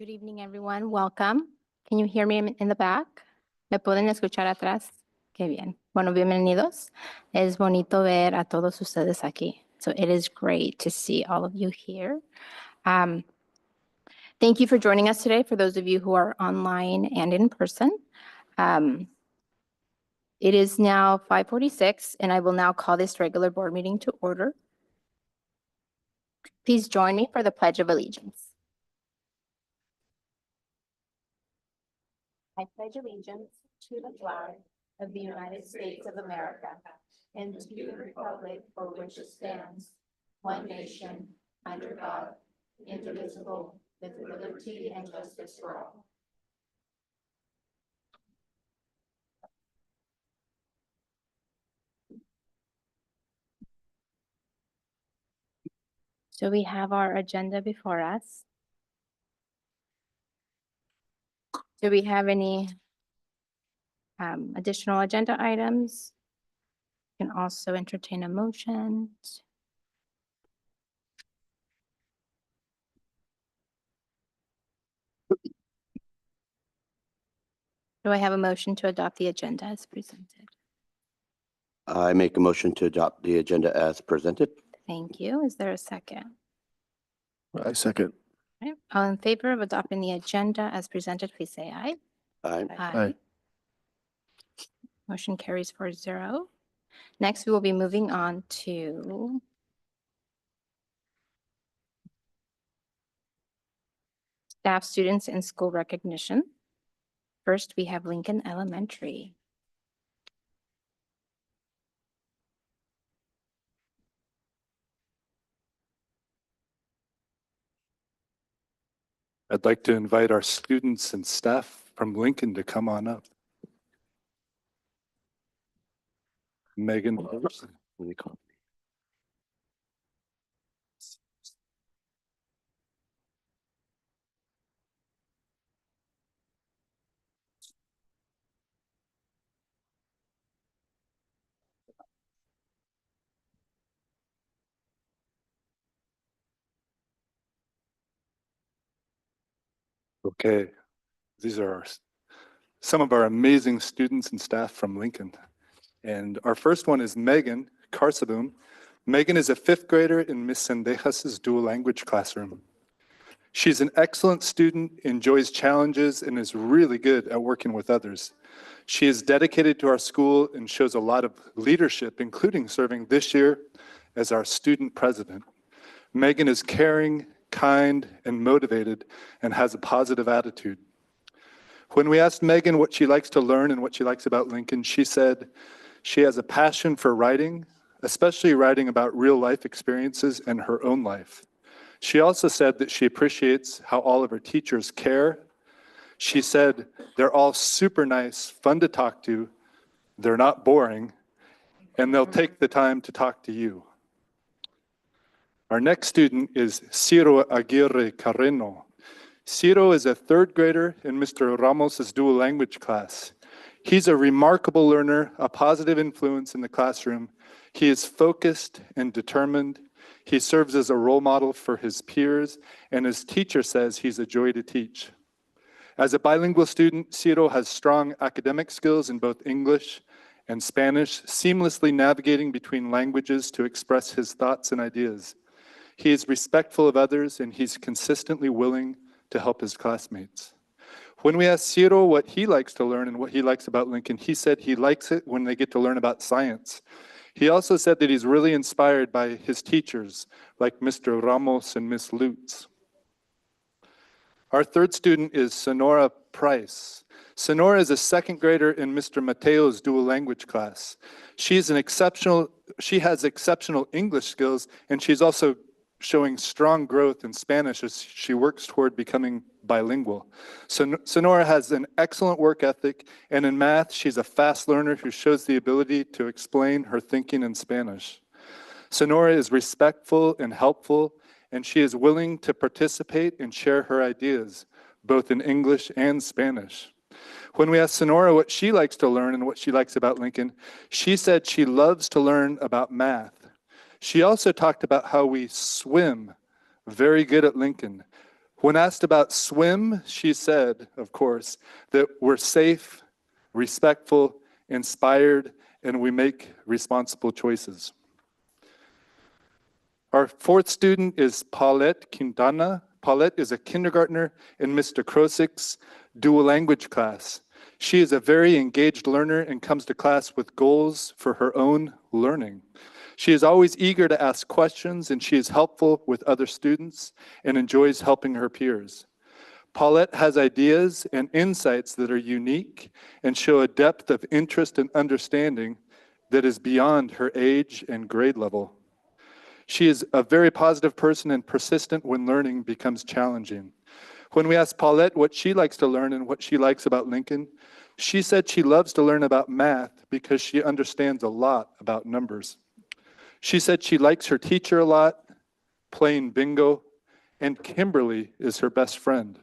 Good evening, everyone. Welcome. Can you hear me in the back? ¿Me pueden escuchar atrás? Qué bien. Bueno, bienvenidos. Es bonito ver a todos ustedes aquí. So it is great to see all of you here. Thank you for joining us today, for those of you who are online and in person. It is now 5:46, and I will now call this regular board meeting to order. Please join me for the Pledge of Allegiance. I pledge allegiance to the flag of the United States of America and to the republic for which it stands, one nation, under God, indivisible, with liberty and justice for all. So we have our agenda before us. Do we have any additional agenda items? You can also entertain a motion. Do I have a motion to adopt the agenda as presented? I make a motion to adopt the agenda as presented. Thank you. Is there a second? I second. Right. All in favor of adopting the agenda as presented, please say aye. Aye. Aye. Motion carries 4-0. Next, we will be moving on to staff, students, and school recognition. First, we have Lincoln Elementary. I'd like to invite our students and staff from Lincoln to come on up. Megan. Okay, these are some of our amazing students and staff from Lincoln. And our first one is Megan Carsabum. Megan is a fifth grader in Miss Sendejas' dual language classroom. She's an excellent student, enjoys challenges, and is really good at working with others. She is dedicated to our school and shows a lot of leadership, including serving this year as our student president. Megan is caring, kind, and motivated, and has a positive attitude. When we asked Megan what she likes to learn and what she likes about Lincoln, she said she has a passion for writing, especially writing about real life experiences and her own life. She also said that she appreciates how all of her teachers care. She said they're all super nice, fun to talk to, they're not boring, and they'll take the time to talk to you. Our next student is Ciro Aguirre Carreno. Ciro is a third grader in Mr. Ramos's dual language class. He's a remarkable learner, a positive influence in the classroom. He is focused and determined. He serves as a role model for his peers, and his teacher says he's a joy to teach. As a bilingual student, Ciro has strong academic skills in both English and Spanish, seamlessly navigating between languages to express his thoughts and ideas. He is respectful of others, and he's consistently willing to help his classmates. When we asked Ciro what he likes to learn and what he likes about Lincoln, he said he likes it when they get to learn about science. He also said that he's really inspired by his teachers, like Mr. Ramos and Miss Lutz. Our third student is Sonora Price. Sonora is a second grader in Mr. Mateo's dual language class. She has exceptional English skills, and she's also showing strong growth in Spanish as she works toward becoming bilingual. Sonora has an excellent work ethic, and in math, she's a fast learner who shows the ability to explain her thinking in Spanish. Sonora is respectful and helpful, and she is willing to participate and share her ideas, both in English and Spanish. When we asked Sonora what she likes to learn and what she likes about Lincoln, she said she loves to learn about math. She also talked about how we swim very good at Lincoln. When asked about swim, she said, of course, that we're safe, respectful, inspired, and we make responsible choices. Our fourth student is Paulette Quintana. Paulette is a kindergartner in Mr. Krosik's dual language class. She is a very engaged learner and comes to class with goals for her own learning. She is always eager to ask questions, and she is helpful with other students and enjoys helping her peers. Paulette has ideas and insights that are unique and show a depth of interest and understanding that is beyond her age and grade level. She is a very positive person and persistent when learning becomes challenging. When we asked Paulette what she likes to learn and what she likes about Lincoln, she said she loves to learn about math because she understands a lot about numbers. She said she likes her teacher a lot, playing bingo, and Kimberly is her best friend.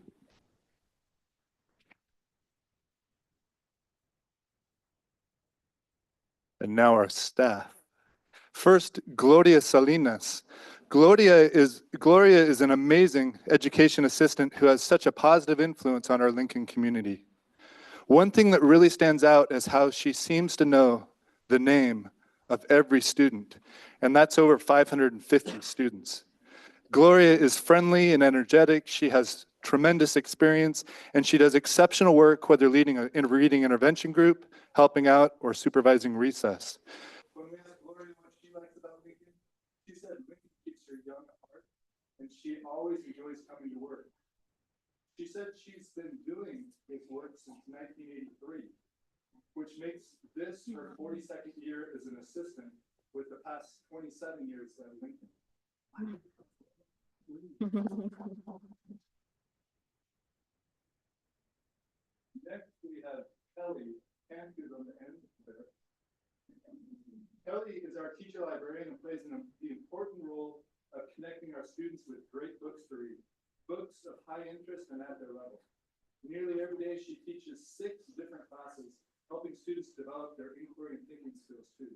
And now our staff. First, Gloria Salinas. Gloria is an amazing education assistant who has such a positive influence on our Lincoln community. One thing that really stands out is how she seems to know the name of every student, and that's over 550 students. Gloria is friendly and energetic. She has tremendous experience, and she does exceptional work, whether leading a reading intervention group, helping out, or supervising recess. When we asked Gloria what she likes about Lincoln, she said Lincoln keeps her young at heart, and she always enjoys coming to work. She said she's been doing this work since 1983, which makes this her 42nd year as an assistant, with the past 27 years at Lincoln. Next, we have Kelly Canfield on the end there. Kelly is our teacher librarian and plays the important role of connecting our students with great books to read, books of high interest and at their level. Nearly every day, she teaches 6 different classes, helping students develop their inquiry and thinking skills too.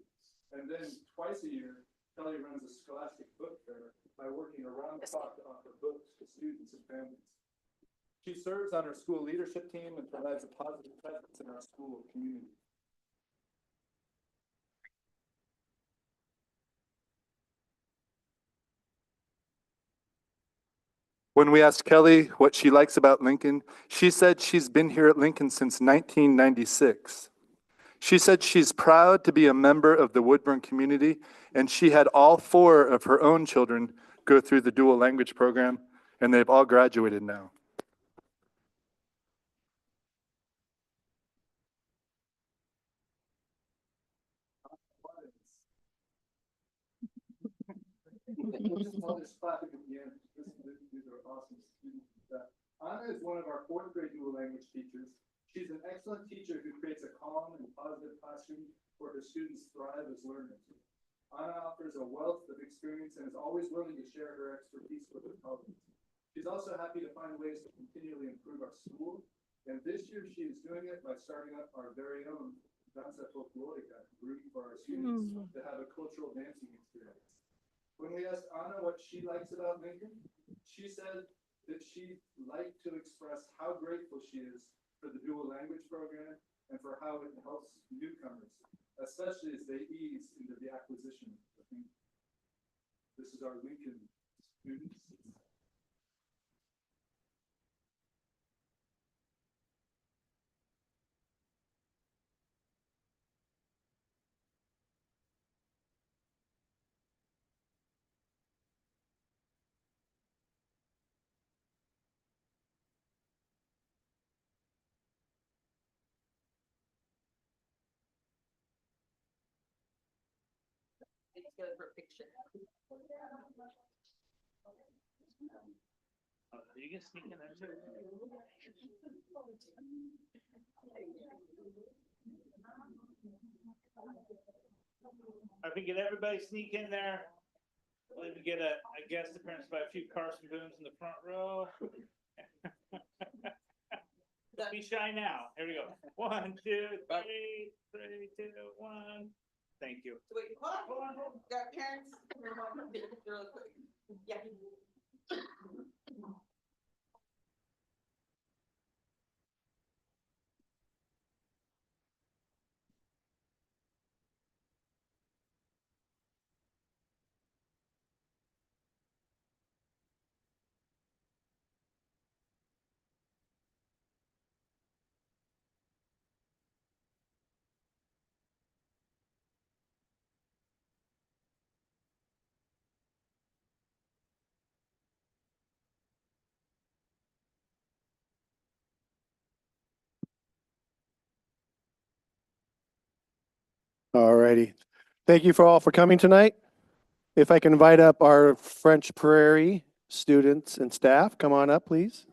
And then twice a year, Kelly runs a scholastic book fair by working around the clock to offer books to students and families. She serves on our school leadership team and provides a positive presence in our school community. When we asked Kelly what she likes about Lincoln, she said she's been here at Lincoln since 1996. She said she's proud to be a member of the Woodburn community, and she had all 4 of her own children go through the dual language program, and they've all graduated now. These are awesome students. Anna is one of our 4th grade dual language teachers. She's an excellent teacher who creates a calm and positive classroom where her students thrive as learners. Anna offers a wealth of experience and is always willing to share her expertise with her colleagues. She's also happy to find ways to continually improve our school, and this year she is doing it by starting up our very own Danza Folklorica group for our students to have a cultural dancing experience. When we asked Anna what she likes about Lincoln, she said that she'd like to express how grateful she is for the dual language program and for how it helps newcomers, especially as they ease into the acquisition of English. This is our Lincoln students. You can sneak in there too. If we get everybody sneak in there, we'll even get a guest appearance by a few Carson Booms in the front row. Be shy now. Here we go. 1, 2, 3, 3, 2, 1. Thank you. Wait, hold on. Got parents? Real quick. Yeah. All righty. Thank you for all for coming tonight. If I can invite up our French Prairie students and staff, come on up, please.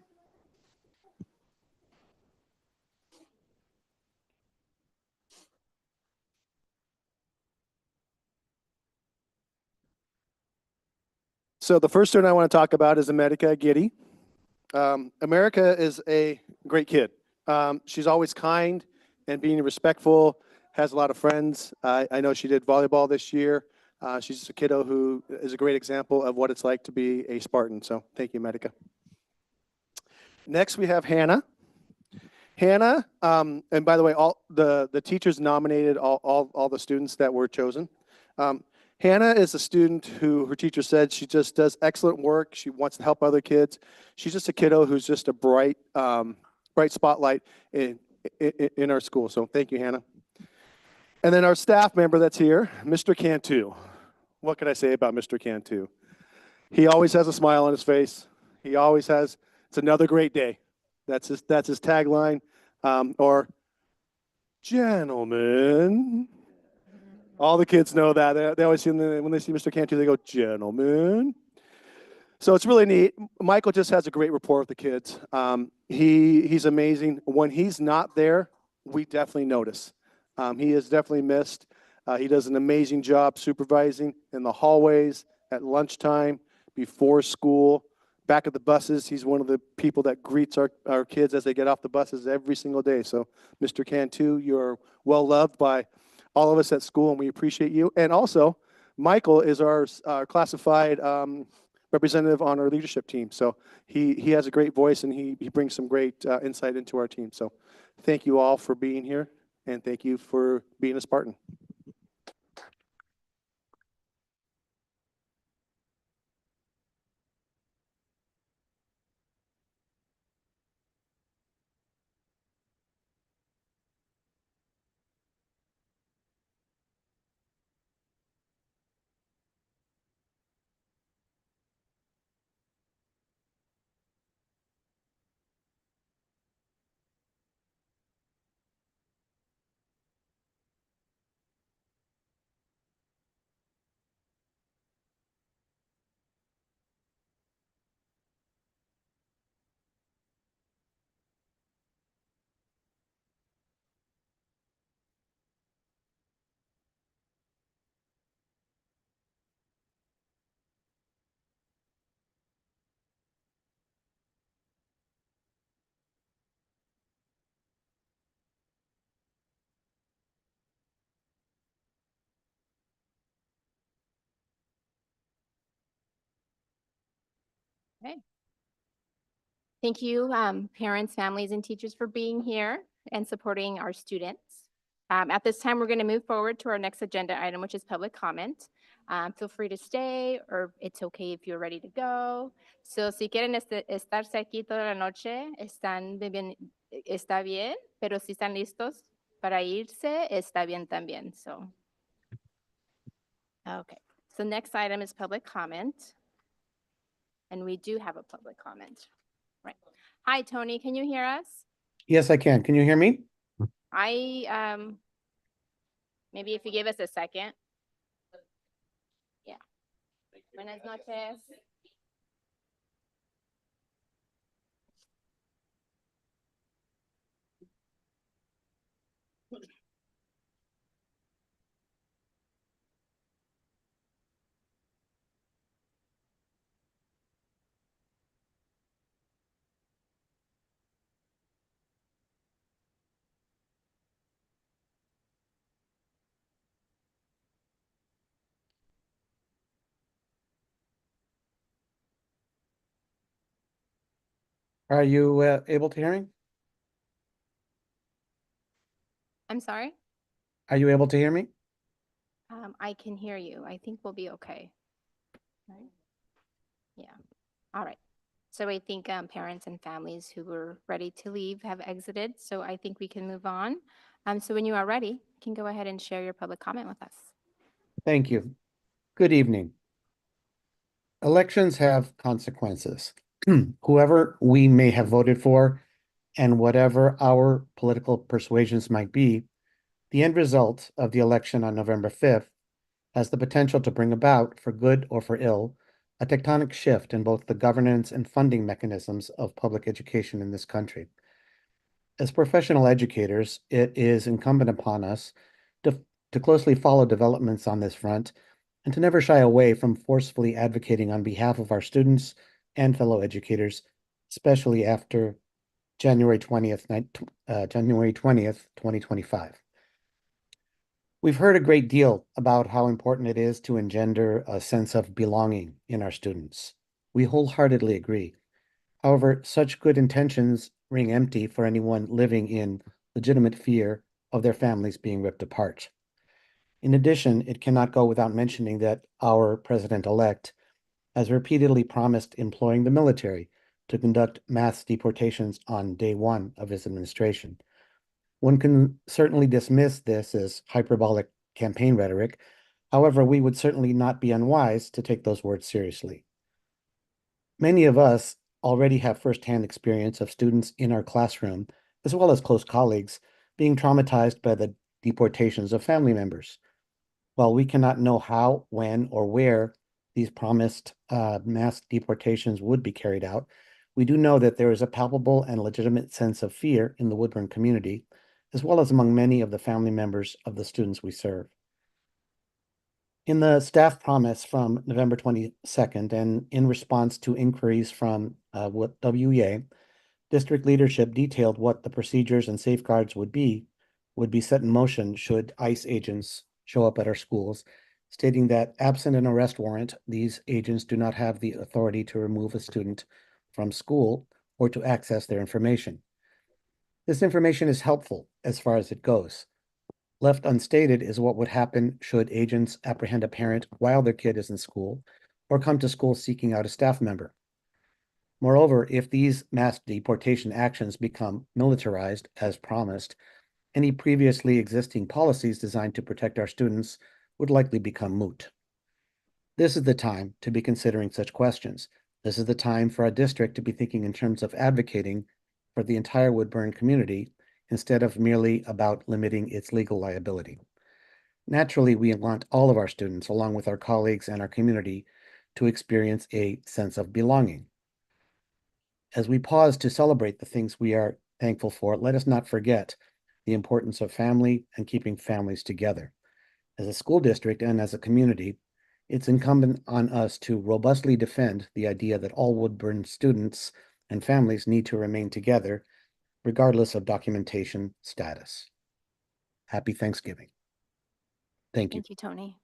So the first student I want to talk about is America Giddy. America is a great kid. She's always kind and being respectful, has a lot of friends. I know she did volleyball this year. She's just a kiddo who is a great example of what it's like to be a Spartan. So thank you, Medica. Next, we have Hannah. Hannah, and by the way, all the teachers nominated all the students that were chosen. Hannah is a student who her teacher said she just does excellent work. She wants to help other kids. She's just a kiddo who's just a bright spotlight in our school. So thank you, Hannah. And then our staff member that's here, Mr. Cantu. What can I say about Mr. Cantu? He always has a smile on his face. He always has, it's another great day. That's his tagline. Or, gentlemen. All the kids know that. They always see when they see Mr. Cantu, they go, gentlemen. So it's really neat. Michael just has a great rapport with the kids. He's amazing. When he's not there, we definitely notice. He is definitely missed. He does an amazing job supervising in the hallways, at lunchtime, before school, back at the buses. He's one of the people that greets our kids as they get off the buses every single day. So, Mr. Cantu, you're well loved by all of us at school, and we appreciate you. And also, Michael is our classified representative on our leadership team. So he has a great voice, and he brings some great insight into our team. So thank you all for being here, and thank you for being a Spartan. Thank you, parents, families, and teachers for being here and supporting our students. At this time, we're going to move forward to our next agenda item, which is public comment. Feel free to stay, or it's okay if you're ready to go. So, si quieren estarse aquí toda la noche, está bien, pero si están listos para irse, está bien también. So, okay. So, next item is public comment. And we do have a public comment. Right. Hi, Tony, can you hear us? Yes, I can. Can you hear me? Maybe if you give us a second. Yeah. Buenas noches. Are you able to hear me? I'm sorry? Are you able to hear me? I can hear you. I think we'll be okay. Right? Yeah. All right. So I think parents and families who were ready to leave have exited. So I think we can move on. So when you are ready, you can go ahead and share your public comment with us. Thank you. Good evening. Elections have consequences. Whoever we may have voted for and whatever our political persuasions might be, The end result of the election on November 5th has the potential to bring about, for good or for ill, a tectonic shift in both the governance and funding mechanisms of public education in this country. As professional educators, it is incumbent upon us to closely follow developments on this front and to never shy away from forcefully advocating on behalf of our students and fellow educators, especially after January 20th, 2025. We've heard a great deal about how important it is to engender a sense of belonging in our students. We wholeheartedly agree. However, such good intentions ring empty for anyone living in legitimate fear of their families being ripped apart. In addition, it cannot go without mentioning that our president-elect has repeatedly promised employing the military to conduct mass deportations on day one of his administration. One can certainly dismiss this as hyperbolic campaign rhetoric. However, we would certainly not be unwise to take those words seriously. Many of us already have firsthand experience of students in our classroom, as well as close colleagues, being traumatized by the deportations of family members. While we cannot know how, when, or where these promised mass deportations would be carried out, we do know that there is a palpable and legitimate sense of fear in the Woodburn community, as well as among many of the family members of the students we serve. In the staff promise from November 22nd, and in response to inquiries from WEA, district leadership detailed what the procedures and safeguards would be set in motion should ICE agents show up at our schools, stating that absent an arrest warrant, these agents do not have the authority to remove a student from school or to access their information. This information is helpful as far as it goes. Left unstated is what would happen should agents apprehend a parent while their kid is in school or come to school seeking out a staff member. Moreover, if these mass deportation actions become militarized as promised, any previously existing policies designed to protect our students would likely become moot. This is the time to be considering such questions. This is the time for our district to be thinking in terms of advocating for the entire Woodburn community instead of merely about limiting its legal liability. Naturally, we want all of our students, along with our colleagues and our community, to experience a sense of belonging. As we pause to celebrate the things we are thankful for, let us not forget the importance of family and keeping families together. As a school district and as a community, it's incumbent on us to robustly defend the idea that all Woodburn students and families need to remain together, regardless of documentation status. Happy Thanksgiving. Thank you. Thank you, Tony.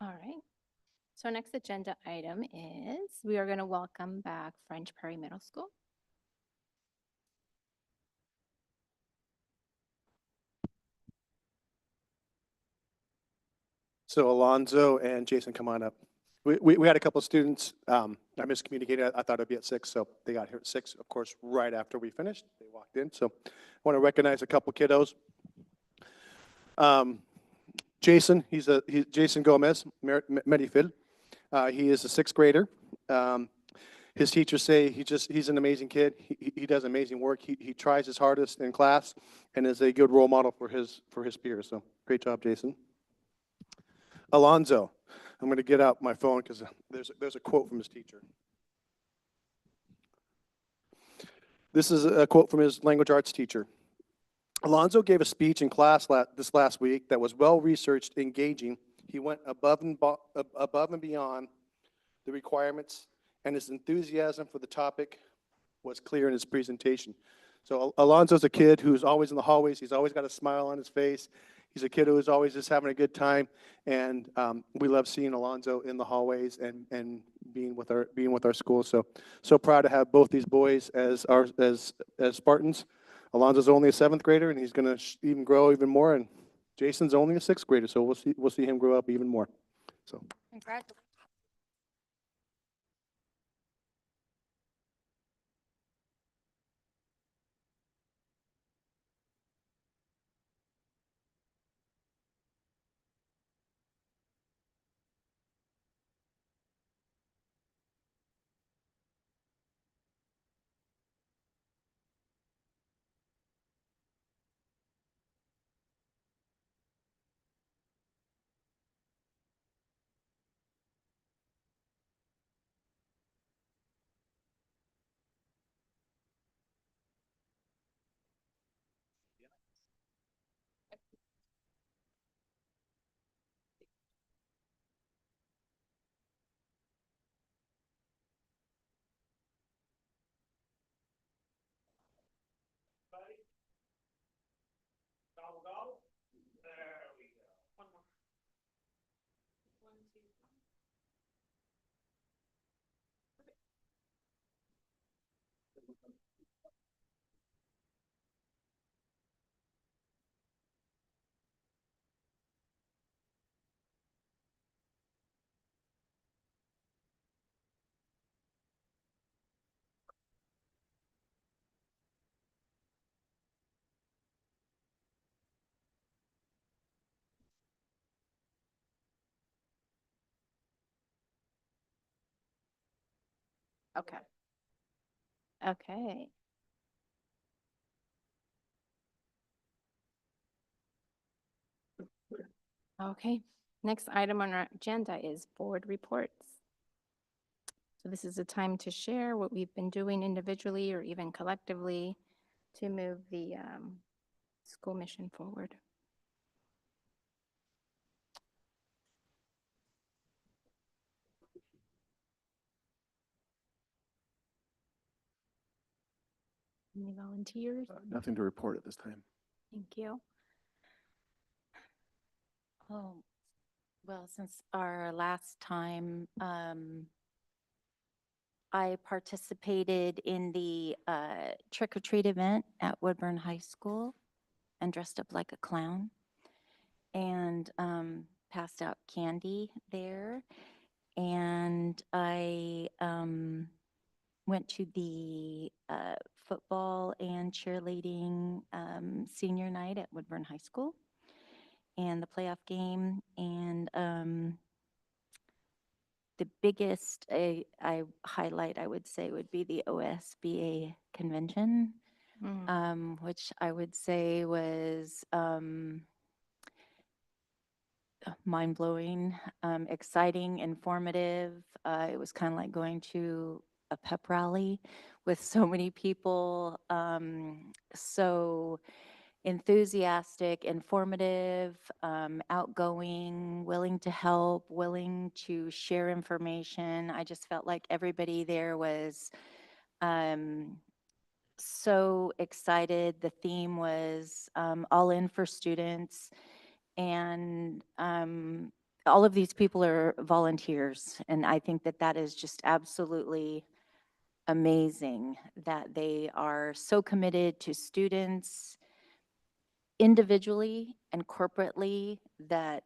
All right. So our next agenda item is we are going to welcome back French Prairie Middle School. So Alonzo and Jason, come on up. We had a couple of students, I miscommunicated. I thought it'd be at 6, so they got here at 6, of course, right after we finished. They walked in, so I want to recognize a couple kiddos. Jason, he's Jason Gomez, Merifil. He is a 6th grader. His teachers say he's an amazing kid. He does amazing work. He tries his hardest in class and is a good role model for his peers. So great job, Jason. Alonzo, I'm going to get out my phone because there's a quote from his teacher. This is a quote from his language arts teacher. Alonzo gave a speech in class this last week that was well-researched, engaging. He went above and beyond the requirements, and his enthusiasm for the topic was clear in his presentation. So Alonzo's a kid who's always in the hallways. He's always got a smile on his face. He's a kid who is always just having a good time, and we love seeing Alonzo in the hallways and being with our school. So proud to have both these boys as Spartans. Alonzo's only a 7th grader, and he's going to even grow even more. And Jason's only a 6th grader, so we'll see him grow up even more. So Congratulations. Okay. Okay. Okay. Next item on our agenda is board reports. So this is a time to share what we've been doing individually or even collectively to move the school mission forward. Any volunteers? Nothing to report at this time. Thank you. Oh, well, since our last time, I participated in the trick or treat event at Woodburn High School and dressed up like a clown and passed out candy there. And I went to the football and cheerleading senior night at Woodburn High School and the playoff game. And the biggest I highlight, I would say, would be the OSBA convention, which I would say was mind-blowing, exciting, informative. It was kind of like going to a pep rally with so many people, so enthusiastic, informative, outgoing, willing to help, willing to share information. I just felt like everybody there was so excited. The theme was all in for students. And all of these people are volunteers. And I think that that is just absolutely amazing that they are so committed to students individually and corporately, that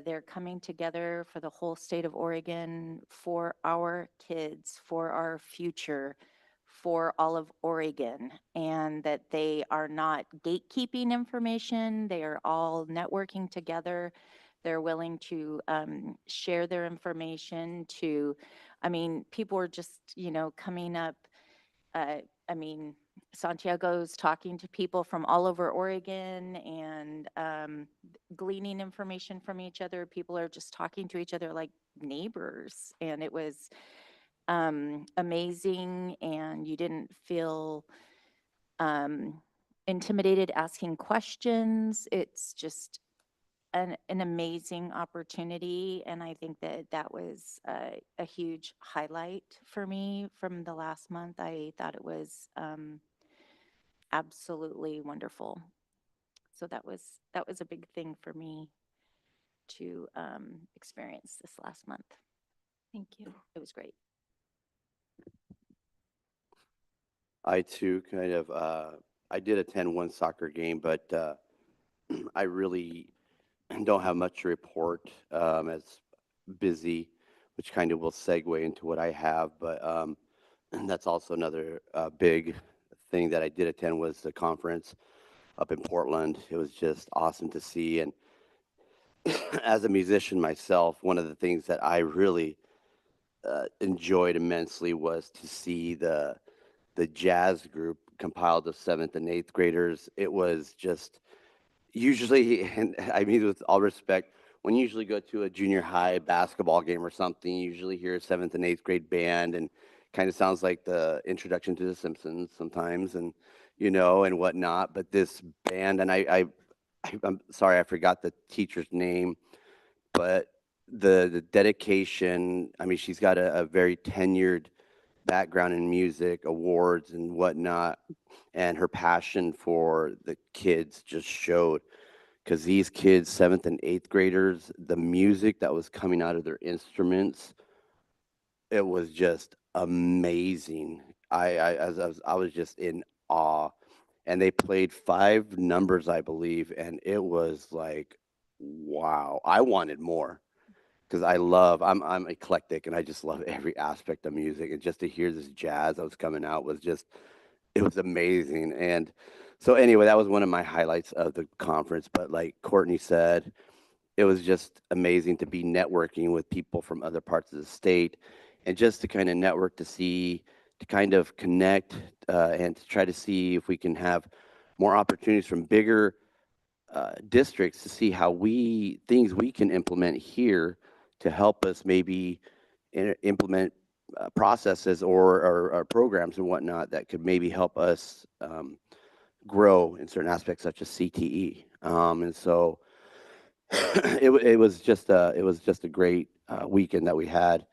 they're coming together for the whole state of Oregon, for our kids, for our future, for all of Oregon, and that they are not gatekeeping information. They are all networking together. They're willing to share their information to, I mean, people are just, coming up. I mean, Santiago's talking to people from all over Oregon and gleaning information from each other. People are just talking to each other like neighbors. And it was amazing. And you didn't feel intimidated asking questions. It's just an amazing opportunity. And I think that that was a huge highlight for me from the last month. I thought it was absolutely wonderful. So that was a big thing for me to experience this last month. Thank you. It was great. I too kind of, I did attend one soccer game, but I really don't have much to report, as busy, which kind of will segue into what I have. But and that's also another big thing that I did attend was the conference up in Portland. It was just awesome to see. And as a musician myself, one of the things that I really enjoyed immensely was to see the jazz group compiled of 7th and 8th graders. It was just usually, and I mean with all respect, when you usually go to a junior high basketball game or something, you usually hear a 7th and 8th grade band, and kind of sounds like the introduction to The Simpsons sometimes, and and whatnot. But this band, and I'm sorry, I forgot the teacher's name, but the dedication. I mean, she's got a very tenured background in music, awards and whatnot, and her passion for the kids just showed. Because these kids, 7th and 8th graders, the music that was coming out of their instruments, it was just amazing. I was just in awe. And they played 5 numbers, I believe, and it was like, wow. I wanted more because I'm eclectic and I just love every aspect of music. And just to hear this jazz that was coming out was just, it was amazing. And so anyway, that was one of my highlights of the conference. But like Courtney said, it was just amazing to be networking with people from other parts of the state and just to kind of network to kind of connect and to try to see if we can have more opportunities from bigger districts to see how things we can implement here to help us maybe implement processes or programs and whatnot that could maybe help us grow in certain aspects such as CTE. And so it was just a great weekend that we had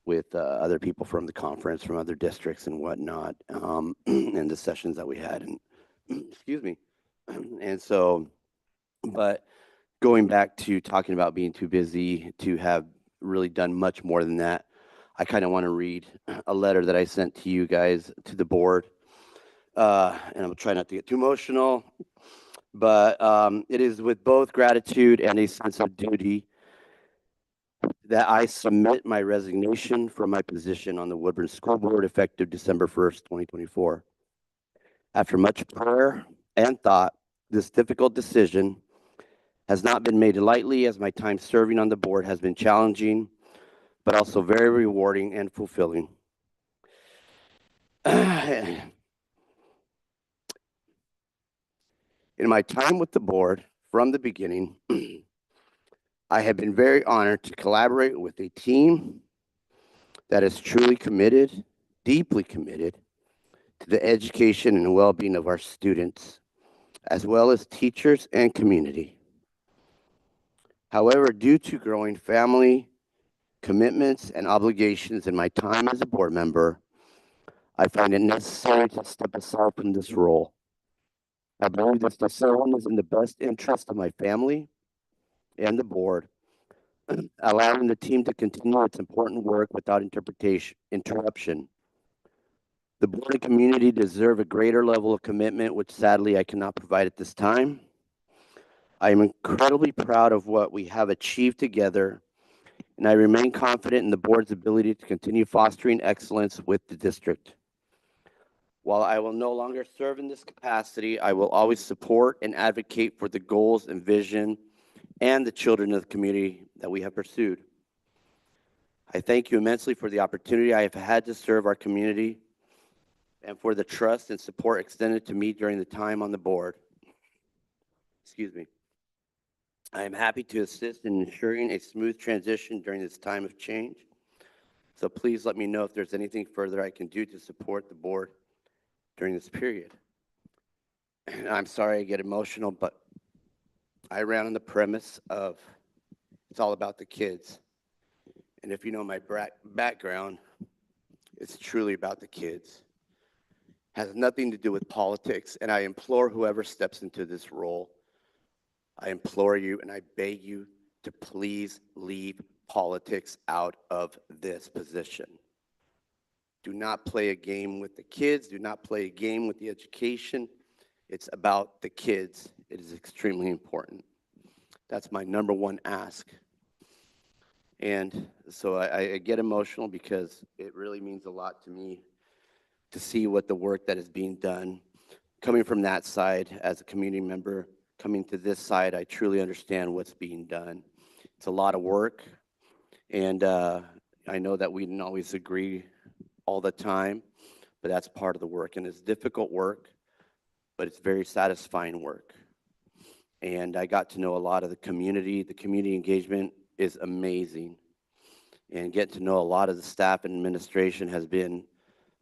with other people from the conference, from other districts and whatnot, and the sessions that we had. And excuse me. And so, but going back to talking about being too busy to have really done much more than that, I kind of want to read a letter that I sent to you guys, to the board. And I'm trying not to get too emotional, but it is with both gratitude and a sense of duty that I submit my resignation from my position on the Woodburn School Board effective December 1st, 2024. After much prayer and thought, this difficult decision has not been made lightly, as my time serving on the board has been challenging, but also very rewarding and fulfilling. In my time with the board from the beginning, I have been very honored to collaborate with a team that is truly committed, deeply committed, to the education and well-being of our students, as well as teachers and community. However, due to growing family commitments and obligations in my time as a board member, I find it necessary to step aside from this role. I believe this decision is in the best interest of my family and the board, allowing the team to continue its important work without interruption. The board and community deserve a greater level of commitment, which sadly I cannot provide at this time. I am incredibly proud of what we have achieved together, and I remain confident in the board's ability to continue fostering excellence with the district. While I will no longer serve in this capacity, I will always support and advocate for the goals and vision and the children of the community that we have pursued. I thank you immensely for the opportunity I have had to serve our community and for the trust and support extended to me during the time on the board. Excuse me. I am happy to assist in ensuring a smooth transition during this time of change. So please let me know if there's anything further I can do to support the board during this period. And I'm sorry I get emotional, but I ran on the premise of it's all about the kids. And if you know my background, it's truly about the kids. Has nothing to do with politics, and I implore whoever steps into this role, I implore you and I beg you to please leave politics out of this position. Do not play a game with the kids. Do not play a game with the education. It's about the kids. It is extremely important. That's my number one ask. And so I get emotional because it really means a lot to me to see what the work that is being done. Coming from that side as a community member, coming to this side, I truly understand what's being done. It's a lot of work, and I know that we didn't always agree all the time, but that's part of the work. And it's difficult work, but it's very satisfying work. And I got to know a lot of the community. The community engagement is amazing. And getting to know a lot of the staff and administration has been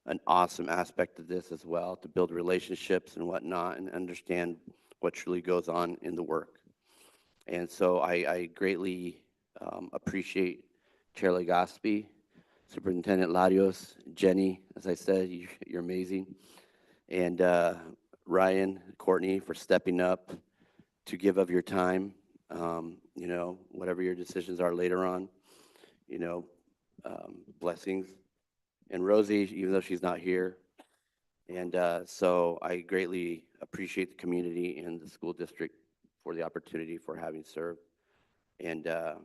an awesome aspect of this as well, to build relationships and whatnot and understand what truly goes on in the work. And so I greatly appreciate Chair Legaspi, Superintendent Larios, Jenny, as I said, you're amazing. And Ryan, Courtney, for stepping up to give of your time, you know, whatever your decisions are later on, you know, blessings. And Rosie, even though she's not here, And so I greatly appreciate the community and the school district for the opportunity for having served. And, I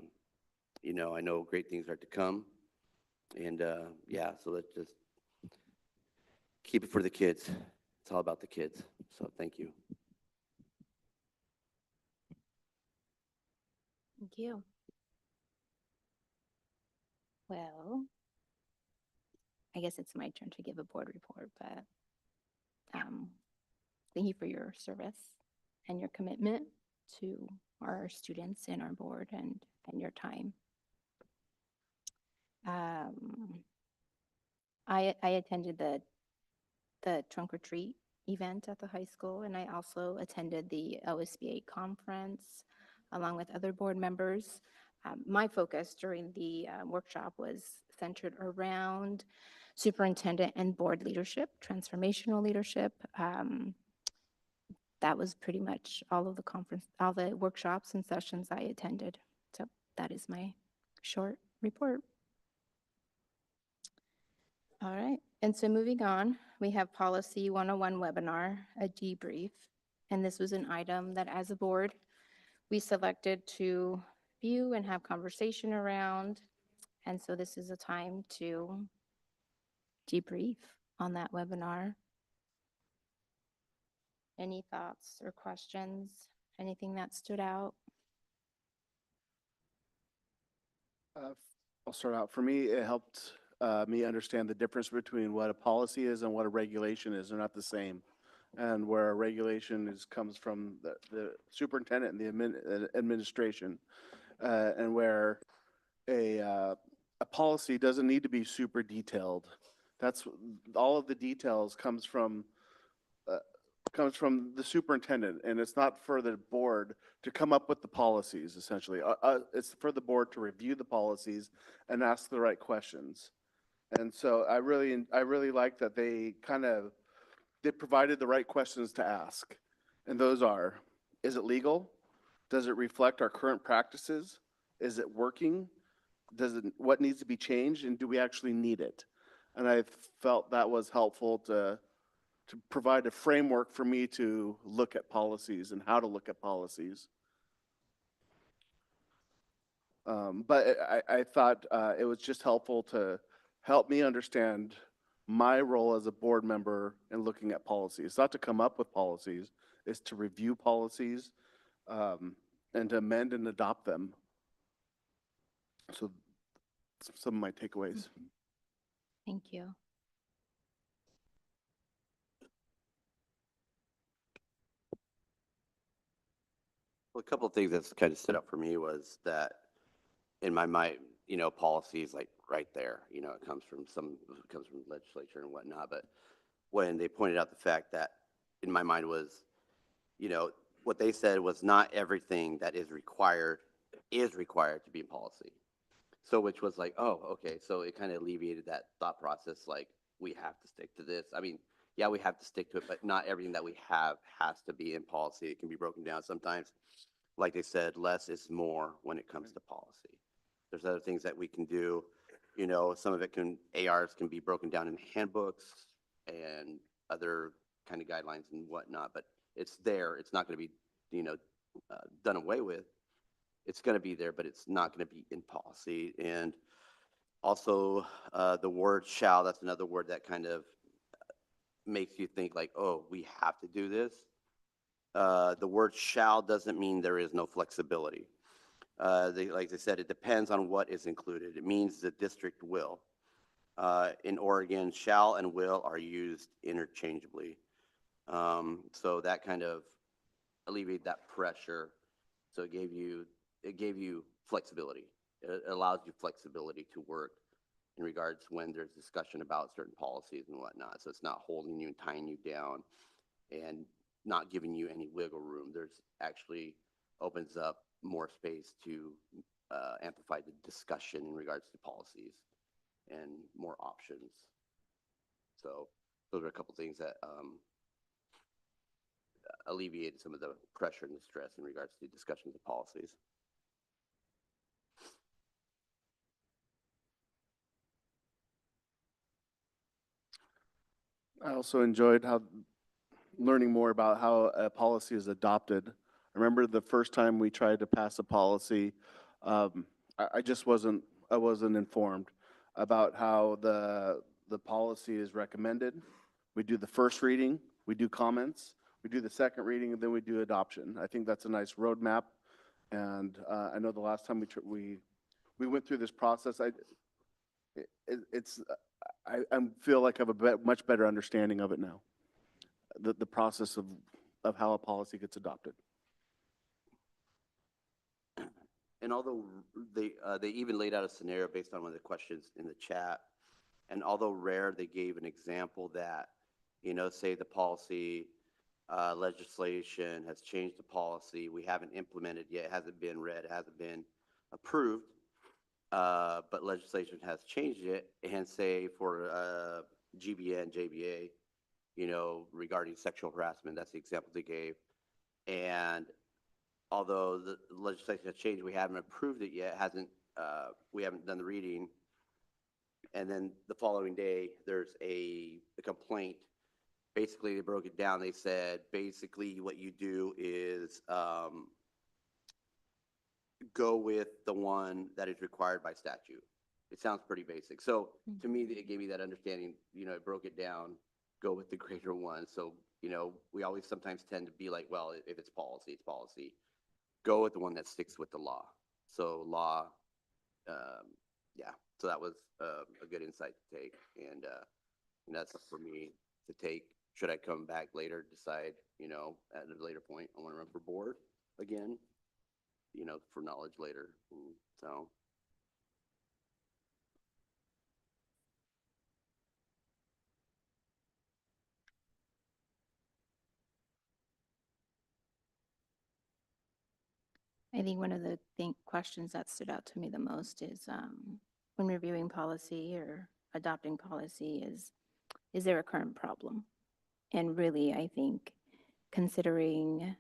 know great things are to come. And yeah, so let's just keep it for the kids. It's all about the kids. So thank you. Thank you. Well, I guess it's my turn to give a board report, but thank you for your service and your commitment to our students and our board and your time. I attended the trunk or treat event at the high school, and I also attended the OSBA conference along with other board members. My focus during the workshop was centered around superintendent and board leadership, transformational leadership. That was pretty much all of the all the workshops and sessions I attended. So that is my short report. All right, and so moving on, we have Policy 101 webinar, a debrief. And this was an item that as a board, we selected to view and have conversation around. And so this is a time to debrief on that webinar. Any thoughts or questions? Anything that stood out? I'll start out. For me, it helped me understand the difference between what a policy is and what a regulation is. They're not the same. And where a regulation comes from the superintendent and the administration, and where a policy doesn't need to be super detailed. That's all of the details comes from the superintendent, and it's not for the board to come up with the policies, essentially. It's for the board to review the policies and ask the right questions. And so I really like that they provided the right questions to ask. And those are, is it legal? Does it reflect our current practices? Is it working? What needs to be changed, and do we actually need it? And I felt that was helpful to provide a framework for me to look at policies and how to look at policies. But I thought it was just helpful to help me understand my role as a board member in looking at policies. It's not to come up with policies, it's to review policies and to amend and adopt them. So some of my takeaways. Thank you. Well, a couple of things that's kind of stood up for me was that in my mind, policy is like right there. It comes from legislature and whatnot. But when they pointed out the fact that in my mind was, what they said was not everything that is required to be in policy. So which was like, oh, okay. So it kind of alleviated that thought process. Like we have to stick to this. I mean, yeah, we have to stick to it, but not everything that we have has to be in policy. It can be broken down sometimes. Like they said, less is more when it comes to policy. There's other things that we can do. Some of it ARs can be broken down in handbooks and other kind of guidelines and whatnot, but it's there. It's not going to be, done away with. It's going to be there, but it's not going to be in policy. And also the word shall, that's another word that kind of makes you think like, oh, we have to do this. The word shall doesn't mean there is no flexibility. Like they said, it depends on what is included. It means the district will. In Oregon, shall and will are used interchangeably. So that kind of alleviated that pressure. So it gave you flexibility. It allows you flexibility to work in regards when there's discussion about certain policies and whatnot. So it's not holding you and tying you down and not giving you any wiggle room. There's actually opens up more space to amplify the discussion in regards to policies and more options. So those are a couple things that alleviated some of the pressure and the stress in regards to discussions of policies. I also enjoyed learning more about how a policy is adopted. I remember the first time we tried to pass a policy, I just I wasn't informed about how the policy is recommended. We do the first reading, we do comments, we do the second reading, and then we do adoption. I think that's a nice roadmap. And I know the last time we went through this process, I feel like I have a much better understanding of it now. The process of how a policy gets adopted. And although they even laid out a scenario based on one of the questions in the chat, and although rare, they gave an example that, say the policy legislation has changed the policy, we haven't implemented yet, it hasn't been read, it hasn't been approved, but legislation has changed it, and say for GBN, JBA, regarding sexual harassment, that's the example they gave. And although the legislation has changed, we haven't approved it yet, we haven't done the reading. And then the following day, there's a complaint. Basically, they broke it down. They said, basically, what you do is go with the one that is required by statute. It sounds pretty basic. So to me, it gave me that understanding, it broke it down, go with the greater one. So, we always sometimes tend to be like, well, if it's policy, it's policy. Go with the one that sticks with the law. So law, yeah. So that was a good insight to take. And that's up for me to take. Should I come back later, decide, at a later point, I want to run for board again, for knowledge later. So. I think one of the questions that stood out to me the most is when reviewing policy or adopting policy is there a current problem? And really, I think considering,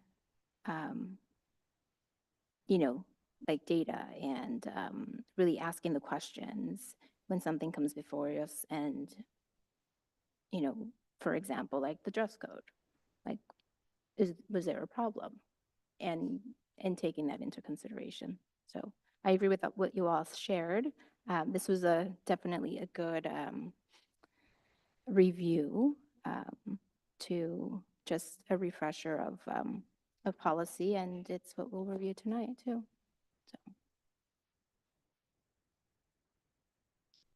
like data and really asking the questions when something comes before us and, for example, like the dress code, like, was there a problem? And taking that into consideration. So I agree with what you all shared. This was definitely a good review to just a refresher of policy, and it's what we'll review tonight too. So,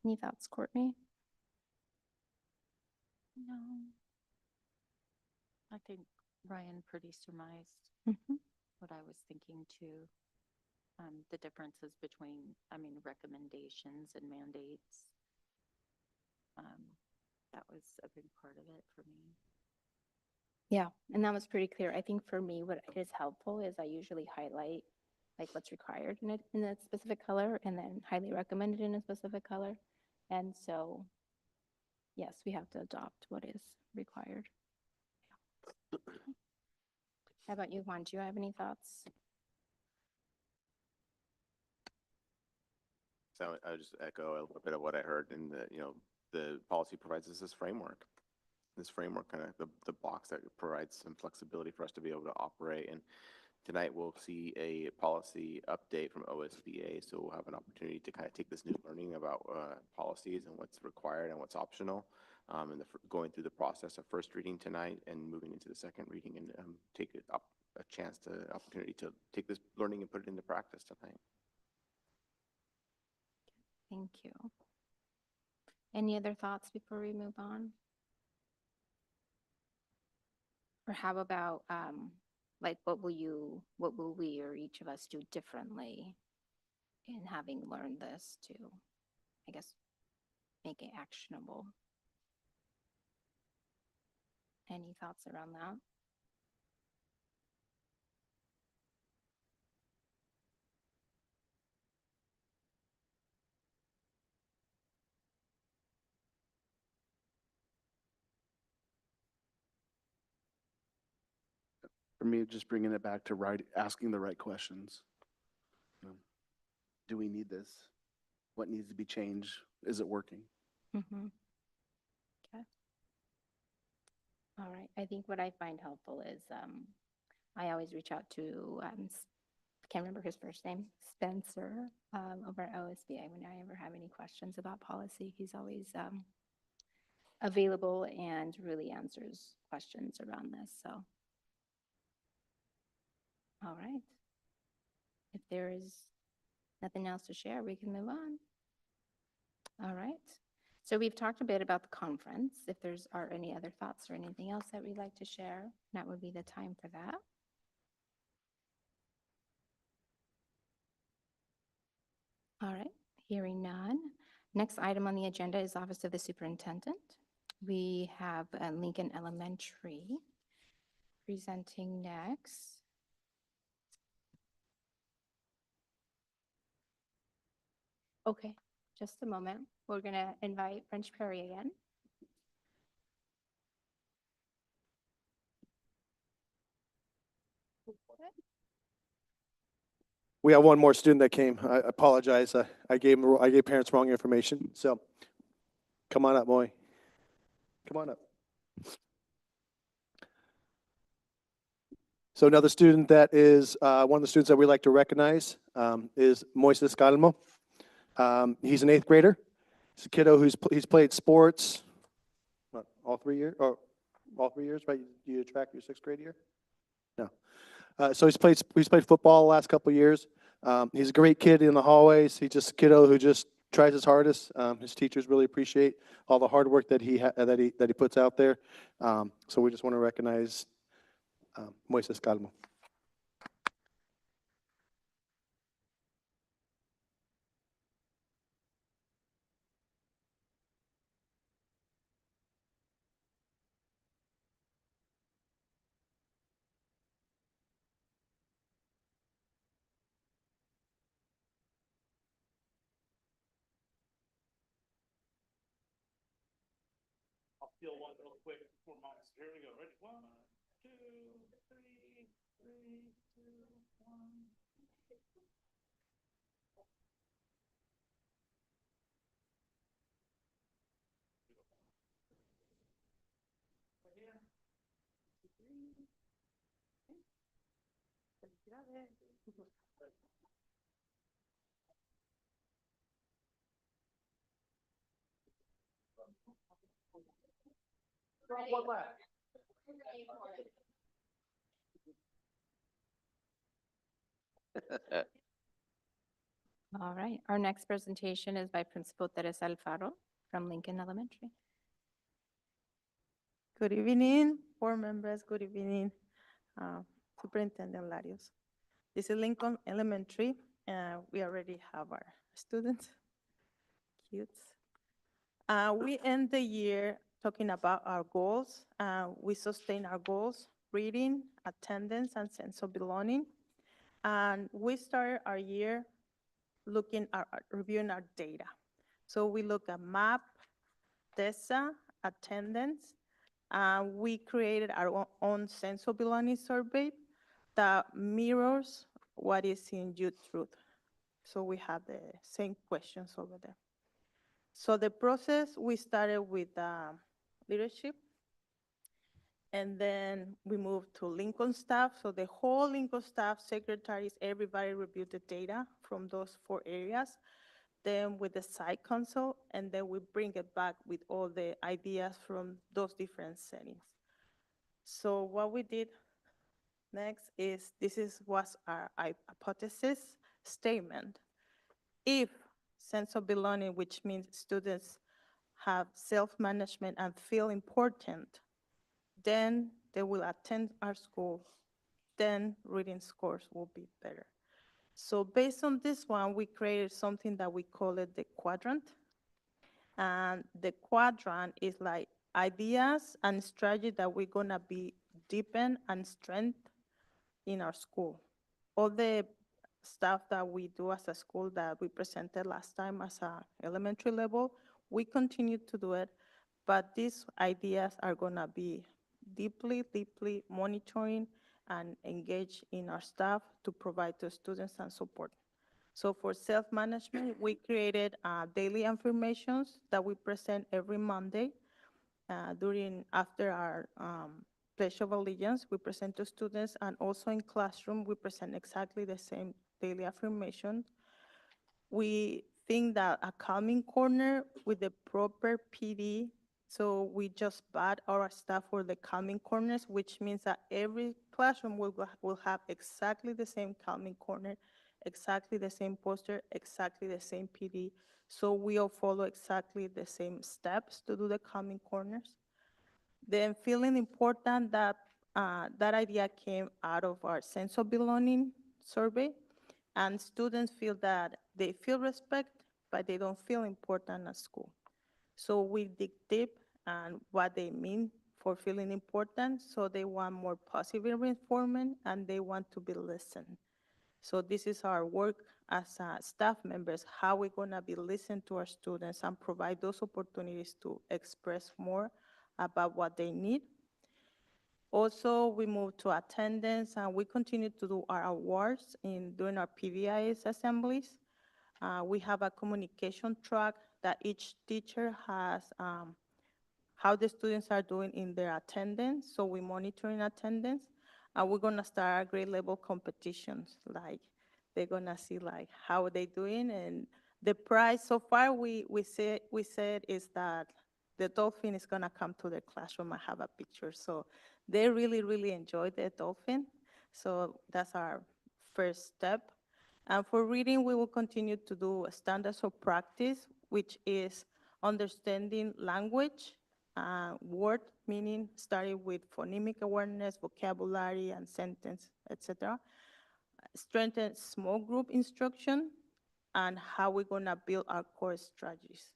any thoughts, Courtney? No. I think Ryan pretty surmised Mhm. what I was thinking too. The differences between, recommendations and mandates. That was a big part of it for me. Yeah, and that was pretty clear. I think for me, what is helpful is I usually highlight like what's required in a specific color and then highly recommended in a specific color. And so, yes, we have to adopt what is required. How about you, Juan? Do you have any thoughts? So I would just echo a little bit of what I heard in the policy provides us this framework. This framework, kind of the box that provides some flexibility for us to be able to operate. And tonight we'll see a policy update from OSBA. So we'll have an opportunity to kind of take this new learning about policies and what's required and what's optional. And going through the process of first reading tonight and moving into the second reading and take opportunity to take this learning and put it into practice tonight. Thank you. Any other thoughts before we move on? Or how about like what will we or each of us do differently in having learned this to, I guess, make it actionable? Any thoughts around that? For me, just bringing it back to asking the right questions. Do we need this? What needs to be changed? Is it working? Mm-hmm. Okay. All right, I think what I find helpful is, I always reach out to, can't remember his first name, Spencer, over at OSBA when I ever have any questions about policy. He's always, available and really answers questions around this, so. All right. If there is nothing else to share, we can move on. All right. So we've talked a bit about the conference. If there's are any other thoughts or anything else that we'd like to share, that would be the time for that. All right, hearing none. Next item on the agenda is Office of the Superintendent. We have Lincoln Elementary presenting next. Okay, just a moment. We're gonna invite French Perry again. We have one more student that came. I apologize. I gave parents wrong information. So come on up, Moy. Come on up. So another student that is one of the students that we like to recognize is Moises Calmo. He's an 8th grader. He's a kiddo he's played sports what, all 3 years, right? You track your 6th grade year? No. So he's played football the last couple of years. He's a great kid in the hallways. He's just a kiddo who just tries his hardest. His teachers really appreciate all the hard work that he puts out there. So we just want to recognize Moises Calmo. I'll steal one real quick before mine. So here we go. Ready? 1, 2, 3, 3, 2, 1. All right, our next presentation is by Principal Teresa Alfaro from Lincoln Elementary. Good evening, board members. Good evening, Superintendent Larios. This is Lincoln Elementary. We already have our students. Cute. We end the year talking about our goals. We sustain our goals, reading, attendance, and sense of belonging. And we start our year reviewing our data. So we look at MAP, DESA, attendance. We created our own sense of belonging survey that mirrors what is in Youth Truth. So we have the same questions over there. So the process, we started with leadership, and then we moved to Lincoln staff. So the whole Lincoln staff, secretaries, everybody reviewed the data from those 4 areas. Then with the site council, and then we bring it back with all the ideas from those different settings. So what we did next is, was our hypothesis statement. If sense of belonging, which means students have self-management and feel important, then they will attend our school, then reading scores will be better. So based on this one, we created something that we call it the quadrant. And the quadrant is like ideas and strategy that we're gonna be deepen and strengthen in our school. All the stuff that we do as a school that we presented last time as a elementary level, we continue to do it, but these ideas are gonna be deeply monitoring and engage in our staff to provide to students and support. So for self-management, we created daily affirmations that we present every Monday. after our Pledge of Allegiance, we present to students, and also in classroom, we present exactly the same daily affirmation. We think that a calming corner with the proper PD, so we just bought our staff for the calming corners, which means that every classroom will have exactly the same calming corner, exactly the same poster, exactly the same PD. So we all follow exactly the same steps to do the calming corners. Then feeling important, that idea came out of our sense of belonging survey. And students feel that they feel respect, but they don't feel important at school. So we dig deep on what they mean for feeling important. So they want more positive reinforcement and they want to be listened. So this is our work as staff members, how we're gonna be listening to our students and provide those opportunities to express more about what they need. Also, we moved to attendance and we continue to do our awards during our PBIS assemblies. We have a communication track that each teacher has how the students are doing in their attendance. So we monitor in attendance. And we're gonna start our grade level competitions. Like they're gonna see like how they doing, and the prize so far we said is that the dolphin is gonna come to the classroom and have a picture. So they really enjoy the dolphin. So that's our first step. And for reading, we will continue to do standards of practice, which is understanding language, word meaning, starting with phonemic awareness, vocabulary, and sentence, etc. Strengthen small group instruction, and how we're gonna build our core strategies.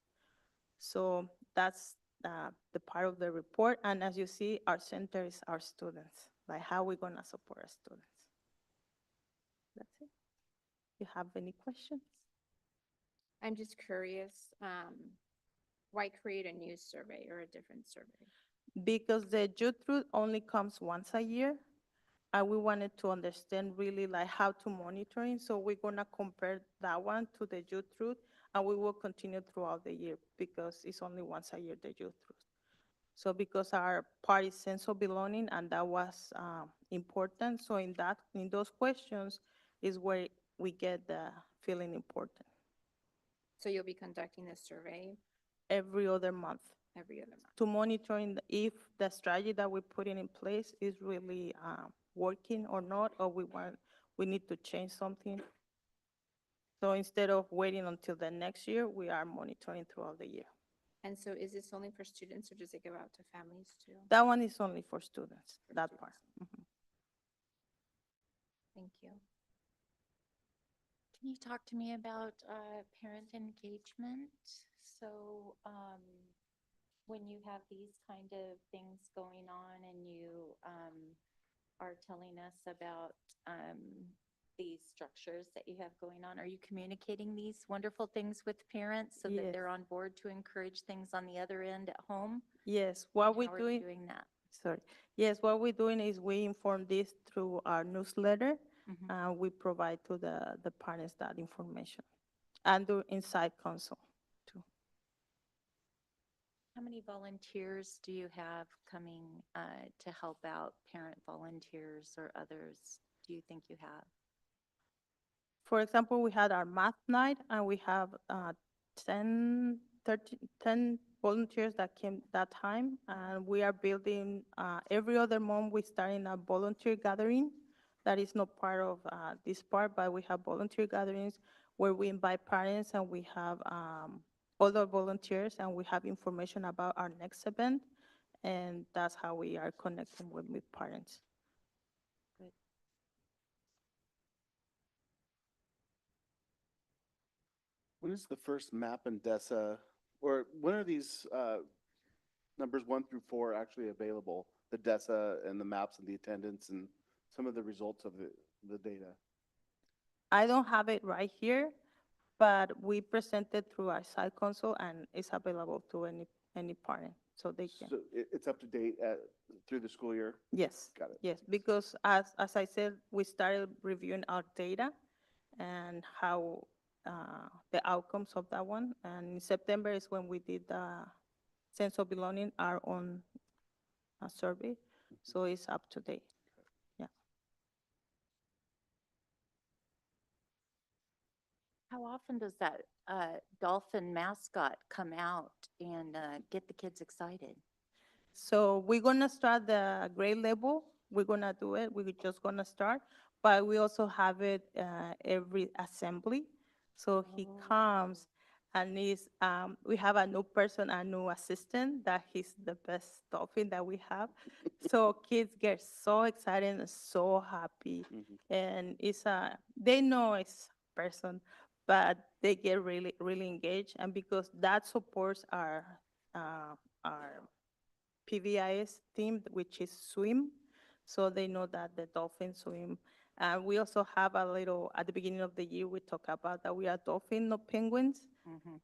So that's the part of the report. And as you see, our center is our students, like how we're gonna support our students. That's it. You have any questions? I'm just curious, why create a new survey or a different survey? Because the Youth Truth only comes once a year, and we wanted to understand really like how to monitoring. So we're gonna compare that one to the Youth Truth, and we will continue throughout the year because it's only once a year, the Youth Truth. So because our part is sense of belonging, and that was important. So in those questions is where we get the feeling important So you'll be conducting this survey every other month every other month? to monitoring if the strategy that we're putting in place is really working or not, or we need to change something. So instead of waiting until the next year, we are monitoring throughout the year. And so is this only for students or does it go out to families too? That one is only for students, For that students. part. Mhm. Thank you. Can you talk to me about parent engagement? So when you have these kind of things going on and you are telling us about these structures that you have going on, are you communicating these wonderful things with parents so that Yes. they're on board to encourage things on the other end at home? Yes, what And we're how are you doing that? sorry. Yes, what we're doing is we inform this through our newsletter. Mhm. We provide to the parents that information and do inside console too. How many volunteers do you have coming to help out, parent volunteers or others, do you think you have? For example, we had our math night and we have 10 volunteers that came that time. And we are building, every other month, we starting a volunteer gathering. That is not part of this part, but we have volunteer gatherings where we invite parents and we have other volunteers and we have information about our next event. And that's how we are connecting with parents. When is the first MAP and DESA, or when are these numbers 1 through 4 actually available? The DESA and the maps and the attendance and some of the results of the data? I don't have it right here, but we presented through our side console and it's available to any parent, so they can. So it's up to date through the school year? Yes. Got it. Yes, because as I said, we started reviewing our data and how the outcomes of that one. And in September is when we did sense of belonging are on a survey, so it's up to date. How often does that dolphin mascot come out and get the kids excited? So we're gonna start the grade level. We're gonna do it. We're just gonna start, but we also have it every assembly. So he comes and we have a new person, a new assistant that he's the best dolphin that we have. So kids get so excited and so happy, and they know it's a person, but they get really really engaged, and because that supports our PBIS team, which is swim. So they know that the dolphins swim. We also have a little, at the beginning of the year, we talk about that we are dolphin, not penguins,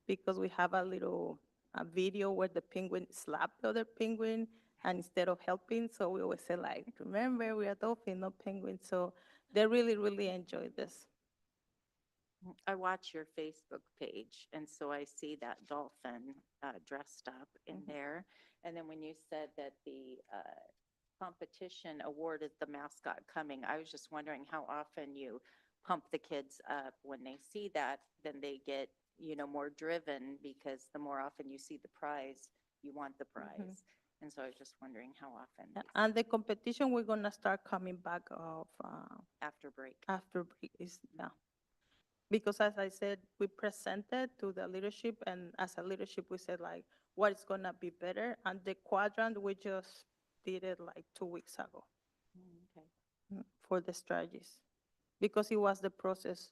because we have a little video where the penguin slapped the other penguin, and instead of helping, so we always say like, remember, we are dolphin, not penguins. So they really, really enjoy this. I watch your Facebook page, and so I see that dolphin dressed up in there. And then when you said that the competition awarded the mascot coming, I was just wondering how often you pump the kids up when they see that, then they get, more driven, because the more often you see the prize, you want the prize. And so I was just wondering how often. And the competition, we're gonna start coming back of After break. after break is, yeah. Because as I said, we presented to the leadership, and as a leadership, we said like, what is gonna be better? And the quadrant, we just did it like 2 weeks ago Okay. for the strategies. Because it was the process,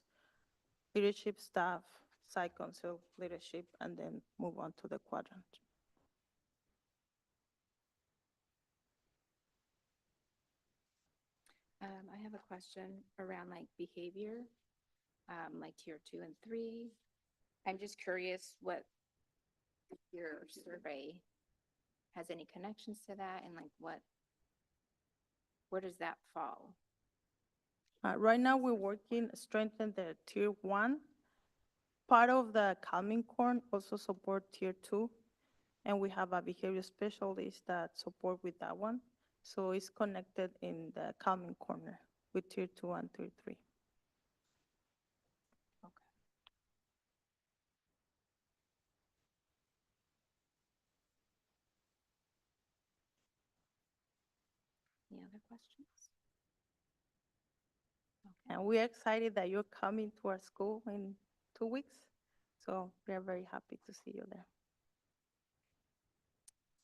leadership, staff, site council, leadership, and then move on to the quadrant. I have a question around like behavior, like tier 2 and 3. I'm just curious what your survey has any connections to that, and like where does that fall? Right now, we're working, strengthen the tier 1. Part of the Calming Corn also support tier 2, and we have a behavior specialist that support with that one. So it's connected in the Calming Corner with tier 2 and tier 3. Any other questions? And we're excited that you're coming to our school in 2 weeks. So we are very happy to see you there.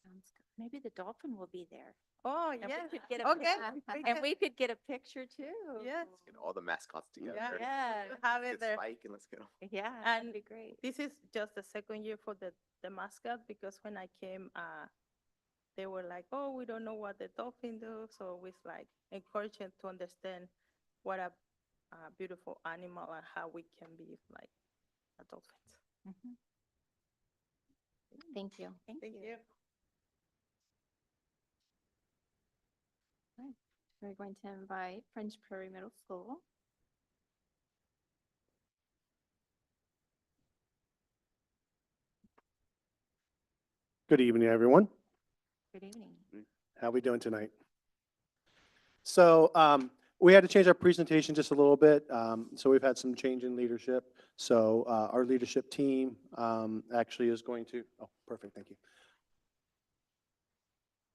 Sounds good. Maybe the dolphin will be there. Oh, And we yes. could get a Okay. And we could get a picture too. Yes. Let's get all the mascots together. Yeah. Yeah. Have Get it there. Spike and let's get 'em. Yeah, And that'd be great. this is just the second year for the mascot, because when I came, they were like, oh, we don't know what the dolphin do. So we like encouraging to understand what a beautiful animal and how we can be like a dolphins. Mhm. Thank you. Thank you. We're going to invite French Prairie Middle School. Good evening, everyone. Good evening. How we doing tonight? So we had to change our presentation just a little bit. So we've had some change in leadership. So our leadership team actually is going to, oh, perfect, thank you.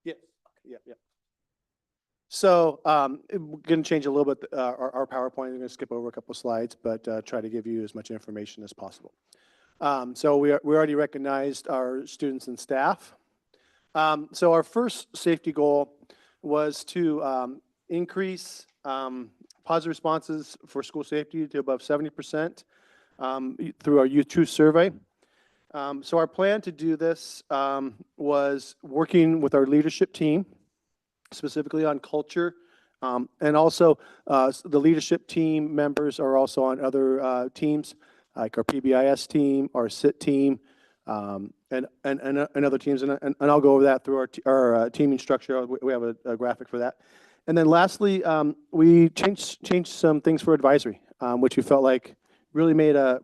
Yes, yeah. So we're going to change a little bit our PowerPoint. We're going to skip over a couple of slides, but try to give you as much information as possible. So we already recognized our students and staff. So our first safety goal was to increase positive responses for school safety to above 70% through our Youth Truth survey. So our plan to do this was working with our leadership team, specifically on culture, and also the leadership team members are also on other teams, like our PBIS team, our SIT team, and other teams, and I'll go over that through our teaming structure. We have a graphic for that. And then lastly, we changed some things for advisory, which we felt like really made a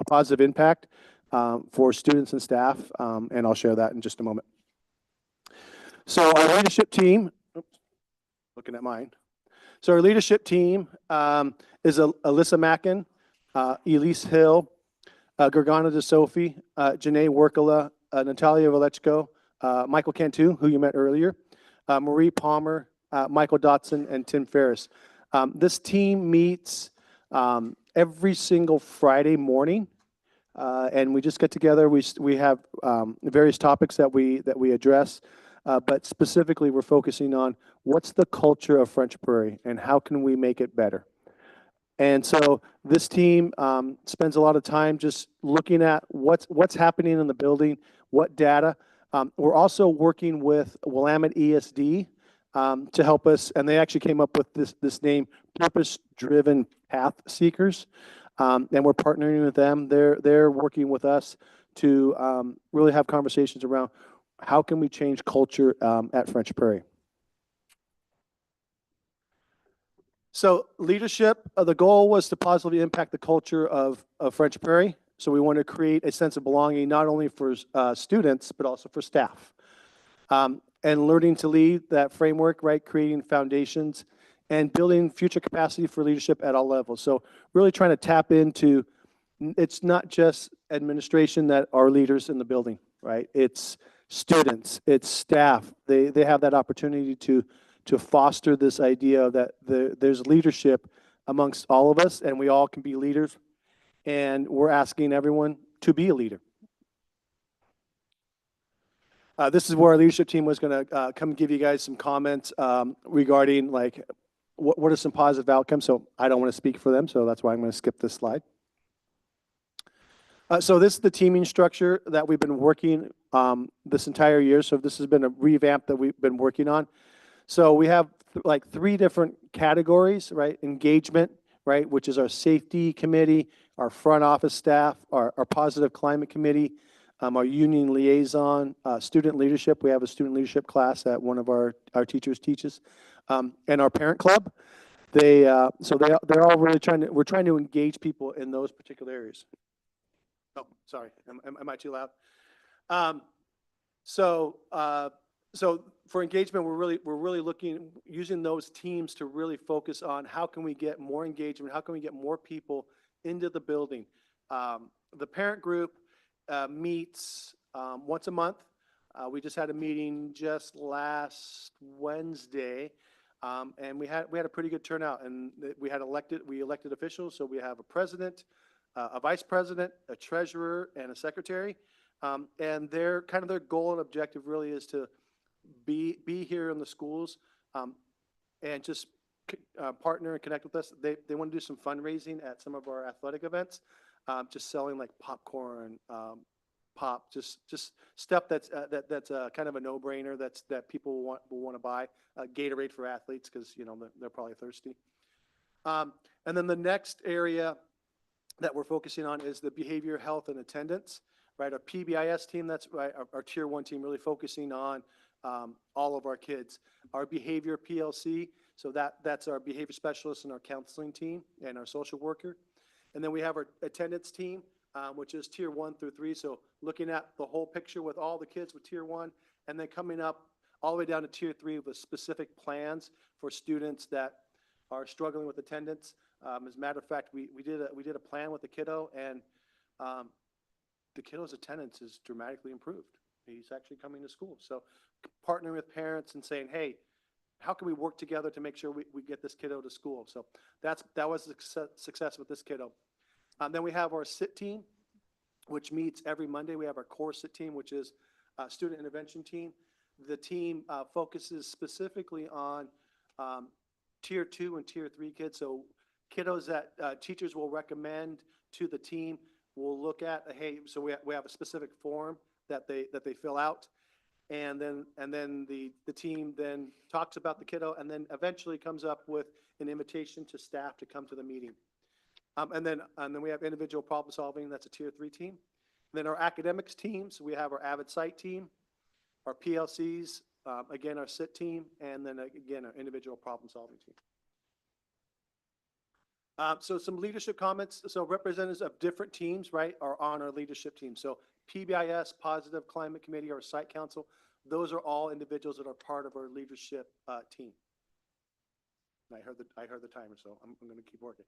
positive impact. for students and staff, and I'll share that in just a moment. So our leadership team, oops, looking at mine. So our leadership team is Alyssa Mackin, Elise Hill, Gergana DeSophie, Janae Workala, Natalia Valechko, Michael Cantu, who you met earlier, Marie Palmer, Michael Dotson, and Tim Ferris. This team meets every single Friday morning, and we just get together. We have various topics that we address, but specifically we're focusing on what's the culture of French Prairie and how can we make it better. And so this team spends a lot of time just looking at what's happening in the building, what data. We're also working with Willamette ESD to help us, and they actually came up with this name, Purpose-Driven Path Seekers, and we're partnering with them. They're working with us to really have conversations around how can we change culture at French Prairie. So leadership, the goal was to positively impact the culture of French Prairie. So we want to create a sense of belonging, not only for students, but also for staff. And learning to lead, that framework, right, creating foundations and building future capacity for leadership at all levels. So really trying to tap into, it's not just administration that are leaders in the building, right? It's students, it's staff. They have that opportunity to foster this idea that there's leadership amongst all of us and we all can be leaders, and we're asking everyone to be a leader. This is where our leadership team was going to come give you guys some comments regarding like what are some positive outcomes. So I don't want to speak for them, so that's why I'm going to skip this slide. So this is the teaming structure that we've been working this entire year. So this has been a revamp that we've been working on. So we have like 3 different categories, right? Engagement, right, which is our safety committee, our front office staff, our positive climate committee, our union liaison, student leadership. We have a student leadership class that one of our teachers teaches, and our parent club. They're all really we're trying to engage people in those particular areas. Oh, sorry, am I too loud? So for engagement, we're really looking, using those teams to really focus on how can we get more engagement, how can we get more people into the building. The parent group meets once a month. We just had a meeting just last Wednesday, and we had a pretty good turnout, and we elected officials. So we have a president, a vice president, a treasurer, and a secretary. And their goal and objective really is to be here in the schools and just partner and connect with us. They want to do some fundraising at some of our athletic events, just selling like popcorn, pop, just stuff that's kind of a no-brainer that people will want to buy. Gatorade for athletes because they're probably thirsty. And then the next area that we're focusing on is the behavior, health, and attendance. Right, our PBIS team, that's right, our tier 1 team, really focusing on all of our kids. Our behavior PLC, so that's our behavior specialist and our counseling team and our social worker. And then we have our attendance team, which is tier 1 through 3. So looking at the whole picture with all the kids with tier 1, and then coming up all the way down to tier 3 with specific plans for students that are struggling with attendance. As a matter of fact, we did a plan with the kiddo, and the kiddo's attendance is dramatically improved. He's actually coming to school. So partnering with parents and saying, hey, how can we work together to make sure we get this kiddo to school? So that was a success with this kiddo. Then we have our SIT team, which meets every Monday. We have our core SIT team, which is a student intervention team. The team focuses specifically on tier 2 and tier 3 kids. So kiddos that teachers will recommend to the team. We'll look at, hey, so we have a specific form that they fill out, and then the team then talks about the kiddo, and then eventually comes up with an invitation to staff to come to the meeting. And then we have individual problem solving. That's a tier 3 team. And then our academics team. So we have our Avid Sight team, our PLCs, again our SIT team, and then again our individual problem solving team. So some leadership comments. So representatives of different teams, right, are on our leadership team. So PBIS, Positive Climate Committee, or Site Council, those are all individuals that are part of our leadership team. And I heard the timer, so I'm going to keep working.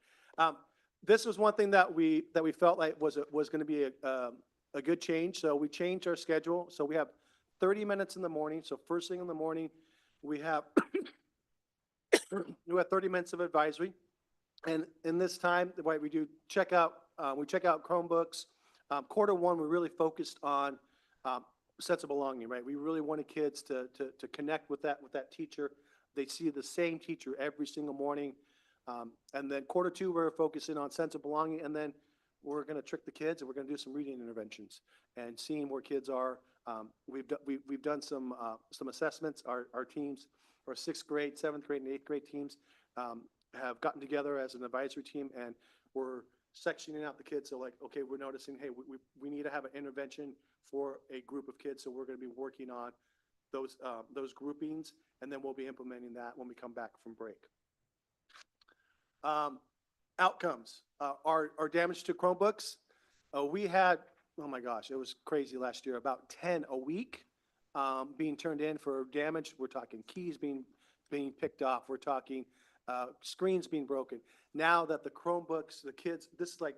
This was one thing that we felt like was going to be a good change. So we changed our schedule. So we have 30 minutes in the morning. So first thing in the morning, we have 30 minutes of advisory. And in this time, the way we do check out Chromebooks. Quarter one, we really focused on sense of belonging, right? We really wanted kids to connect with that teacher. They see the same teacher every single morning. And then quarter two, we're focusing on sense of belonging. And then we're going to trick the kids and we're going to do some reading interventions and seeing where kids are. We've done some assessments. Our teams, our 6th grade, 7th grade, and 8th grade teams have gotten together as an advisory team, and we're sectioning out the kids. So like, okay, we're noticing, hey, we need to have an intervention for a group of kids. So we're going to be working on those groupings, and then we'll be implementing that when we come back from break. Outcomes, our damage to Chromebooks. We had, oh my gosh, it was crazy last year, about 10 a week being turned in for damage. We're talking keys being picked off. We're talking screens being broken. Now that the Chromebooks, the kids, this is like,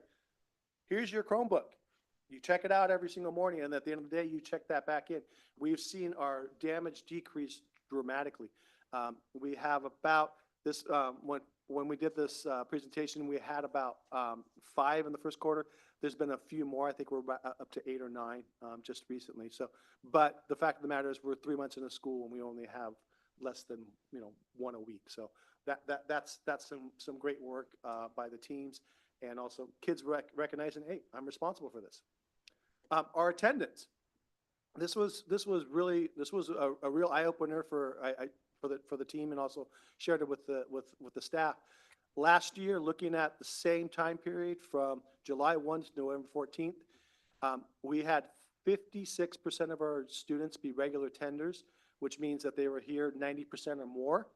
here's your Chromebook. You check it out every single morning, and at the end of the day, you check that back in. We've seen our damage decrease dramatically. We have about this, when we did this presentation, we had about 5 in the first quarter. There's been a few more. I think we're about up to 8 or 9 just recently. So, but the fact of the matter is we're 3 months into school and we only have less than, 1 a week. So that's some great work by the teams, and also kids recognizing, hey, I'm responsible for this. Our attendance. This was a real eye opener for the team, and also shared it with the staff. Last year, looking at the same time period from July 1 to November 14th, we had 56% of our students be regular attenders, which means that they were here 90% or more.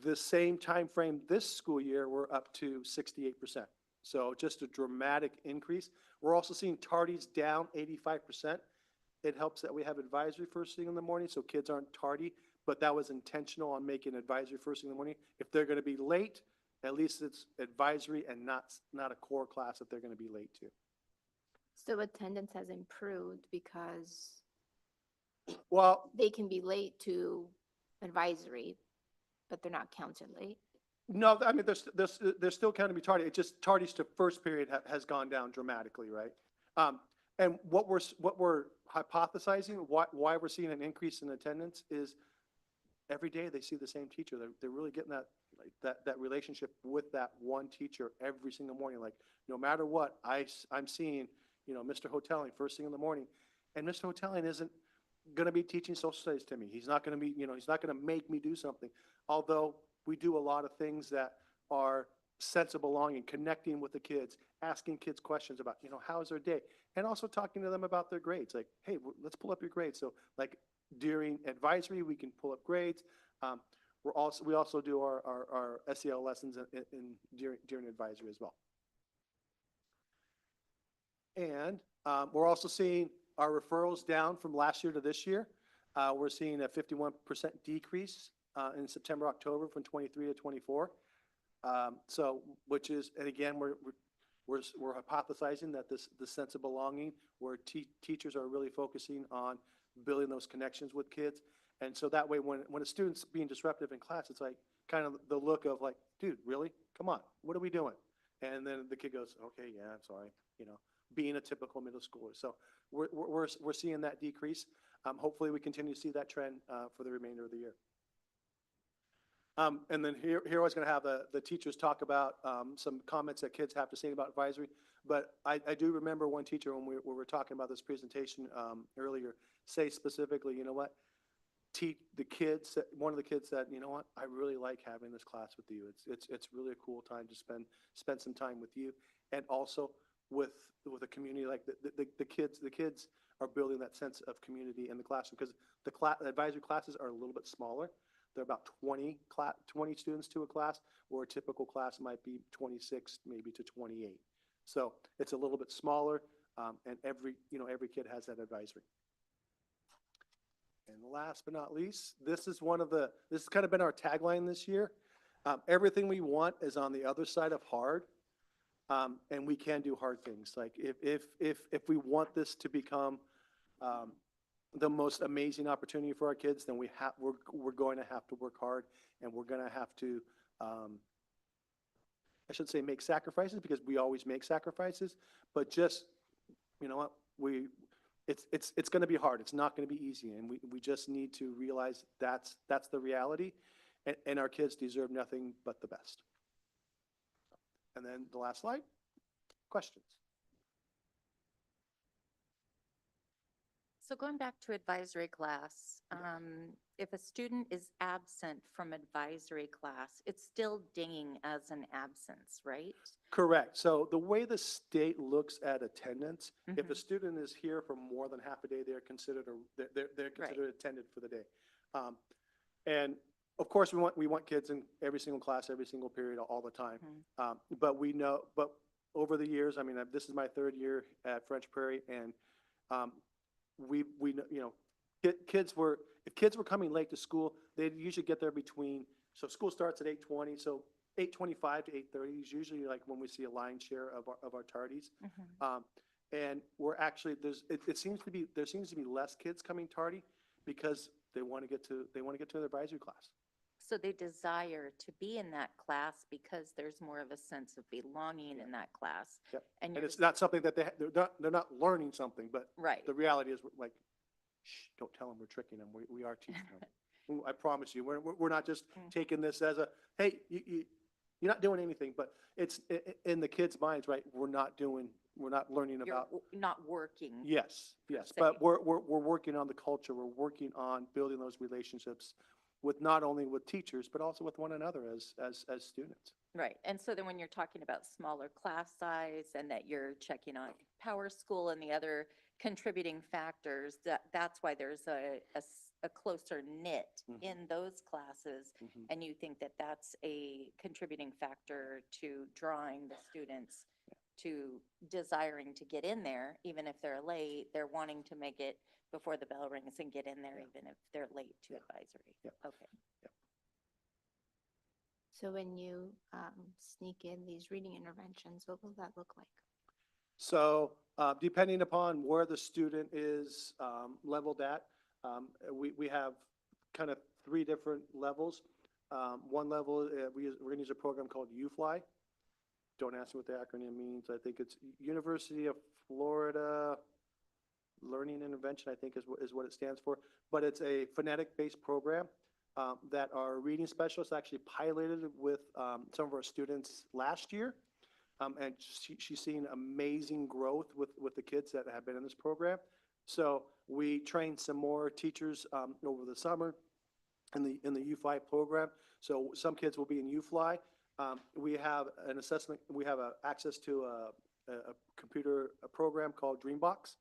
The same time frame this school year, we're up to 68%. So just a dramatic increase. We're also seeing tardies down 85%. It helps that we have advisory first thing in the morning, so kids aren't tardy, but that was intentional on making advisory first thing in the morning. If they're going to be late, at least it's advisory and not a core class that they're going to be late to. So attendance has improved because Well, they can be late to advisory, but they're not counted late. no, I mean, they're still counting to be tardy. It's just tardies to first period has gone down dramatically, right? And what we're hypothesizing, why we're seeing an increase in attendance is every day they see the same teacher. They're really getting that relationship with that one teacher every single morning. Like, no matter what, I'm seeing, Mr. Hotelling first thing in the morning, and Mr. Hotelling isn't going to be teaching social studies to me. He's not going to be, he's not going to make me do something. Although we do a lot of things that are sense of belonging, connecting with the kids, asking kids questions about, how's their day, and also talking to them about their grades. Like, hey, let's pull up your grades. So like during advisory, we can pull up grades. We also do our SEL lessons during advisory as well. And we're also seeing our referrals down from last year to this year. We're seeing a 51% decrease in September, October from 23 to 24. So, which is, and again, we're hypothesizing that the sense of belonging, where teachers are really focusing on building those connections with kids. And so that way, when a student's being disruptive in class, it's like kind of the look of like, dude, really? Come on, what are we doing? And then the kid goes, okay, yeah, I'm sorry, being a typical middle schooler. So we're seeing that decrease. Hopefully we continue to see that trend for the remainder of the year. And then here I was going to have the teachers talk about some comments that kids have to say about advisory. But I do remember one teacher when we were talking about this presentation earlier, say specifically, you know what, one of the kids said, you know what, I really like having this class with you. It's really a cool time to spend some time with you, and also with a community. Like the kids are building that sense of community in the classroom, because the advisory classes are a little bit smaller. there are about 20 students to a class, where a typical class might be 26, maybe to 28. So it's a little bit smaller, and every kid has that advisory. And last but not least, this has kind of been our tagline this year. Everything we want is on the other side of hard. And we can do hard things. Like if we want this to become the most amazing opportunity for our kids, then we're going to have to work hard, and we're going to have to, I shouldn't say make sacrifices, because we always make sacrifices, but just, you know what, it's going to be hard. It's not going to be easy, and we just need to realize that's the reality, and our kids deserve nothing but the best. And then the last slide, questions. So going back to advisory class, if a student is absent from advisory class, it's still dinging as an absence, right? Correct. So the way the state looks at attendance, if a Mhm. student is here for more than half a day, they're considered attended for the day. And of course, we want kids in every single class, every single period, all the time. But over the years, I mean, this is my 3rd year at French Prairie, and if kids were coming late to school, they'd usually get there so school starts at 8:20, so 8:25 to 8:30 is usually like when we see a lion's share of our tardies. And we're actually, there seems to be less kids coming tardy, because they want to get to their advisory class. So they desire to be in that class because there's more of a sense of belonging in that class. Yep. And And you're, it's not something that they're not learning something, but right, the reality is, like, shh, don't tell them we're tricking them. We are teaching them. I promise you, we're not just taking this as a, hey, you're not doing anything, but it's in the kids' minds, right? We're not learning you're about. not working. Yes, se. but we're working on the culture. We're working on building those relationships with not only with teachers, but also with one another as students. Right. And so then when you're talking about smaller class size and that you're checking on Power School and the other contributing factors, that's why there's a closer knit in those classes. And you think that that's a contributing factor to drawing the students to desiring to get in there, even if they're late, they're wanting to make it before the bell rings and get in there, even if they're late to advisory. Yep. Okay. So when you sneak in these reading interventions, what will that look like? So depending upon where the student is leveled at, we have kind of 3 different levels. One level, we're going to use a program called UFly. Don't ask me what the acronym means. I think it's University of Florida Learning Intervention, I think is what it stands for. But it's a phonetic-based program that our reading specialist actually piloted with some of our students last year. And she's seen amazing growth with the kids that have been in this program. So we trained some more teachers over the summer in the UFly program. So some kids will be in UFly. We have an assessment. We have access to a computer program called Dreambox,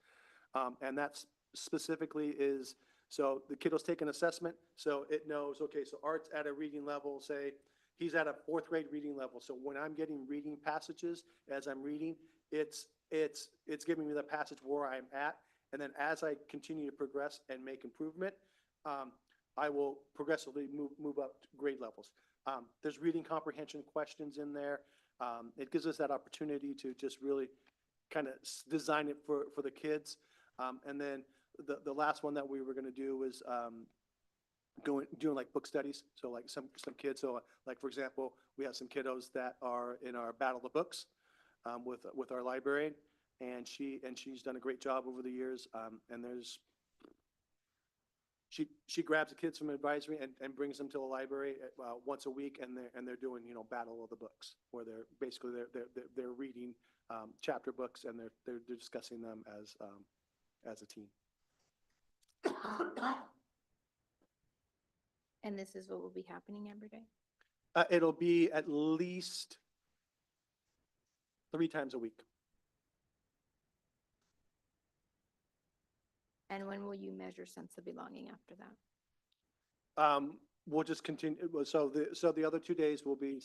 and that's specifically is so the kid will take an assessment. So it knows, okay, so Art's at a reading level. Say he's at a 4th grade reading level. So when I'm getting reading passages as I'm reading, it's giving me the passage where I'm at, and then as I continue to progress and make improvement, I will progressively move up to grade levels. There's reading comprehension questions in there. It gives us that opportunity to just really kind of design it for the kids. And then the last one that we were going to do was doing like book studies. So like some kids, so like for example, we have some kiddos that are in our Battle of the Books with our librarian, and she's done a great job over the years. And there's she grabs the kids from advisory and brings them to the library once a week, and they're doing Battle of the Books, where they're basically they're reading chapter books, and they're discussing them as a team. And this is what will be happening every day? It'll be at least 3 times a week. And when will you measure sense of belonging after that? We'll just continue, so the other 2 days will be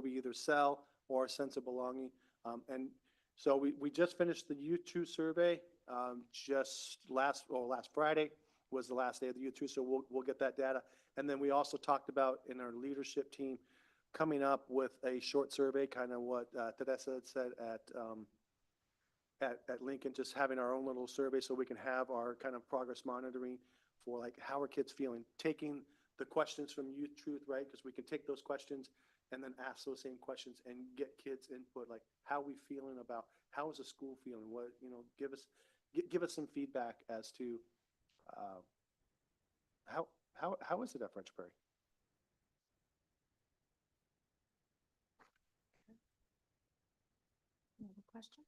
either sell or a sense of belonging. And so we just finished the Youth Truth Survey, just last Friday was the last day of the Youth Truth, so we'll get that data. And then we also talked about in our leadership team, coming up with a short survey, kind of what Teresa had said at Lincoln, just having our own little survey so we can have our kind of progress monitoring for like, how are kids feeling? Taking the questions from Youth Truth, right? Because we can take those questions and then ask those same questions and get kids input, like, how we feeling about, how is the school feeling? What, give us some feedback as to how is it at French Prairie? Another question?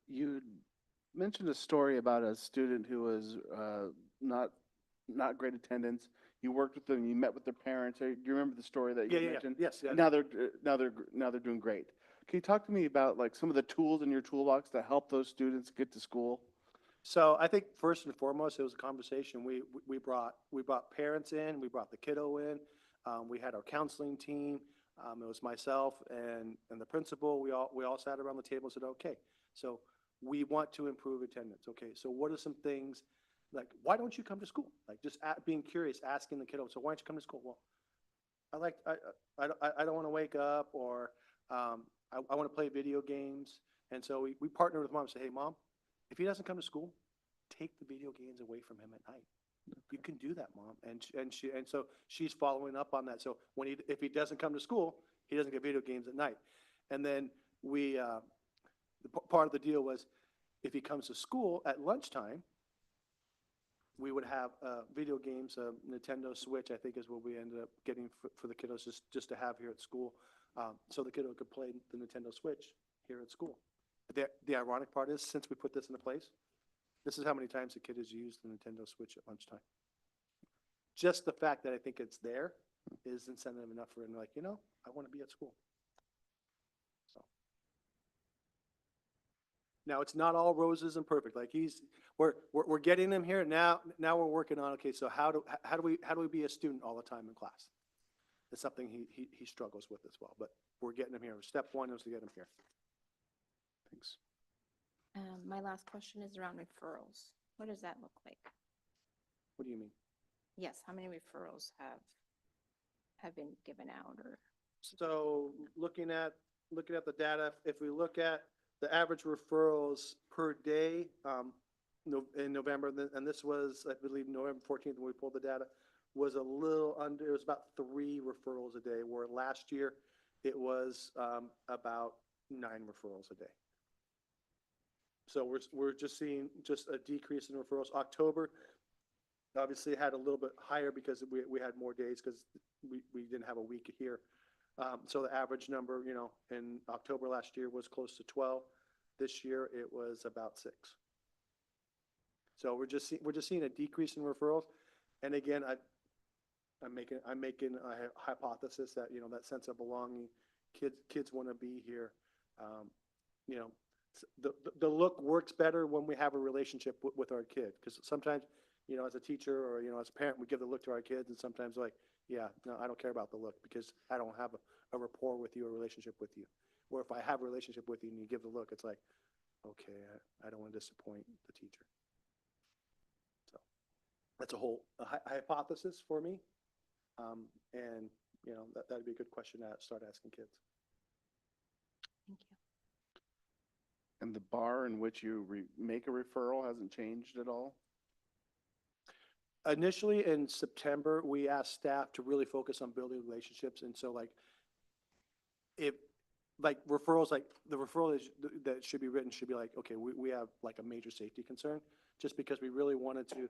You mentioned a story about a student who was not great attendance. You worked with them, you met with their parents. Do you remember the story that you mentioned? Yes, yeah. Now they're doing great. Can you talk to me about like some of the tools in your toolbox that help those students get to school? So I think first and foremost, it was a conversation. We brought parents in, we brought the kiddo in. We had our counseling team. It was myself and the principal. We all sat around the table and said, okay, so we want to improve attendance. Okay, so what are some things, like, why don't you come to school? Like, just being curious, asking the kiddo, so why don't you come to school? Well, I don't want to wake up, or I want to play video games. And so we partnered with mom and said, hey, mom, if he doesn't come to school, take the video games away from him at night. You can do that, mom. And so she's following up on that. So if he doesn't come to school, he doesn't get video games at night. And then part of the deal was, if he comes to school at lunchtime, we would have video games, Nintendo Switch, I think is what we ended up getting for the kiddos, just to have here at school. So the kiddo could play the Nintendo Switch here at school. The ironic part is, since we put this into place, this is how many times the kid has used the Nintendo Switch at lunchtime. Just the fact that I think it's there is incentive enough for him, like, I want to be at school. So. Now, it's not all roses and perfect. Like, we're getting him here now. Now we're working on, okay, so how do we be a student all the time in class? It's something he struggles with as well, but we're getting him here. Step one is to get him here. Thanks. My last question is around referrals. What does that look like? What do you mean? Yes, how many referrals have been given out, or? So looking at the data, if we look at the average referrals per day in November, and this was, I believe, November 14th when we pulled the data, was a little under, it was about 3 referrals a day, where last year it was about 9 referrals a day. So we're just seeing just a decrease in referrals. October obviously had a little bit higher because we had more days because we didn't have a week here. So the average number, in October last year was close to 12. This year it was about 6. So we're just seeing a decrease in referrals. And again, I'm making a hypothesis that that sense of belonging, kids want to be here. The look works better when we have a relationship with our kid, because sometimes, as a teacher or, as a parent, we give the look to our kids, and sometimes like, yeah, no, I don't care about the look because I don't have a rapport with you, a relationship with you. Or if I have a relationship with you and you give the look, it's like, okay, I don't want to disappoint the teacher. So that's a whole hypothesis for me. And, that'd be a good question to start asking kids. Thank you. And the bar in which you make a referral hasn't changed at all? Initially in September, we asked staff to really focus on building relationships. And so referrals, like the referral that should be written should be like, okay, we have like a major safety concern, just because we really wanted to,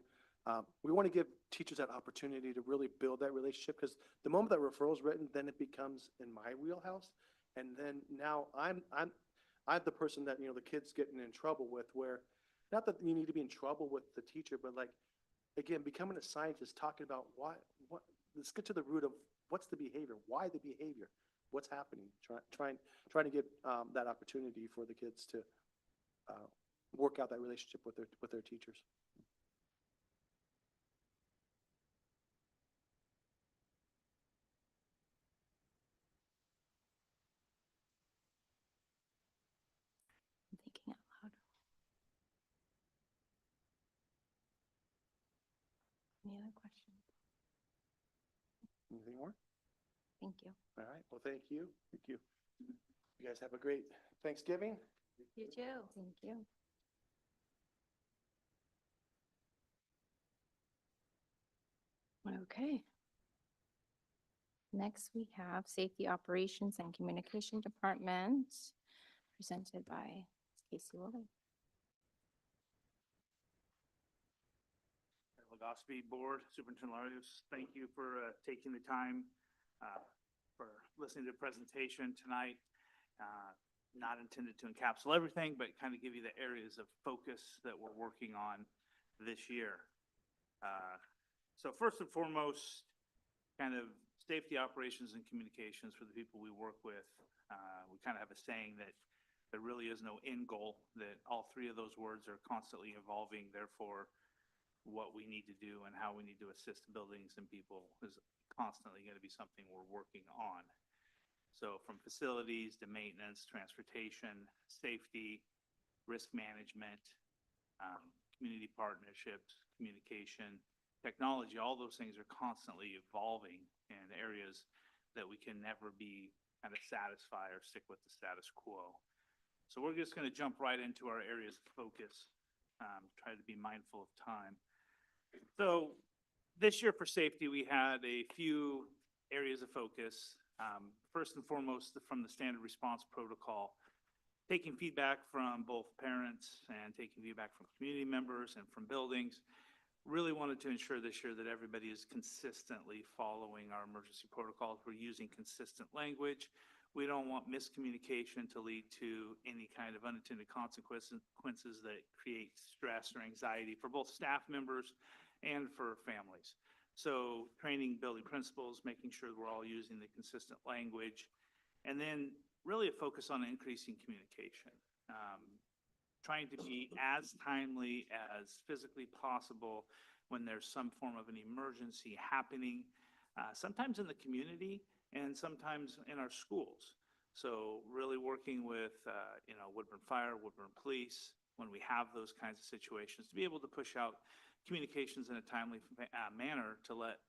we want to give teachers that opportunity to really build that relationship, because the moment that referral is written, then it becomes in my wheelhouse. And then now I'm the person that, the kid's getting in trouble with, where, not that you need to be in trouble with the teacher, but like, again, becoming a scientist, talking about let's get to the root of what's the behavior, why the behavior, what's happening, trying to get that opportunity for the kids to work out that relationship with their teachers. Any other questions? Anything more? Thank you. All right, well, thank you. Thank you. You guys have a great Thanksgiving. You too. Thank you. Okay. Next, we have Safety Operations and Communication Department, presented by Casey Woolley. Legospi Board, Superintendent Larios, thank you for taking the time for listening to the presentation tonight. Not intended to encapsulate everything, but kind of give you the areas of focus that we're working on this year. So first and foremost, kind of safety operations and communications for the people we work with. We kind of have a saying that there really is no end goal, that all three of those words are constantly evolving. Therefore, what we need to do and how we need to assist buildings and people is constantly going to be something we're working on. So from facilities to maintenance, transportation, safety, risk management, community partnerships, communication, technology, all those things are constantly evolving in areas that we can never be kind of satisfied or stick with the status quo. So we're just going to jump right into our areas of focus, try to be mindful of time. So this year for safety, we had a few areas of focus. First and foremost, from the standard response protocol, taking feedback from both parents and taking feedback from community members and from buildings. Really wanted to ensure this year that everybody is consistently following our emergency protocols. We're using consistent language. We don't want miscommunication to lead to any kind of unintended consequences that create stress or anxiety for both staff members and for families. So training building principals, making sure we're all using the consistent language, and then really a focus on increasing communication. Trying to be as timely as physically possible when there's some form of an emergency happening, sometimes in the community and sometimes in our schools. So really working with, Woodburn Fire, Woodburn Police, when we have those kinds of situations, to be able to push out communications in a timely manner to let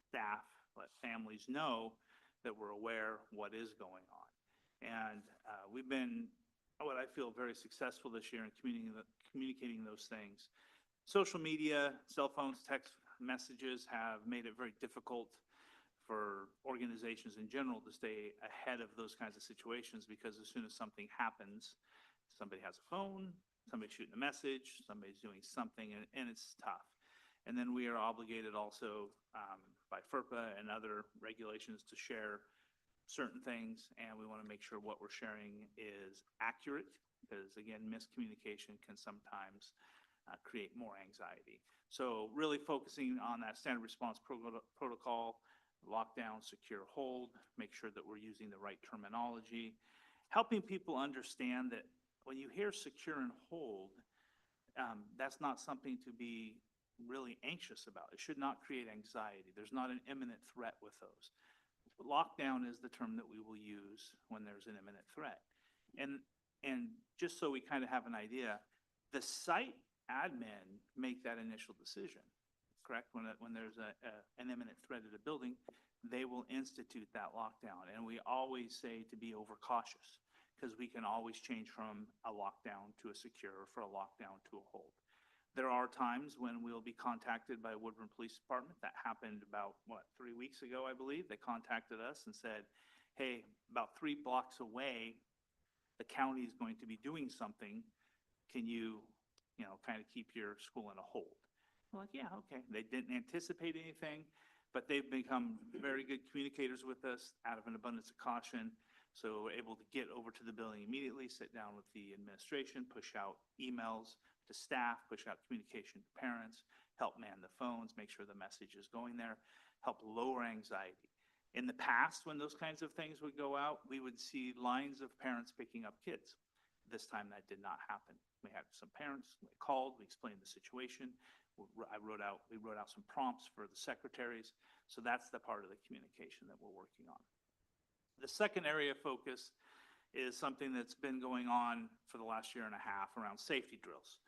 staff, let families know that we're aware what is going on. And we've been, what I feel, very successful this year in communicating those things. Social media, cell phones, text messages have made it very difficult for organizations in general to stay ahead of those kinds of situations, because as soon as something happens, somebody has a phone, somebody's shooting a message, somebody's doing something, and it's tough. And then we are obligated also by FERPA and other regulations to share certain things, and we want to make sure what we're sharing is accurate, because again, miscommunication can sometimes create more anxiety. So really focusing on that standard response protocol, lockdown, secure, hold, make sure that we're using the right terminology, helping people understand that when you hear secure and hold, that's not something to be really anxious about. It should not create anxiety. There's not an imminent threat with those. Lockdown is the term that we will use when there's an imminent threat. And just so we kind of have an idea, the site admin make that initial decision, correct? When there's an imminent threat at a building, they will institute that lockdown. And we always say to be overcautious, because we can always change from a lockdown to a secure, or for a lockdown to a hold. There are times when we'll be contacted by Woodburn Police Department. That happened about, 3 weeks ago, I believe. They contacted us and said, hey, about 3 blocks away, the county is going to be doing something. Can you, kind of keep your school in a hold? I'm like, yeah, okay. They didn't anticipate anything, but they've become very good communicators with us out of an abundance of caution. So we're able to get over to the building immediately, sit down with the administration, push out emails to staff, push out communication to parents, help man the phones, make sure the message is going there, help lower anxiety. In the past, when those kinds of things would go out, we would see lines of parents picking up kids. This time that did not happen. We had some parents, we called, we explained the situation. We wrote out some prompts for the secretaries. So that's the part of the communication that we're working on. The second area of focus is something that's been going on for the last year and a half around safety drills.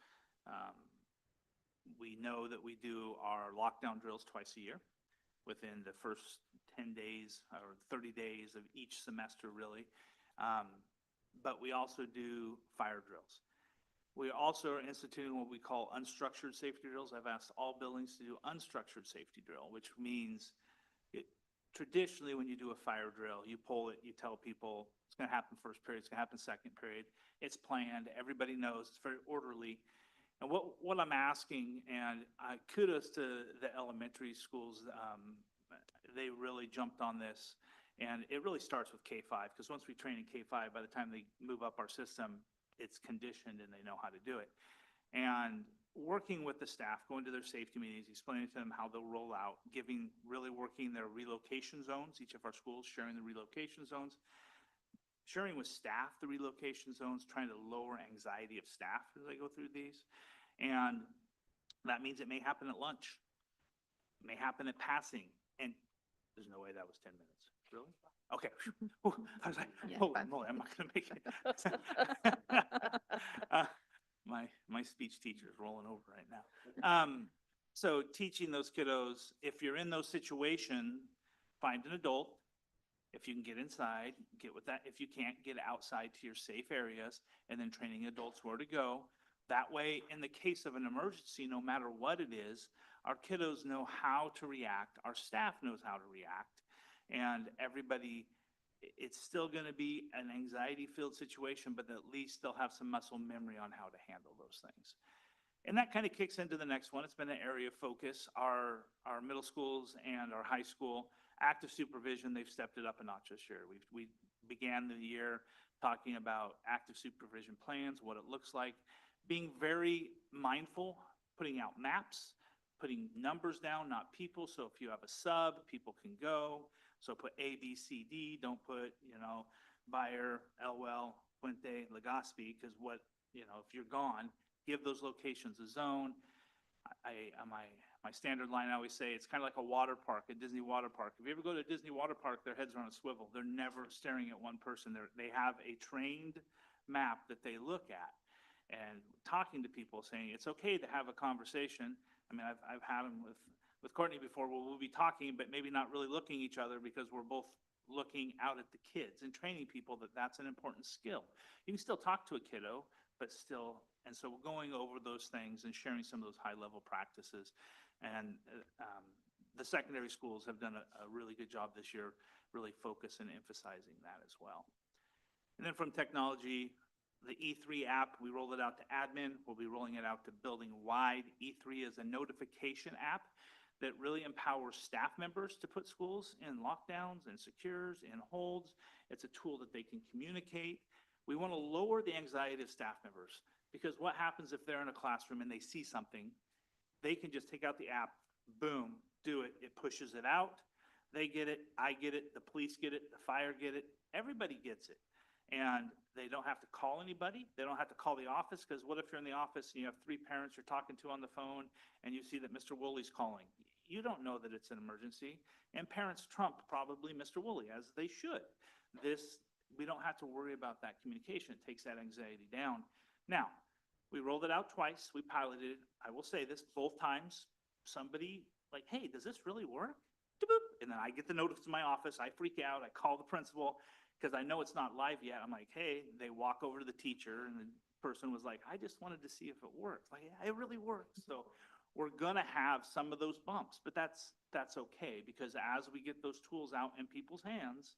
We know that we do our lockdown drills twice a year within the first 10 days or 30 days of each semester, really. But we also do fire drills. We also are instituting what we call unstructured safety drills. I've asked all buildings to do unstructured safety drill, which means traditionally when you do a fire drill, you pull it, you tell people it's going to happen first period, it's going to happen second period. It's planned. Everybody knows. It's very orderly. And what I'm asking, and kudos to the elementary schools, they really jumped on this. And it really starts with K-5, because once we train in K-5, by the time they move up our system, it's conditioned and they know how to do it. And working with the staff, going to their safety meetings, explaining to them how they'll roll out, really working their relocation zones, each of our schools sharing the relocation zones, sharing with staff the relocation zones, trying to lower anxiety of staff as they go through these. And that means it may happen at lunch, it may happen at passing, and there's no way that was 10 minutes. Really? Okay. I was like, holy moly, I'm not going to make it. My speech teacher is rolling over right now. So teaching those kiddos, if you're in those situations, find an adult. If you can get inside, get with that. If you can't, get outside to your safe areas, and then training adults where to go. That way, in the case of an emergency, no matter what it is, our kiddos know how to react. Our staff knows how to react. And everybody, it's still going to be an anxiety-filled situation, but at least they'll have some muscle memory on how to handle those things. And that kind of kicks into the next one. It's been an area of focus. Our middle schools and our high school, active supervision, they've stepped it up a notch this year. We began the year talking about active supervision plans, what it looks like, being very mindful, putting out maps, putting numbers down, not people. So if you have a sub, people can go. So put A, B, C, D. Don't put, Bayer, Elwell, Puente, Legazpi, because if you're gone, give those locations a zone. My standard line, I always say, it's kind of like a water park, a Disney water park. If you ever go to a Disney water park, their heads are on a swivel. They're never staring at one person. They have a trained map that they look at. And talking to people, saying it's okay to have a conversation. I mean, I've had them with Courtney before, where we'll be talking, but maybe not really looking at each other because we're both looking out at the kids and training people that that's an important skill. You can still talk to a kiddo, but still, and so we're going over those things and sharing some of those high-level practices. And the secondary schools have done a really good job this year, really focus and emphasizing that as well. And then from technology, the E3 app, we rolled it out to admin. We'll be rolling it out to building-wide. E3 is a notification app that really empowers staff members to put schools in lockdowns and secures and holds. It's a tool that they can communicate. We want to lower the anxiety of staff members, because what happens if they're in a classroom and they see something, they can just take out the app, boom, do it. It pushes it out. They get it. I get it. The police get it. The fire get it. Everybody gets it. And they don't have to call anybody. They don't have to call the office, because what if you're in the office and you have 3 parents you're talking to on the phone and you see that Mr. Woolley's calling? You don't know that it's an emergency. And parents trump probably Mr. Woolley, as they should. We don't have to worry about that communication. It takes that anxiety down. Now, we rolled it out twice. We piloted it. I will say this, both times, somebody like, hey, does this really work? And then I get the notice to my office. I freak out. I call the principal, because I know it's not live yet. I'm like, hey, they walk over to the teacher, and the person was like, I just wanted to see if it worked. Like, yeah, it really works. So we're gonna have some of those bumps, but that's okay, because as we get those tools out in people's hands,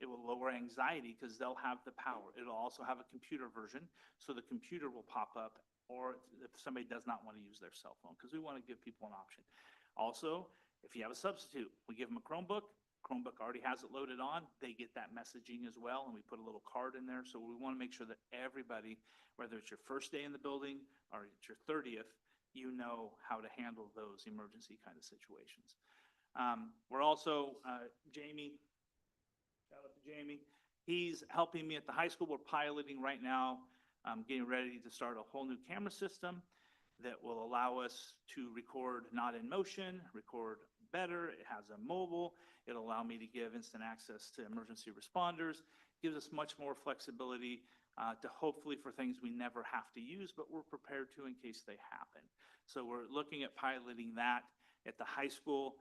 it will lower anxiety, because they'll have the power. It'll also have a computer version, so the computer will pop up, or if somebody does not want to use their cell phone, because we want to give people an option. Also, if you have a substitute, we give them a Chromebook. Chromebook already has it loaded on. They get that messaging as well, and we put a little card in there. So we want to make sure that everybody, whether it's your first day in the building or it's your 30th, you know how to handle those emergency kind of situations. We're also, Jamie, shout out to Jamie. He's helping me at the high school. We're piloting right now, getting ready to start a whole new camera system that will allow us to record not in motion, record better. It has a mobile. It'll allow me to give instant access to emergency responders. Gives us much more flexibility to hopefully for things we never have to use, but we're prepared to in case they happen. So we're looking at piloting that at the high school.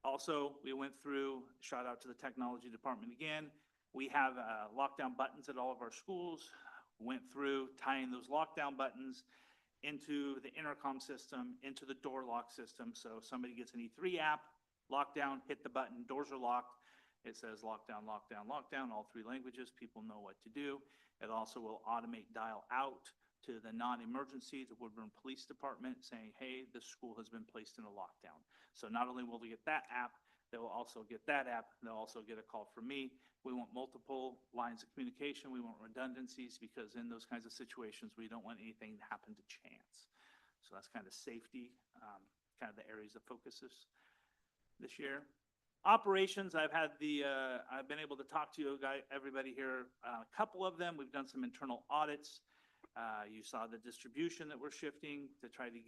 Also, we went through, shout out to the technology department again. We have lockdown buttons at all of our schools. Went through tying those lockdown buttons into the intercom system, into the door lock system. So if somebody gets an E3 app, lockdown, hit the button, doors are locked. It says lockdown, lockdown, lockdown, all 3 languages. People know what to do. It also will automate dial out to the non-emergency, the Woodburn Police Department, saying, hey, this school has been placed in a lockdown. So not only will they get that app, they will also get that app. They'll also get a call from me. We want multiple lines of communication. We want redundancies, because in those kinds of situations, we don't want anything to happen to chance. So that's kind of safety, kind of the areas of focuses this year. Operations, I've been able to talk to everybody here, a couple of them. We've done some internal audits. You saw the distribution that we're shifting to try to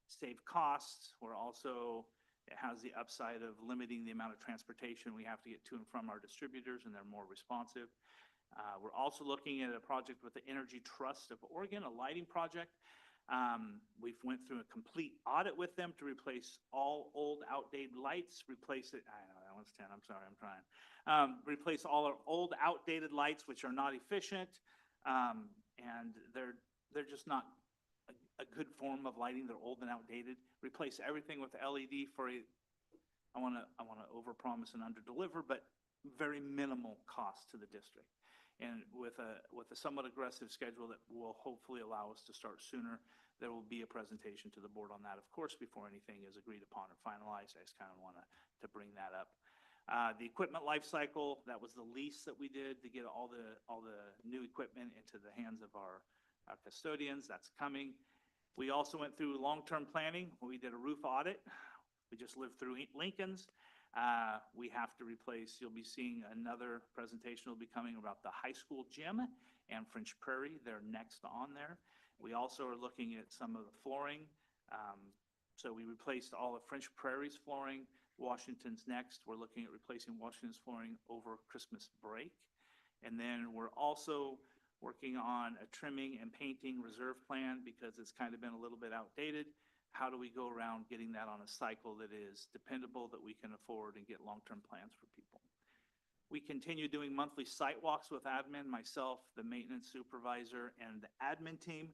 save costs. We're also, it has the upside of limiting the amount of transportation we have to get to and from our distributors, and they're more responsive. We're also looking at a project with the Energy Trust of Oregon, a lighting project. We've went through a complete audit with them to replace all old outdated lights, replace it, I know that one's 10, I'm sorry, I'm trying. Replace all our old outdated lights, which are not efficient, and they're just not a good form of lighting. They're old and outdated. Replace everything with LED for I want to overpromise and underdeliver, but very minimal cost to the district. And with a somewhat aggressive schedule that will hopefully allow us to start sooner, there will be a presentation to the board on that, of course, before anything is agreed upon or finalized. I just kind of want to bring that up. The equipment life cycle, that was the lease that we did to get all the new equipment into the hands of our custodians. That's coming. We also went through long-term planning. We did a roof audit. We just lived through Lincoln's. We have to replace, you'll be seeing another presentation will be coming about the high school gym and French Prairie. They're next on there. We also are looking at some of the flooring. So we replaced all of French Prairie's flooring. Washington's next. We're looking at replacing Washington's flooring over Christmas break. And then we're also working on a trimming and painting reserve plan, because it's kind of been a little bit outdated. How do we go around getting that on a cycle that is dependable, that we can afford, and get long-term plans for people? We continue doing monthly site walks with admin, myself, the maintenance supervisor, and the admin team.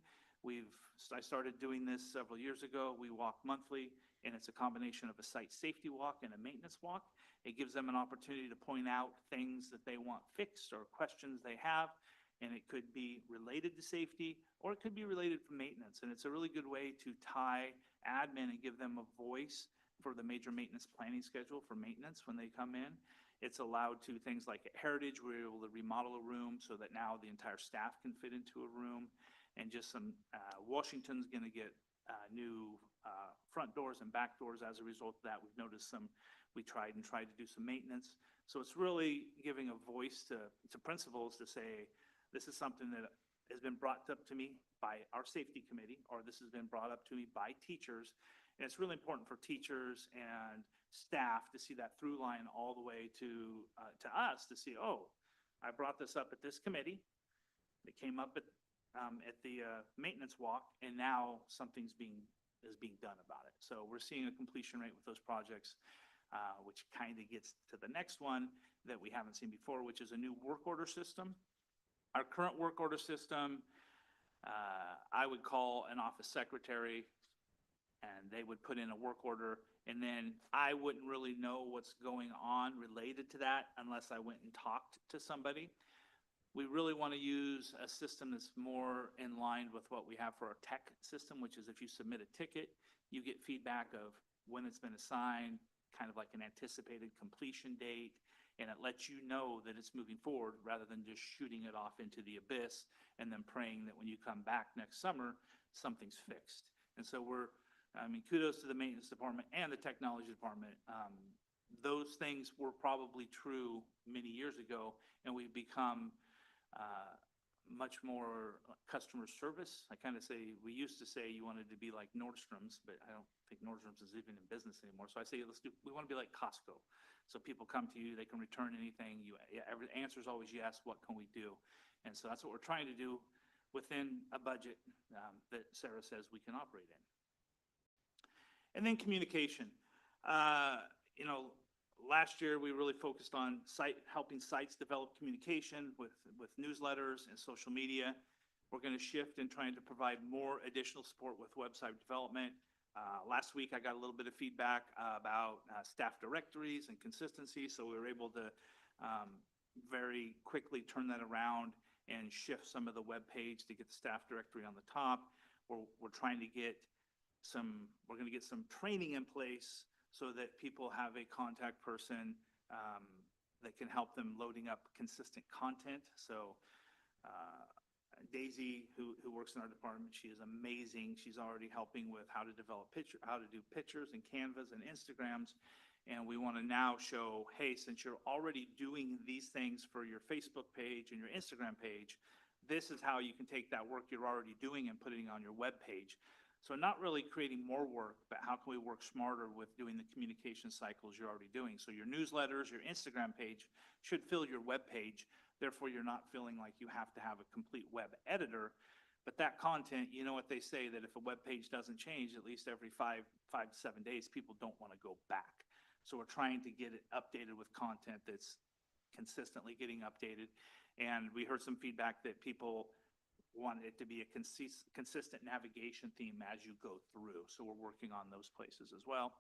I started doing this several years ago. We walk monthly, and it's a combination of a site safety walk and a maintenance walk. It gives them an opportunity to point out things that they want fixed or questions they have, and it could be related to safety, or it could be related to maintenance. And it's a really good way to tie admin and give them a voice for the major maintenance planning schedule for maintenance when they come in. It's allowed to things like at Heritage, we were able to remodel a room so that now the entire staff can fit into a room. And just some, Washington's going to get new front doors and back doors as a result of that. We've noticed we tried to do some maintenance. So it's really giving a voice to principals to say, this is something that has been brought up to me by our safety committee, or this has been brought up to me by teachers. And it's really important for teachers and staff to see that through line all the way to us to see, oh, I brought this up at this committee. It came up at the maintenance walk, and now something's being done about it. So we're seeing a completion rate with those projects, which kind of gets to the next one that we haven't seen before, which is a new work order system. Our current work order system, I would call an office secretary, and they would put in a work order, and then I wouldn't really know what's going on related to that unless I went and talked to somebody. We really want to use a system that's more in line with what we have for our tech system, which is if you submit a ticket, you get feedback of when it's been assigned, kind of like an anticipated completion date, and it lets you know that it's moving forward rather than just shooting it off into the abyss and then praying that when you come back next summer, something's fixed. And so kudos to the maintenance department and the technology department. Those things were probably true many years ago, and we've become much more customer service. I kind of say, we used to say you wanted to be like Nordstrom's, but I don't think Nordstrom's is even in business anymore. So I say, we want to be like Costco. So people come to you, they can return anything. Every answer is always yes, what can we do? And so that's what we're trying to do within a budget that Sarah says we can operate in. And then communication. You know, last year we really focused on helping sites develop communication with newsletters and social media. We're going to shift in trying to provide more additional support with website development. Last week I got a little bit of feedback about staff directories and consistency, so we were able to very quickly turn that around and shift some of the web page to get the staff directory on the top. We're trying to get we're going to get some training in place so that people have a contact person that can help them loading up consistent content. So Daisy, who works in our department, she is amazing. She's already helping with how to develop how to do pictures and Canvas and Instagrams. And we want to now show, hey, since you're already doing these things for your Facebook page and your Instagram page, this is how you can take that work you're already doing and putting it on your web page. So not really creating more work, but how can we work smarter with doing the communication cycles you're already doing? So your newsletters, your Instagram page should fill your web page. Therefore, you're not feeling like you have to have a complete web editor. But that content, you know what they say, that if a web page doesn't change, at least every 5 to 7 days, people don't want to go back. So we're trying to get it updated with content that's consistently getting updated. And we heard some feedback that people want it to be a consistent navigation theme as you go through. So we're working on those places as well.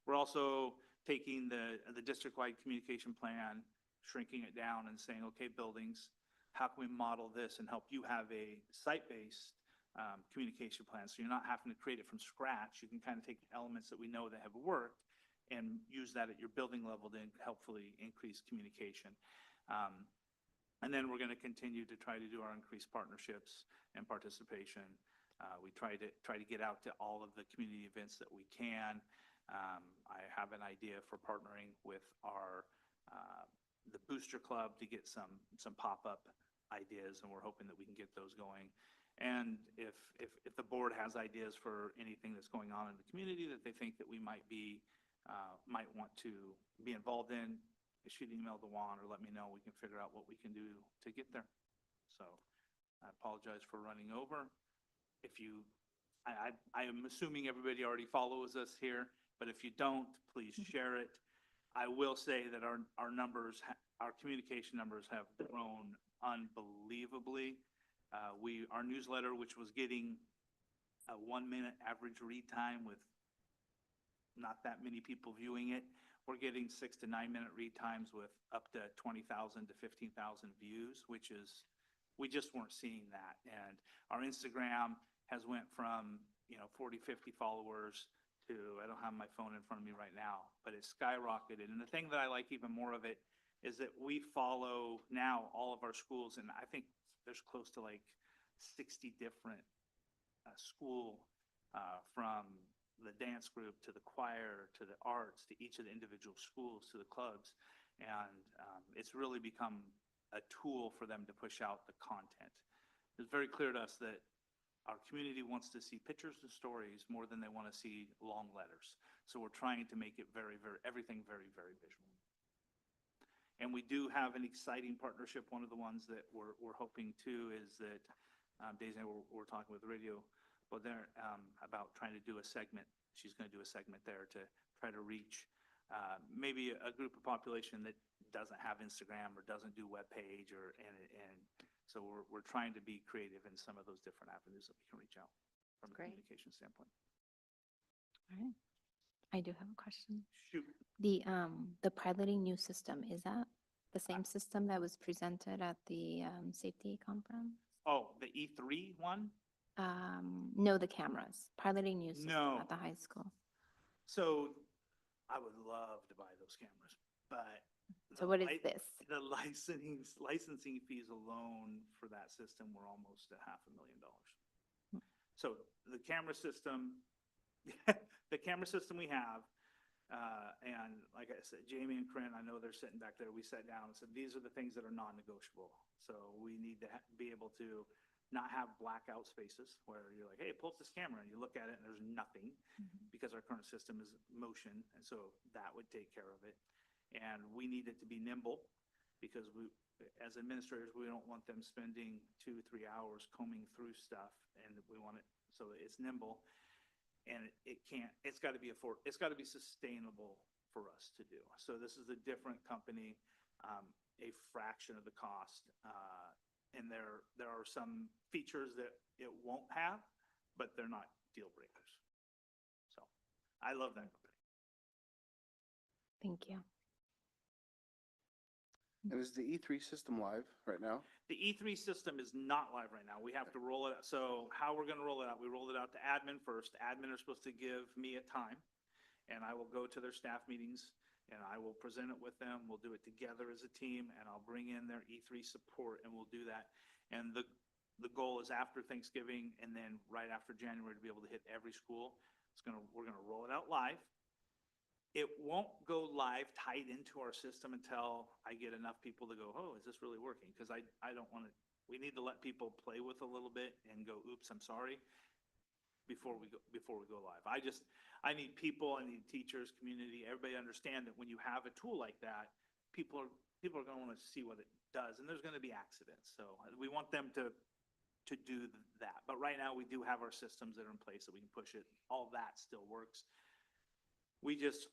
We're also taking the district-wide communication plan, shrinking it down and saying, okay, buildings, how can we model this and help you have a site-based communication plan? So you're not having to create it from scratch. You can kind of take elements that we know that have worked and use that at your building level to helpfully increase communication. And then we're going to continue to try to do our increased partnerships and participation. We try to get out to all of the community events that we can. I have an idea for partnering with the Booster Club to get some pop-up ideas, and we're hoping that we can get those going. And if the board has ideas for anything that's going on in the community that they think that we might want to be involved in, shoot an email to Juan or let me know. We can figure out what we can do to get there. So I apologize for running over. I am assuming everybody already follows us here, but if you don't, please share it. I will say that our communication numbers have grown unbelievably. Our newsletter, which was getting a 1-minute average read time with not that many people viewing it, we're getting 6 to 9 minute read times with up to 20,000 to 15,000 views, which is, we just weren't seeing that. And our Instagram has went from, 40, 50 followers to, I don't have my phone in front of me right now, but it's skyrocketed. And the thing that I like even more of it is that we follow now all of our schools, and I think there's close to like 60 different school from the dance group to the choir to the arts to each of the individual schools to the clubs, and it's really become a tool for them to push out the content. It's very clear to us that our community wants to see pictures and stories more than they want to see long letters. So we're trying to make it everything very, very visual. And we do have an exciting partnership. One of the ones that we're hoping to is that Daisy and I we're talking with the radio, but they're about trying to do a segment. She's going to do a segment there to try to reach maybe a group of population that doesn't have Instagram or doesn't do web page, and so we're trying to be creative in some of those different avenues that we can reach out from a Great. communication standpoint. All right. I do have a question. Shoot. The piloting new system, is that the same system that was presented at the safety conference? Oh, the E3 one? No, the cameras, piloting new system No. at the high school. So I would love to buy those cameras, but So what is this? the licensing fees alone for that system were almost $500,000. So the camera system, we have, and like I said, Jamie and Corinne, I know they're sitting back there. We sat down and said, these are the things that are non-negotiable. So we need to be able to not have blackout spaces where you're like, hey, pull up this camera, and you look at it and there's nothing, because our current system is motion, and so that would take care of it. And we need it to be nimble, because as administrators, we don't want them spending 2, 3 hours combing through stuff, and we want it so that it's nimble. And it's got to be it's got to be sustainable for us to do. So this is a different company, a fraction of the cost. And there are some features that it won't have, but they're not deal breakers. So I love that company. Thank you. And is the E3 system live right now? The E3 system is not live right now. We have to roll it out. So how we're going to roll it out, we roll it out to admin first. Admin are supposed to give me a time, and I will go to their staff meetings, and I will present it with them. We'll do it together as a team, and I'll bring in their E3 support, and we'll do that. And the goal is after Thanksgiving and then right after January to be able to hit every school. We're going to roll it out live. It won't go live tied into our system until I get enough people to go, oh, is this really working? Because I don't want to, we need to let people play with a little bit and go, oops, I'm sorry, before we go live. I need people, I need teachers, community, everybody to understand that when you have a tool like that, people are going to want to see what it does, and there's going to be accidents. So we want them to do that. But right now we do have our systems that are in place that we can push it. All that still works. We just,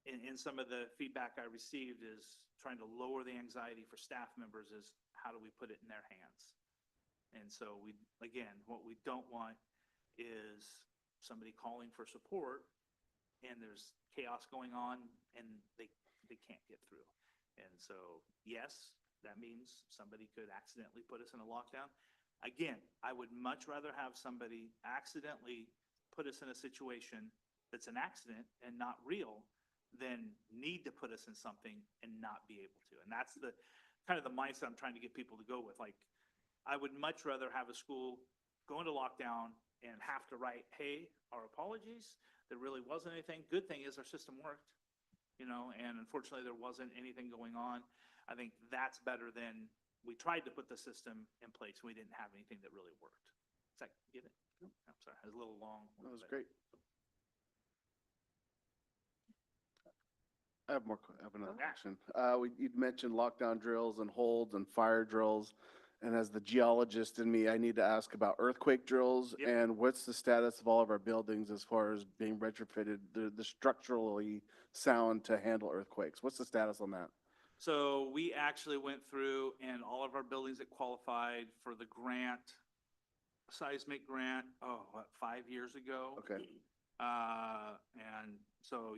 in some of the feedback I received, is trying to lower the anxiety for staff members is how do we put it in their hands? And so what we don't want is somebody calling for support and there's chaos going on and they can't get through. And so, yes, that means somebody could accidentally put us in a lockdown. Again, I would much rather have somebody accidentally put us in a situation that's an accident and not real than need to put us in something and not be able to. And that's the kind of the mindset I'm trying to get people to go with. Like, I would much rather have a school go into lockdown and have to write, hey, our apologies, there really wasn't anything. Good thing is our system worked, and unfortunately there wasn't anything going on. I think that's better than we tried to put the system in place. We didn't have anything that really worked. Does that get it? I'm sorry, it was a little long. That was great. I have another question. You'd mentioned lockdown drills and holds and fire drills. And as the geologist in me, I need to ask about earthquake drills. Yep. And what's the status of all of our buildings as far as being retrofitted, the structurally sound to handle earthquakes? What's the status on that? So we actually went through and all of our buildings that qualified for the grant, seismic grant, 5 years ago. Okay. And so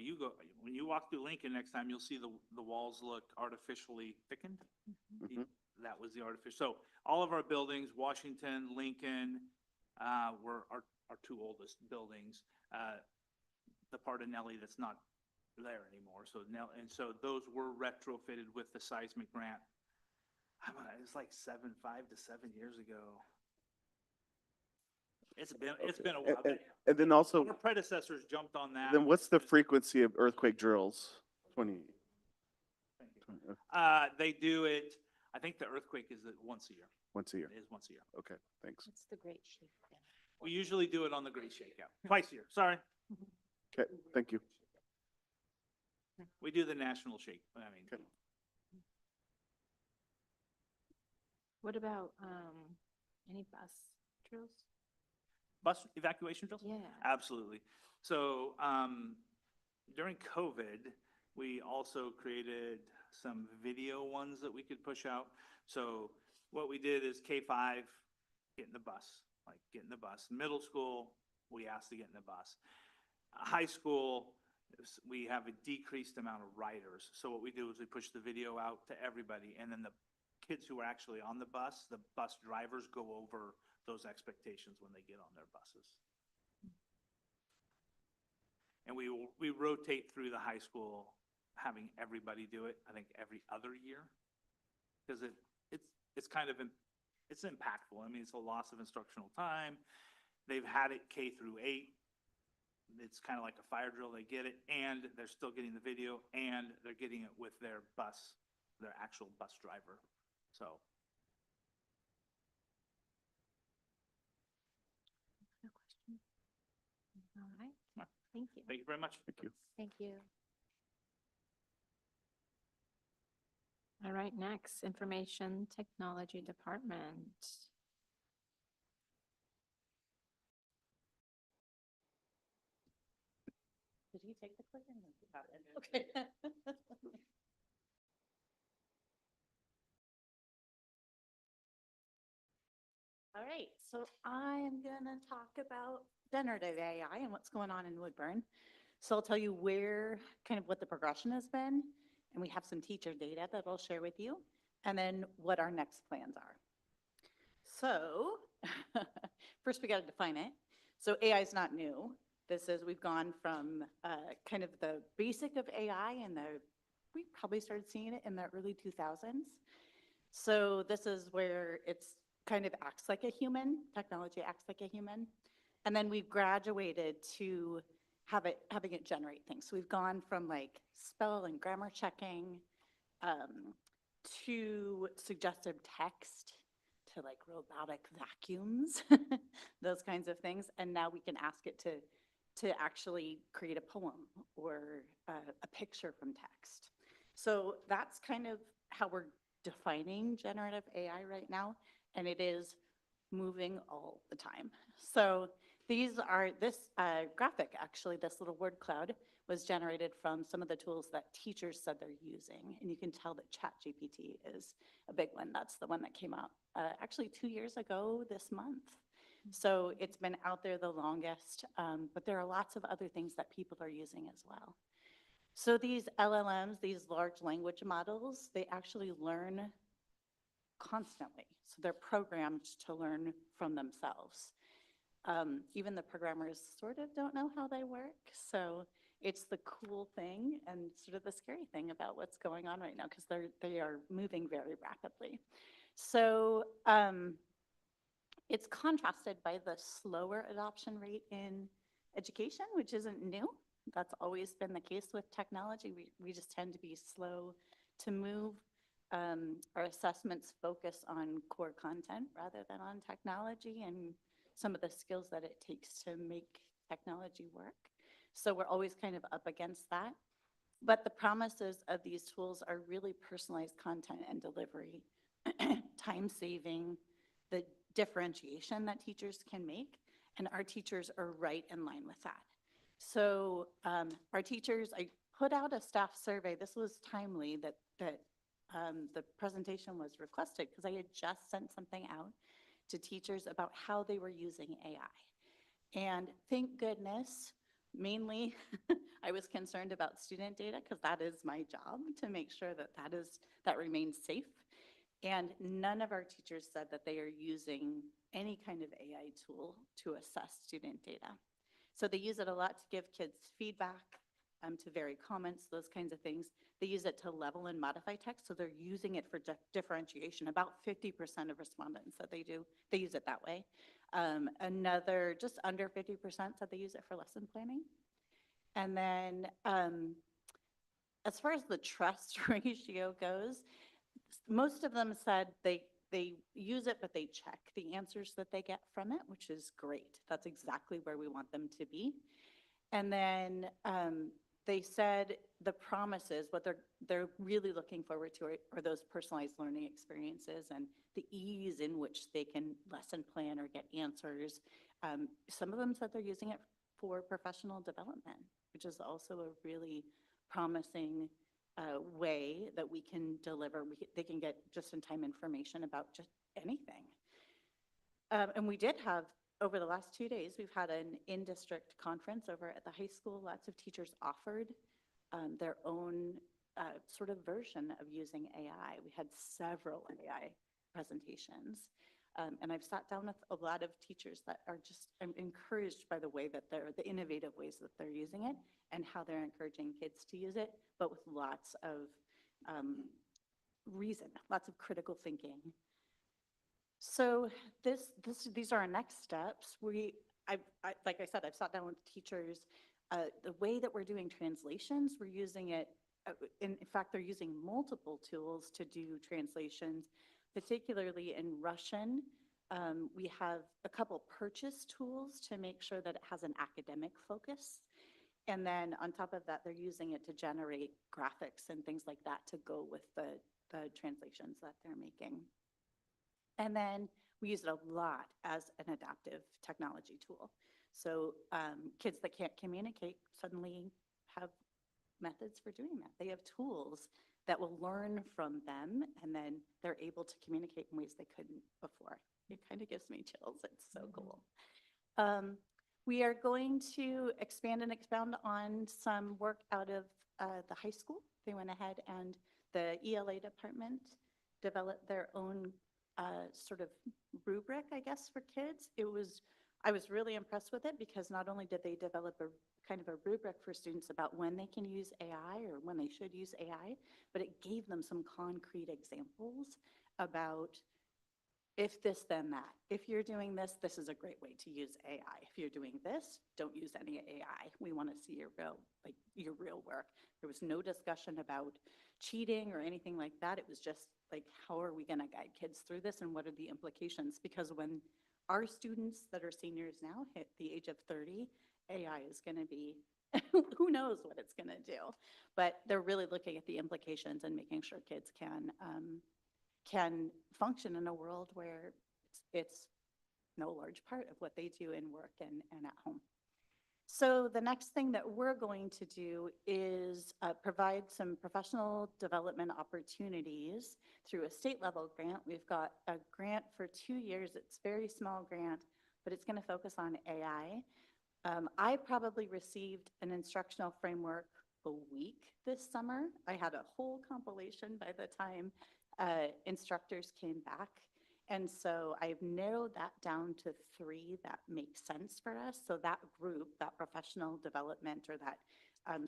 when you walk through Lincoln next time, you'll see the walls look artificially thickened. Mhm. That was the artificial. So all of our buildings, Washington, Lincoln, were our two oldest buildings. The part of Nellie that's not there anymore. So those were retrofitted with the seismic grant. It's like 5 to 7 years ago. It's been a while. And then also, Our predecessors jumped on that. then what's the frequency of earthquake drills? 20. Thank you. They do it, I think the earthquake is once a year. Once a year. It is once a year. Okay, thanks. It's the Great Shakedown. We usually do it on the Great Shakeout, twice a year, sorry. Okay, thank you. We do the national shake, Okay. What about, any bus drills? Bus evacuation drills? Yeah. Absolutely. So during COVID, we also created some video ones that we could push out. So what we did is K-5, get in the bus, Middle school, we asked to get in the bus. High school, we have a decreased amount of riders. So what we do is we push the video out to everybody, and then the kids who are actually on the bus drivers go over those expectations when they get on their buses. And we rotate through the high school, having everybody do it, I think every other year. Because it's kind of, it's impactful. It's a loss of instructional time. They've had it K through 8. It's kind of like a fire drill. They get it, and they're still getting the video, and they're getting it with their actual bus driver. So. No question. All right. Thank you. Thank you very much. Thank you. Thank you. All right, next, Information Technology Department. Did he take the clicker? No, he got it. Okay. All right, so I am gonna talk about generative AI and what's going on in Woodburn. So I'll tell you where, kind of what the progression has been, and we have some teacher data that I'll share with you, and then what our next plans are. So, first we gotta define it. So AI is not new. This is, we've gone from kind of the basic of AI we probably started seeing it in the early 2000s. So this is where it's kind of acts like a human, technology acts like a human. And then we've graduated to having it generate things. So we've gone from like spell and grammar checking to suggestive text to like robotic vacuums, those kinds of things. And now we can ask it to actually create a poem or a picture from text. So that's kind of how we're defining generative AI right now, and it is moving all the time. So this graphic, actually, this little word cloud was generated from some of the tools that teachers said they're using. And you can tell that ChatGPT is a big one. That's the one that came out actually 2 years ago this month. So it's been out there the longest, but there are lots of other things that people are using as well. So these LLMs, these large language models, they actually learn constantly. So they're programmed to learn from themselves. Even the programmers sort of don't know how they work. So it's the cool thing and sort of the scary thing about what's going on right now, because they are moving very rapidly. So it's contrasted by the slower adoption rate in education, which isn't new. That's always been the case with technology. We just tend to be slow to move. Our assessments focus on core content rather than on technology and some of the skills that it takes to make technology work. So we're always kind of up against that. But the promises of these tools are really personalized content and delivery, time saving, the differentiation that teachers can make, and our teachers are right in line with that. So our teachers, I put out a staff survey. This was timely that the presentation was requested because I had just sent something out to teachers about how they were using AI. And thank goodness, mainly I was concerned about student data because that is my job to make sure that remains safe. And none of our teachers said that they are using any kind of AI tool to assess student data. So they use it a lot to give kids feedback, to vary comments, those kinds of things. They use it to level and modify text, so they're using it for differentiation. About 50% of respondents said they use it that way. Another, just under 50% said they use it for lesson planning. And then as far as the trust ratio goes, most of them said they use it, but they check the answers that they get from it, which is great. That's exactly where we want them to be. And then they said the promises, what they're really looking forward to are those personalized learning experiences and the ease in which they can lesson plan or get answers. Some of them said they're using it for professional development, which is also a really promising way that we can deliver. They can get just-in-time information about just anything. And we did have, over the last 2 days, we've had an in-district conference over at the high school. Lots of teachers offered their own sort of version of using AI. We had several AI presentations. And I've sat down with a lot of teachers that are just, I'm encouraged by the way that the innovative ways that they're using it and how they're encouraging kids to use it, but with lots of reason, lots of critical thinking. So these are our next steps. Like I said, I've sat down with teachers. The way that we're doing translations, we're using it, in fact, they're using multiple tools to do translations, particularly in Russian. We have a couple purchase tools to make sure that it has an academic focus. And then on top of that, they're using it to generate graphics and things like that to go with the translations that they're making. And then we use it a lot as an adaptive technology tool. So kids that can't communicate suddenly have methods for doing that. They have tools that will learn from them, and then they're able to communicate in ways they couldn't before. It kind of gives me chills. It's so cool. We are going to expand and expound on some work out of the high school. They went ahead and the ELA department developed their own sort of rubric, I guess, for kids. I was really impressed with it because not only did they develop a kind of a rubric for students about when they can use AI or when they should use AI, but it gave them some concrete examples about if this, then that. If you're doing this, this is a great way to use AI. If you're doing this, don't use any AI. We want to see your real work. There was no discussion about cheating or anything like that. It was just like, how are we going to guide kids through this and what are the implications? Because when our students that are seniors now hit the age of 30, AI is going to be, who knows what it's going to do. But they're really looking at the implications and making sure kids can function in a world where it's no large part of what they do in work and at home. So the next thing that we're going to do is provide some professional development opportunities through a state level grant. We've got a grant for 2 years. It's a very small grant, but it's going to focus on AI. I probably received an instructional framework a week this summer. I had a whole compilation by the time instructors came back. And so I've narrowed that down to 3 that make sense for us. So that group, that professional development or that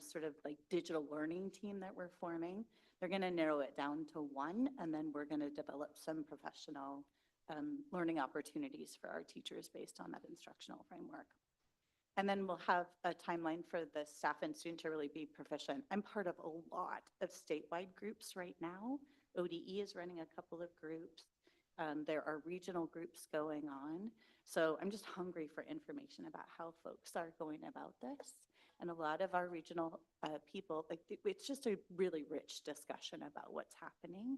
sort of like digital learning team that we're forming, they're going to narrow it down to 1, and then we're going to develop some professional learning opportunities for our teachers based on that instructional framework. And then we'll have a timeline for the staff and student to really be proficient. I'm part of a lot of statewide groups right now. ODE is running a couple of groups. There are regional groups going on. So I'm just hungry for information about how folks are going about this. And a lot of our regional people, like it's just a really rich discussion about what's happening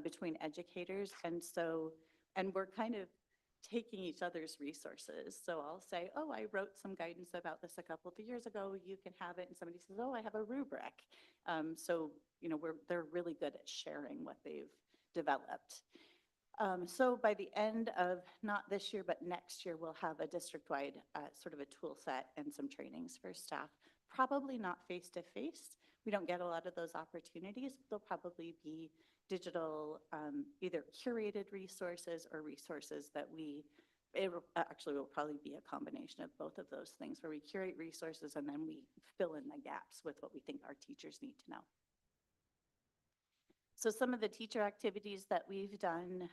between educators. And we're kind of taking each other's resources. So I'll say, oh, I wrote some guidance about this a couple of years ago. You can have it. And somebody says, oh, I have a rubric. So, you know, they're really good at sharing what they've developed. So by the end of not this year, but next year, we'll have a district-wide sort of a tool set and some trainings for staff. Probably not face-to-face. We don't get a lot of those opportunities. They'll probably be digital, either curated resources or resources that it actually will probably be a combination of both of those things where we curate resources and then we fill in the gaps with what we think our teachers need to know. So some of the teacher activities that we've done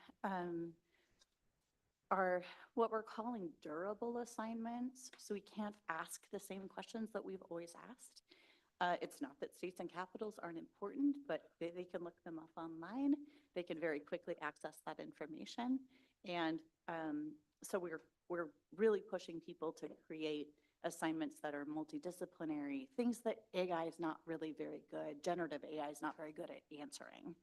are what we're calling durable assignments. So we can't ask the same questions that we've always asked. It's not that states and capitals aren't important, but they can look them up online. They can very quickly access that information. And so we're really pushing people to create assignments that are multidisciplinary, things that AI is not really very good, generative AI is not very good at answering.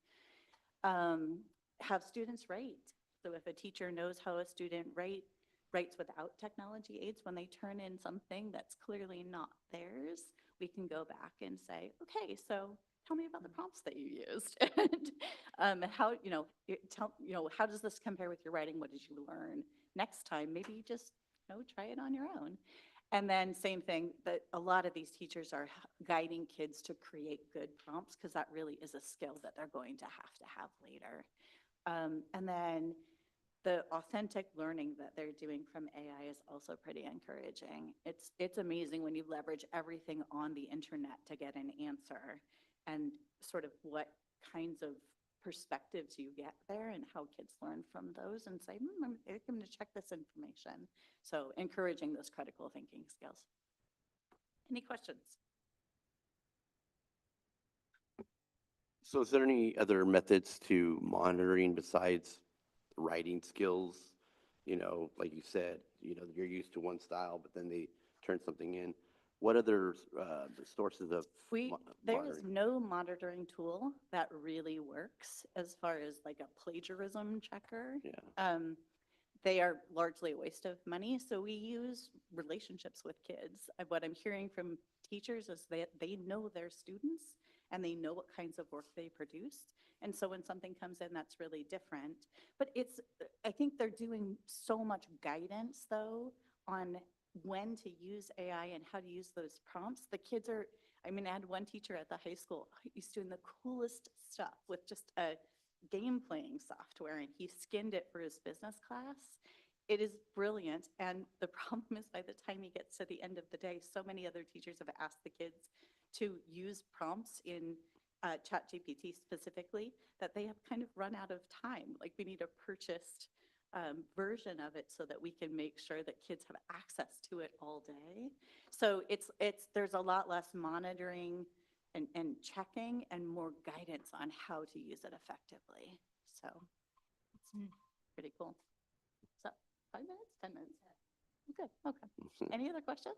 Have students rate. So if a teacher knows how a student writes without technology aids, when they turn in something that's clearly not theirs, we can go back and say, okay, so tell me about the prompts that you used. And how, how does this compare with your writing? What did you learn? Next time, maybe just, try it on your own. And then same thing, that a lot of these teachers are guiding kids to create good prompts because that really is a skill that they're going to have later. And then the authentic learning that they're doing from AI is also pretty encouraging. It's amazing when you leverage everything on the internet to get an answer and sort of what kinds of perspectives you get there and how kids learn from those and say, I'm going to check this information. So encouraging those critical thinking skills. Any questions? So is there any other methods to monitoring besides writing skills? Like you said, you're used to one style, but then they turn something in. What other sources of There is monitoring? no monitoring tool that really works as far as like a plagiarism checker. Yeah. They are largely a waste of money, so we use relationships with kids. What I'm hearing from teachers is that they know their students and they know what kinds of work they produced. And so when something comes in that's really different, but I think they're doing so much guidance though on when to use AI and how to use those prompts. The kids are, I mean, I had one teacher at the high school, he's doing the coolest stuff with just a game playing software, and he skinned it for his business class. It is brilliant. And the problem is by the time he gets to the end of the day, so many other teachers have asked the kids to use prompts in ChatGPT specifically that they have kind of run out of time. Like we need a purchased version of it so that we can make sure that kids have access to it all day. So there's a lot less monitoring and checking and more guidance on how to use it effectively. So it's pretty cool. So 5 minutes, 10 minutes? Good, okay. Any other questions?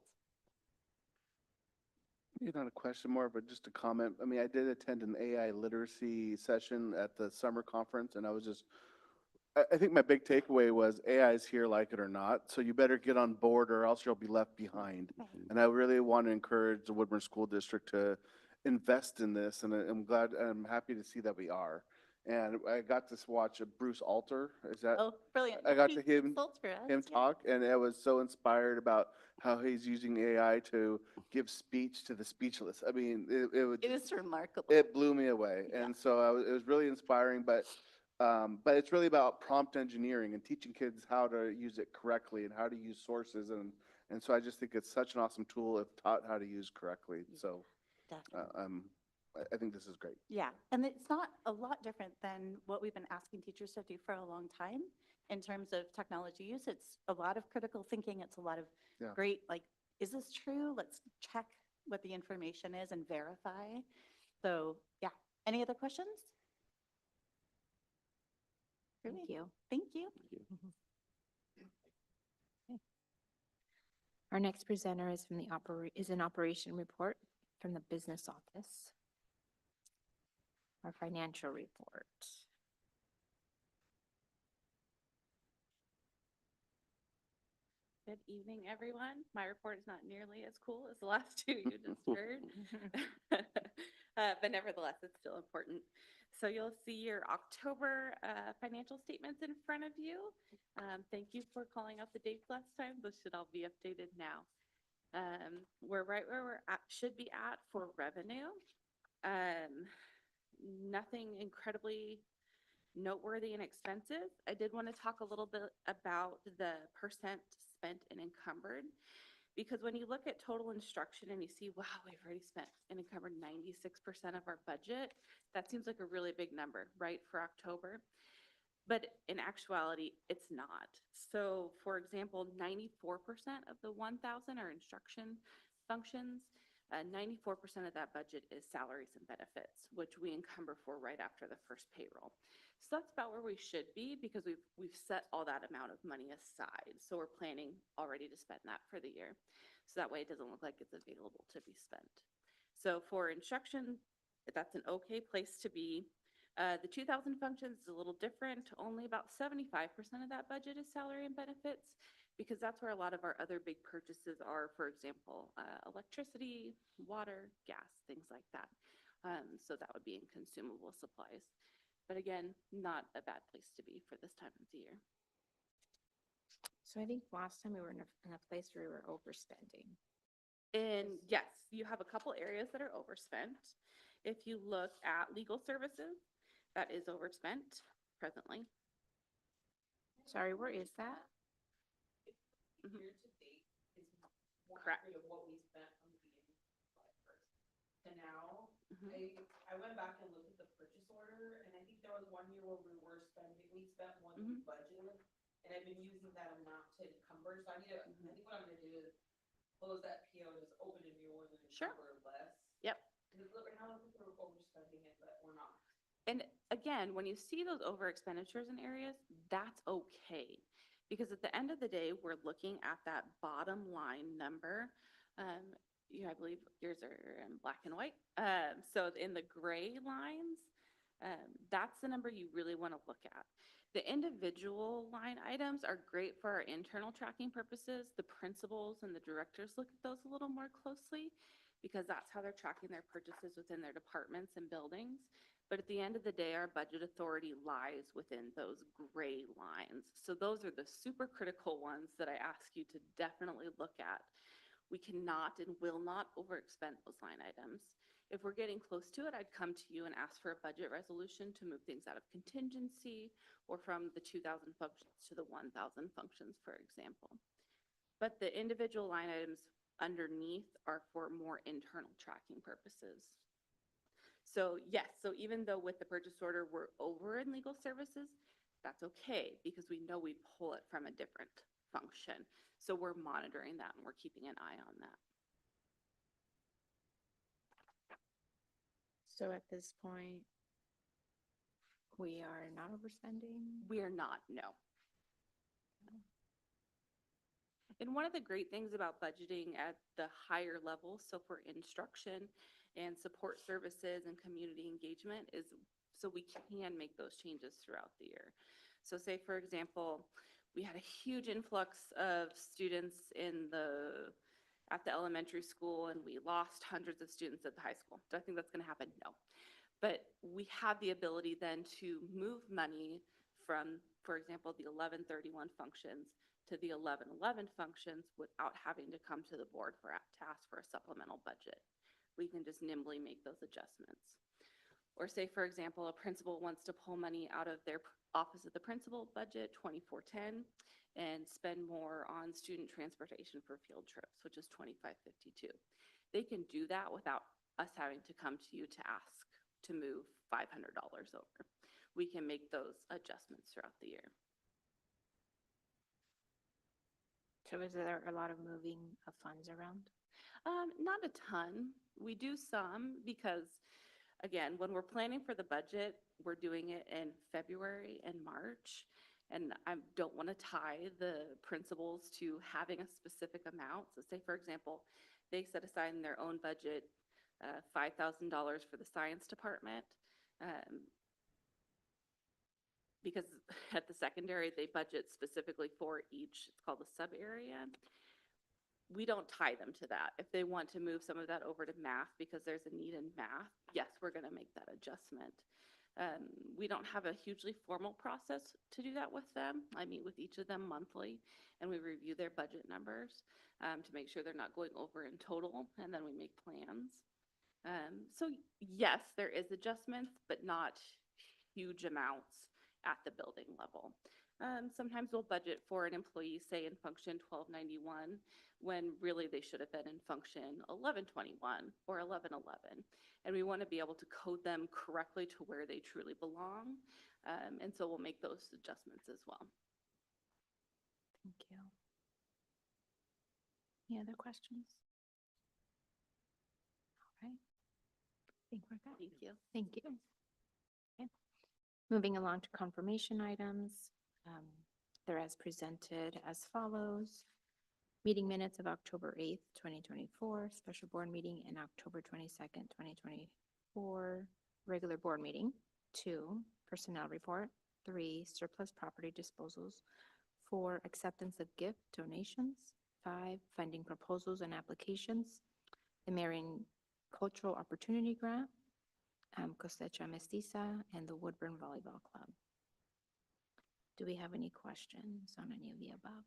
Not a question more, but just a comment. I mean, I did attend an AI literacy session at the summer conference, and I think my big takeaway was AI is here, like it or not. So you better get on board or else you'll be left behind. And I really want to encourage the Woodburn School District to invest in this, and I'm happy to see that we are. And I got to watch Bruce Alter. Is that? Oh, brilliant. I got He to hear him consults for us, yeah. talk, and I was so inspired about how he's using AI to give speech to the speechless. I mean, It is remarkable. it blew me away, Yeah. and so it was really inspiring. But it's really about prompt engineering and teaching kids how to use it correctly and how to use sources, and so I just think it's such an awesome tool if taught how to use correctly. So Definitely. I think this is great. Yeah, and it's not a lot different than what we've been asking teachers to do for a long time in terms of technology use. It's a lot of critical thinking. It's a lot of Yeah. great, like, is this true? Let's check what the information is and verify. So, yeah. Any other questions? Thank you. Thank you. Our next presenter is from an operation report from the business office. Our financial report. Good evening, everyone. My report is not nearly as cool as the last two you just heard. But nevertheless, it's still important. So you'll see your October financial statements in front of you. Thank you for calling out the dates last time. Those should all be updated now. We're right where we're at, should be at for revenue. Nothing incredibly noteworthy and expensive. I did want to talk a little bit about the percent spent and encumbered, because when you look at total instruction and you see, wow, we've already spent and encumbered 96% of our budget, that seems like a really big number, right, for October. But in actuality, it's not. So for example, 94% of the 1,000 are instruction functions. 94% of that budget is salaries and benefits, which we encumber for right after the first payroll. So that's about where we should be, because we've set all that amount of money aside. So we're planning already to spend that for the year. So that way it doesn't look like it's available to be spent. So for instruction, that's an okay place to be. The 2,000 functions is a little different. Only about 75% of that budget is salary and benefits, because that's where a lot of our other big purchases are. For example, electricity, water, gas, things like that. So that would be in consumable supplies. But again, not a bad place to be for this time of the year. So I think last time we were in a place where we were overspending. And yes, you have a couple areas that are overspent. If you look at legal services, that is overspent presently. Sorry, where is that? Mhm. Year to date is Correct. of what we spent from the beginning of July 1st to now. Mhm. I went back and looked at the purchase order, and I think there was 1 year where we spent more than we budgeted, and I've been using that amount to encumber. So I think what I'm gonna do is close that PO, just open a new one and Sure. encumber less. Yep. Because right now, I think we're overspending it, but we're not. And again, when you see those over expenditures in areas, that's okay. Because at the end of the day, we're looking at that bottom line number. I believe yours are in black and white. So in the gray lines, that's the number you really want to look at. The individual line items are great for our internal tracking purposes. The principals and the directors look at those a little more closely because that's how they're tracking their purchases within their departments and buildings. But at the end of the day, our budget authority lies within those gray lines. So those are the super critical ones that I ask you to definitely look at. We cannot and will not overexpend those line items. If we're getting close to it, I'd come to you and ask for a budget resolution to move things out of contingency or from the 2,000 functions to the 1,000 functions, for example. But the individual line items underneath are for more internal tracking purposes. So yes, so even though with the purchase order, we're over in legal services, that's okay because we know we pull it from a different function. So we're monitoring that and we're keeping an eye on that. So at this point, we are not overspending? We are not, no. And one of the great things about budgeting at the higher level, so for instruction and support services and community engagement, is so we can make those changes throughout the year. So say, for example, we had a huge influx of students at the elementary school and we lost hundreds of students at the high school. Do I think that's going to happen? No. But we have the ability then to move money from, for example, the 1131 functions to the 1111 functions without having to come to the board to ask for a supplemental budget. We can just nimbly make those adjustments. Or say, for example, a principal wants to pull money out of their office of the principal budget, 2410, and spend more on student transportation for field trips, which is 2552. They can do that without us having to come to you to ask to move $500 over. We can make those adjustments throughout the year. So is there a lot of moving of funds around? Not a ton. We do some because, again, when we're planning for the budget, we're doing it in February and March. And I don't want to tie the principals to having a specific amount. So say, for example, they set aside in their own budget $5,000 for the science department. Because at the secondary, they budget specifically for each, it's called the sub area. We don't tie them to that. If they want to move some of that over to math because there's a need in math, yes, we're going to make that adjustment. We don't have a hugely formal process to do that with them. I meet with each of them monthly and we review their budget numbers to make sure they're not going over in total, and then we make plans. So yes, there is adjustments, but not huge amounts at the building level. Sometimes we'll budget for an employee, say in function 1291, when really they should have been in function 1121 or 1111. And we want to be able to code them correctly to where they truly belong. And so we'll make those adjustments as well. Thank you. Any other questions? All right. I think we're good. Thank you. Thank you. Okay. Moving along to confirmation items. They're as presented as follows. Meeting minutes of October 8th, 2024, special board meeting, and October 22nd, 2024, regular board meeting. 2, personnel report. 3, surplus property disposals. 4, acceptance of gift donations. 5, funding proposals and applications. The Marion Cultural Opportunity Grant, Cosecha Mestiza, and the Woodburn Volleyball Club. Do we have any questions on any of the above?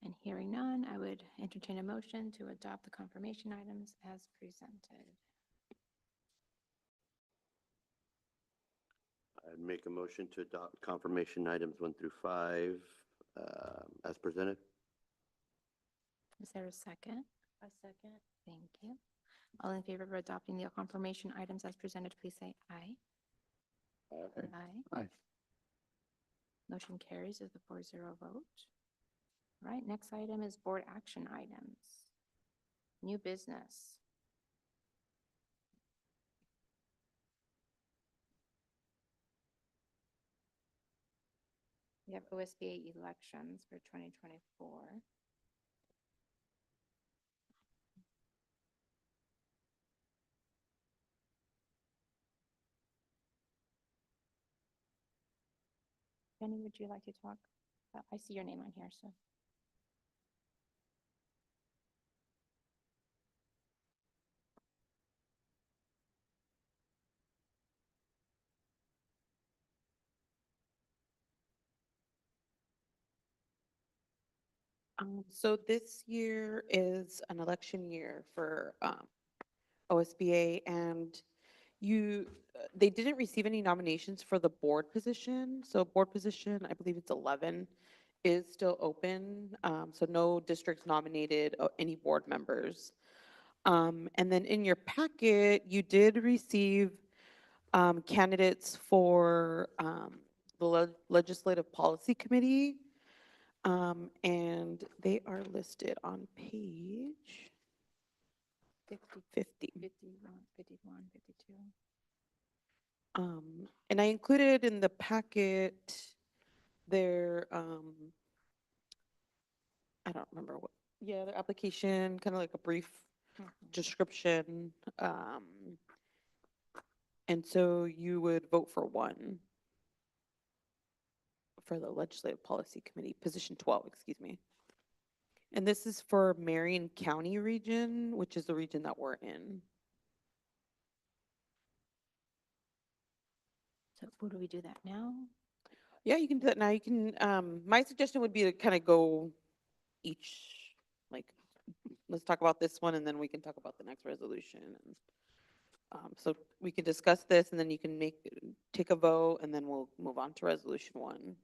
And hearing none, I would entertain a motion to adopt the confirmation items as presented. I'd make a motion to adopt confirmation items 1 through 5 as presented. Is there a second? A second. Thank you. All in favor of adopting the confirmation items as presented, please say aye. Aye. Aye. Motion carries with a 4-0 vote. All right, next item is board action items. New business. We have OSBA elections for 2024. Penny, would you like to talk? I see your name on here, so. So this year is an election year for OSBA, and they didn't receive any nominations for the board position. So board position, I believe it's 11, is still open. So no districts nominated any board members. And then in your packet, you did receive candidates for the Legislative Policy Committee. And they are listed on page 50. 51, 51, 52. And I included in the packet their, I don't remember what, yeah, their application, kind of like a brief description. And so you would vote for one for the Legislative Policy Committee, position 12, excuse me. And this is for Marion County region, which is the region that we're in. So do we do that now? Yeah, you can do that now. You can, my suggestion would be to kind of go each, like, let's talk about this one and then we can talk about the next resolution. And, so we can discuss this and then you can take a vote and then we'll move on to resolution 1.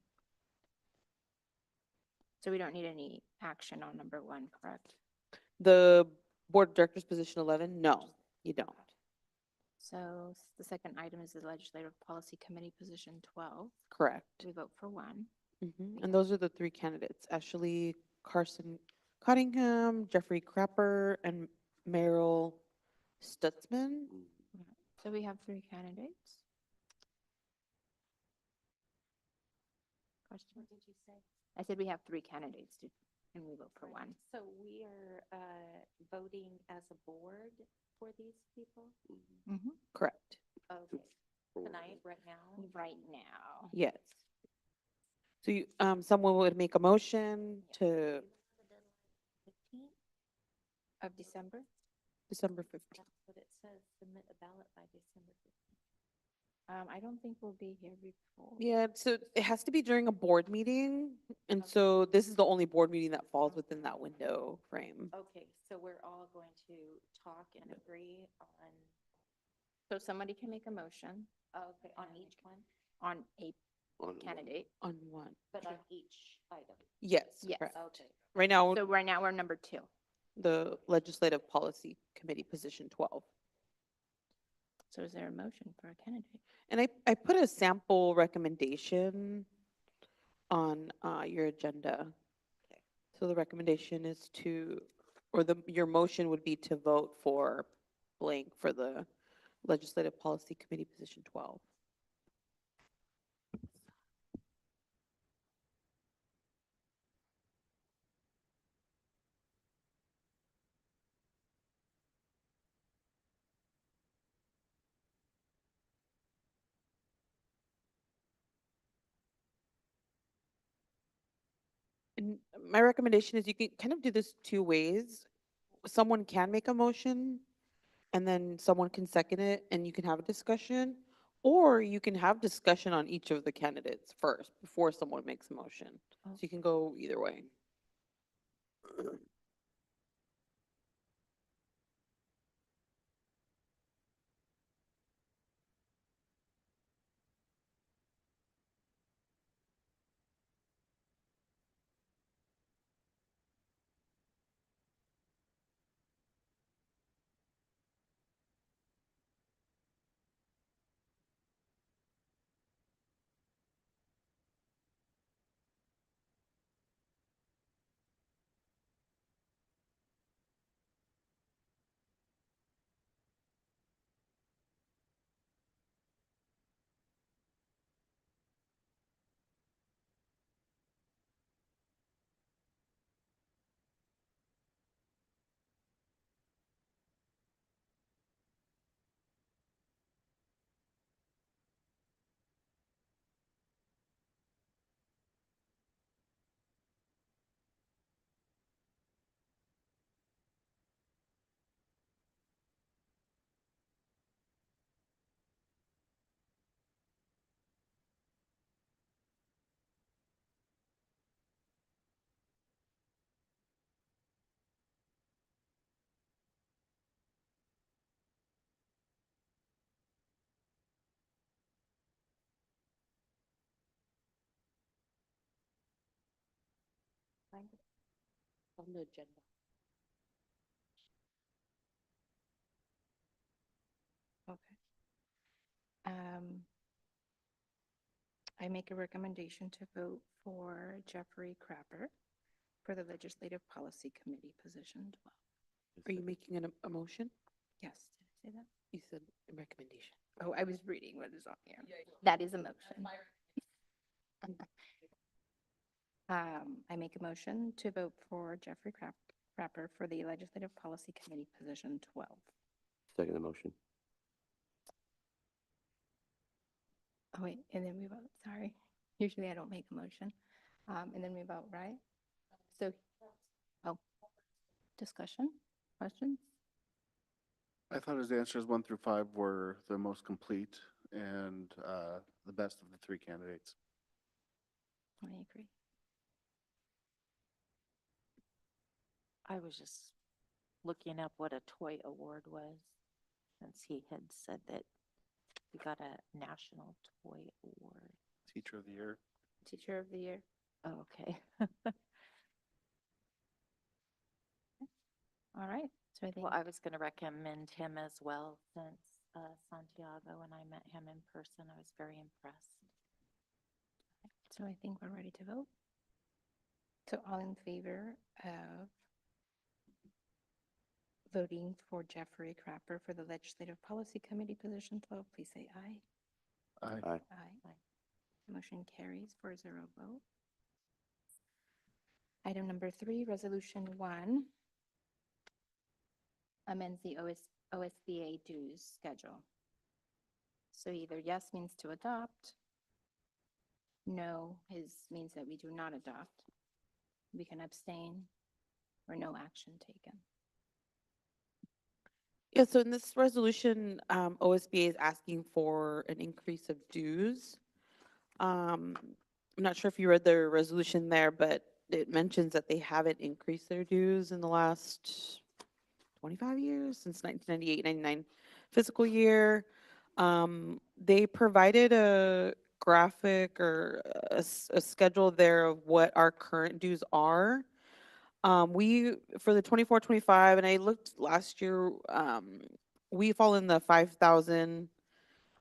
So we don't need any action on number 1, correct? The board of directors position 11, no, you don't. So the second item is the Legislative Policy Committee, position 12. Correct. We vote for 1. And those are the 3 candidates, Ashley Carson Cottingham, Jeffrey Crapper, and Meryl Stutzman. So we have 3 candidates. Question? What did you say? I said we have 3 candidates and we vote for 1. So we are voting as a board for these people? Correct. Okay. Tonight, right now? Right now. Yes. So you, someone would make a motion to 15th? Of December? December 15th. That's what it says, submit a ballot by December 15th. I don't think we'll be here before. Yeah, so it has to be during a board meeting. And so this is the only board meeting that falls within that window frame. Okay, so we're all going to talk and agree on, So somebody can make a motion okay, on each one, on a On candidate. On one. but on each item. Yes, Yes. correct. Okay. Right now, So right now we're number 2. the Legislative Policy Committee, position 12. So is there a motion for a candidate? And I put a sample recommendation on your agenda. So the recommendation is to, or your motion would be to vote for blank for the Legislative Policy Committee, position 12. And my recommendation is you can kind of do this 2 ways. Someone can make a motion and then someone can second it and you can have a discussion. Or you can have discussion on each of the candidates first before someone makes a motion. So you can go either way. On the agenda. Okay. I make a recommendation to vote for Jeffrey Crapper for the Legislative Policy Committee position 12. Are you making a motion? Yes, did I say that? You said a recommendation. Oh, I was reading what is on here. That is a motion. I make a motion to vote for Jeffrey Crapper for the Legislative Policy Committee position 12. Second the motion. Oh, wait, and then we vote, sorry. Usually I don't make a motion. And then we vote, right? So, oh, discussion, questions? I thought his answers 1 through 5 were the most complete and the best of the 3 candidates. I agree. I was just looking up what a toy award was, since he had said that we got a national toy award. Teacher of the Year. Teacher of the Year. Oh, okay. All right, so I think, Well, I was going to recommend him as well, since Santiago and I met him in person. I was very impressed. so I think we're ready to vote. So all in favor of voting for Jeffrey Crapper for the Legislative Policy Committee position 12, please say aye. Aye. Aye. Aye. Motion carries 4-0 vote. Item number 3, Resolution 1 amends the OSBA dues schedule. So either yes means to adopt, no means that we do not adopt. We can abstain or no action taken. Yeah, so in this resolution, OSBA is asking for an increase of dues. I'm not sure if you read the resolution there, but it mentions that they haven't increased their dues in the last 25 years, since 1998-99 fiscal year. They provided a graphic or a schedule there of what our current dues are. We, for the 24-25, and I looked last year, we fall in the 5,000,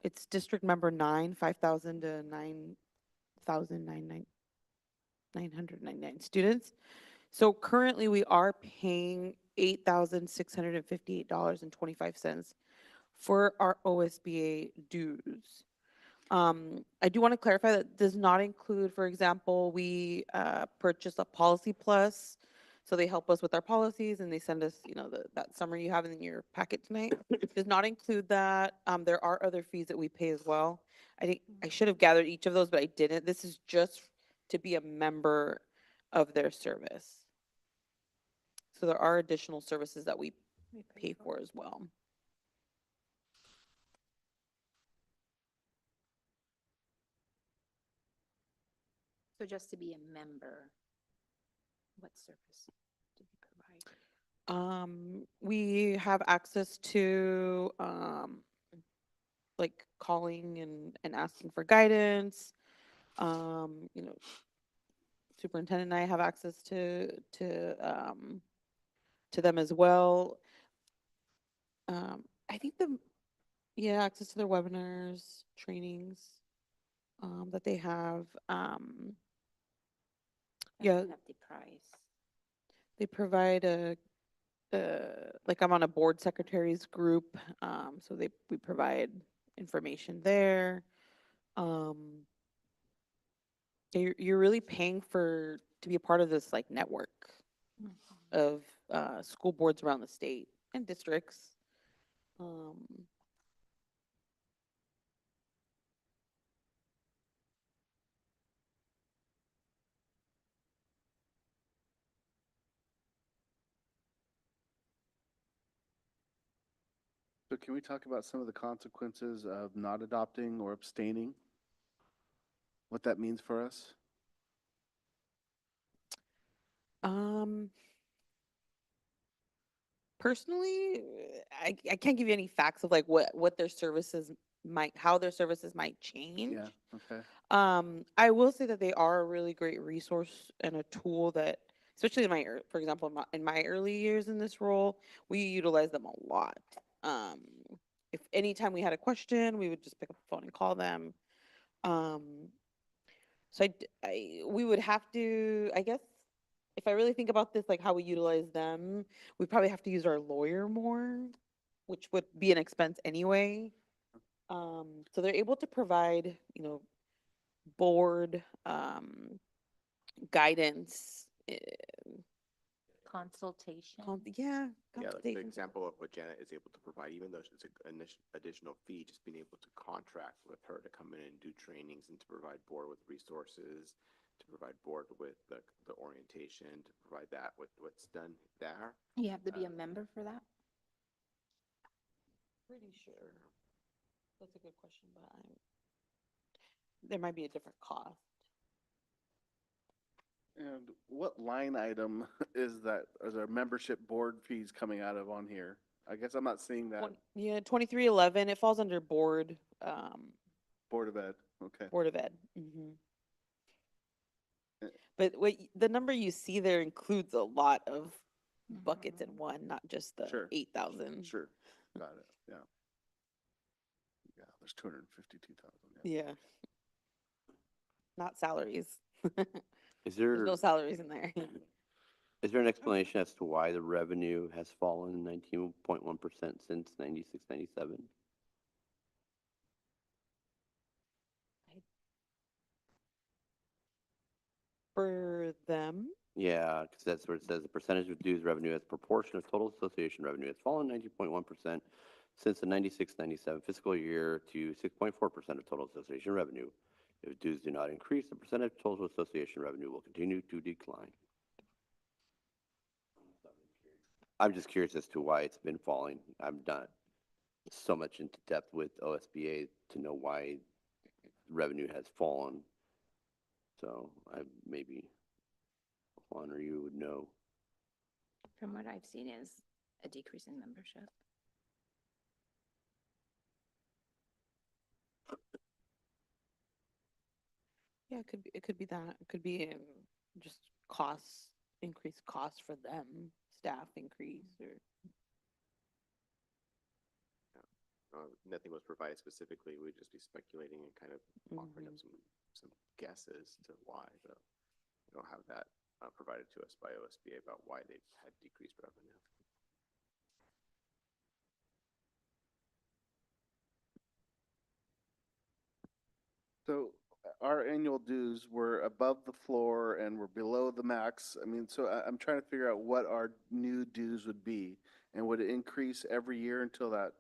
it's district number 9, 5,000 to 9,999 students. So currently we are paying $8,658.25 for our OSBA dues. I do want to clarify that does not include, for example, we purchase a Policy Plus. So they help us with our policies and they send us, that summary you have in your packet tonight. Does not include that. There are other fees that we pay as well. I think I should have gathered each of those, but I didn't. This is just to be a member of their service. So there are additional services that we pay for as well. So just to be a member, what service do we provide? We have access to like calling and asking for guidance. Superintendent and I have access to them as well. I think access to their webinars, trainings that they have. Yeah, Have the price. they provide like I'm on a board secretaries group, so we provide information there. You're really paying to be a part of this like network of school boards around the state and districts. So can we talk about some of the consequences of not adopting or abstaining? What that means for us? Personally, I can't give you any facts of like what their services how their services might change. Yeah, okay. I will say that they are a really great resource and a tool that especially in for example, in my early years in this role, we utilized them a lot. If anytime we had a question, we would just pick up the phone and call them. So we would have to, I guess, if I really think about this, like how we utilize them, we probably have to use our lawyer more, which would be an expense anyway. So they're able to provide, board, guidance, Consultation. yeah, Yeah, like the consultation. example of what Janet is able to provide, even though it's an additional fee, just being able to contract with her to come in and do trainings and to provide board with resources, to provide board with the orientation, to provide that with what's done there. You have to be a member for that? Pretty sure. That's a good question, but there might be a different cost. And what line item is that, are there membership board fees coming out of on here? I guess I'm not seeing that. Yeah, 2311, it falls under board, Board of Ed, okay. Board of Ed. Uh, But the number you see there includes a lot of buckets in one, not just the Sure. 8,000. Sure, got it, yeah. Yeah, there's 252,000. Yeah. Not salaries. Is There's there, no salaries in there. is there an explanation as to why the revenue has fallen 19.1% since 96, 97? For them, Yeah, because that's where it says the percentage of dues revenue as proportion of total association revenue has fallen 19.1% since the 96, 97 fiscal year to 6.4% of total association revenue. If dues do not increase, the percentage of total association revenue will continue to decline. I'm just curious as to why it's been falling. I'm not so much into depth with OSBA to know why revenue has fallen. So maybe Juan or you would know. From what I've seen is a decrease in membership. yeah, it could be that. It could be just increased costs for them, staff increase or. Nothing was provided specifically. We'd just be speculating and kind of offering up some guesses to why, but we don't have that provided to us by OSBA about why they've had decreased revenue. So our annual dues were above the floor and were below the max. I mean, so I'm trying to figure out what our new dues would be. And would it increase every year until that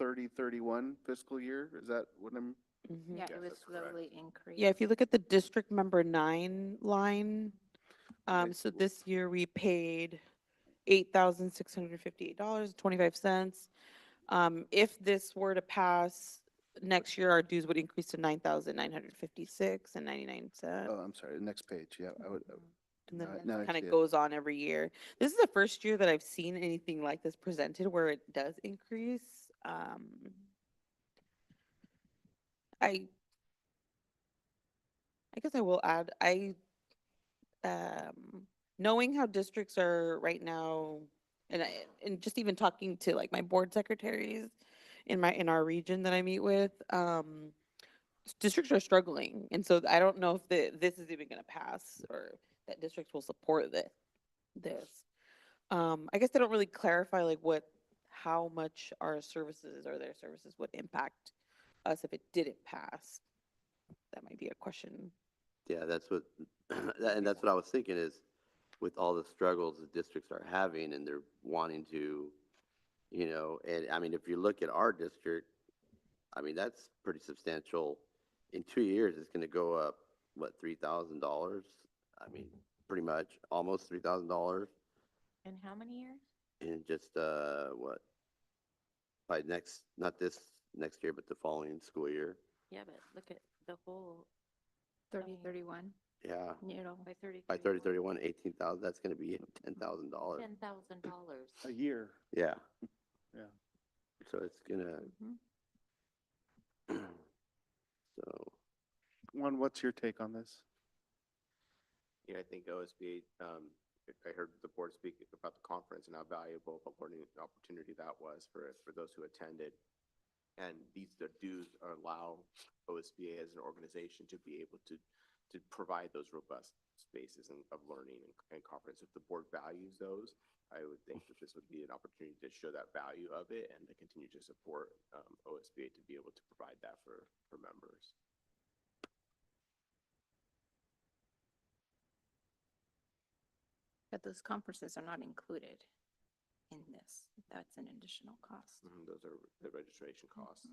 30-31 fiscal year? Is that what I'm? Yeah, Yes, it would that's correct. slowly increase. Yeah, if you look at the district member 9 line, so this year we paid $8,658.25. If this were to pass next year, our dues would increase to $9,956.99. Oh, I'm sorry, the next page, yeah, I would. And then now I it kind see of it. goes on every year. This is the first year that I've seen anything like this presented where it does increase. I guess I will add, knowing how districts are right now, and just even talking to like my board secretaries in our region that I meet with, districts are struggling. And so I don't know if this is even gonna pass or that districts will support this. I guess they don't really clarify like how much our services or their services would impact us if it didn't pass. That might be a question. Yeah, that's what, and that's what I was thinking is with all the struggles the districts are having and they're wanting to, and I mean, if you look at our district, I mean, that's pretty substantial. In 2 years, it's going to go up, what, $3,000? I mean, pretty much, almost $3,000 In how many years? in just, what, by not this next year, but the following school year. Yeah, but look at the whole 30, 31, Yeah, by 30. by 30, 31, 18,000, that's going to be $10,000. $10,000. A year, Yeah, yeah. so it's gonna, Mhm. so, Juan, what's your take on this? Yeah, I think OSBA I heard the board speak about the conference and how valuable of a learning opportunity that was for those who attended. And these the dues allow OSBA as an organization to be able to provide those robust spaces of learning and conference. If the board values those, I would think that this would be an opportunity to show that value of it and to continue to support OSBA to be able to provide that for members. But those conferences are not included in this. That's an additional cost. Those are the registration costs.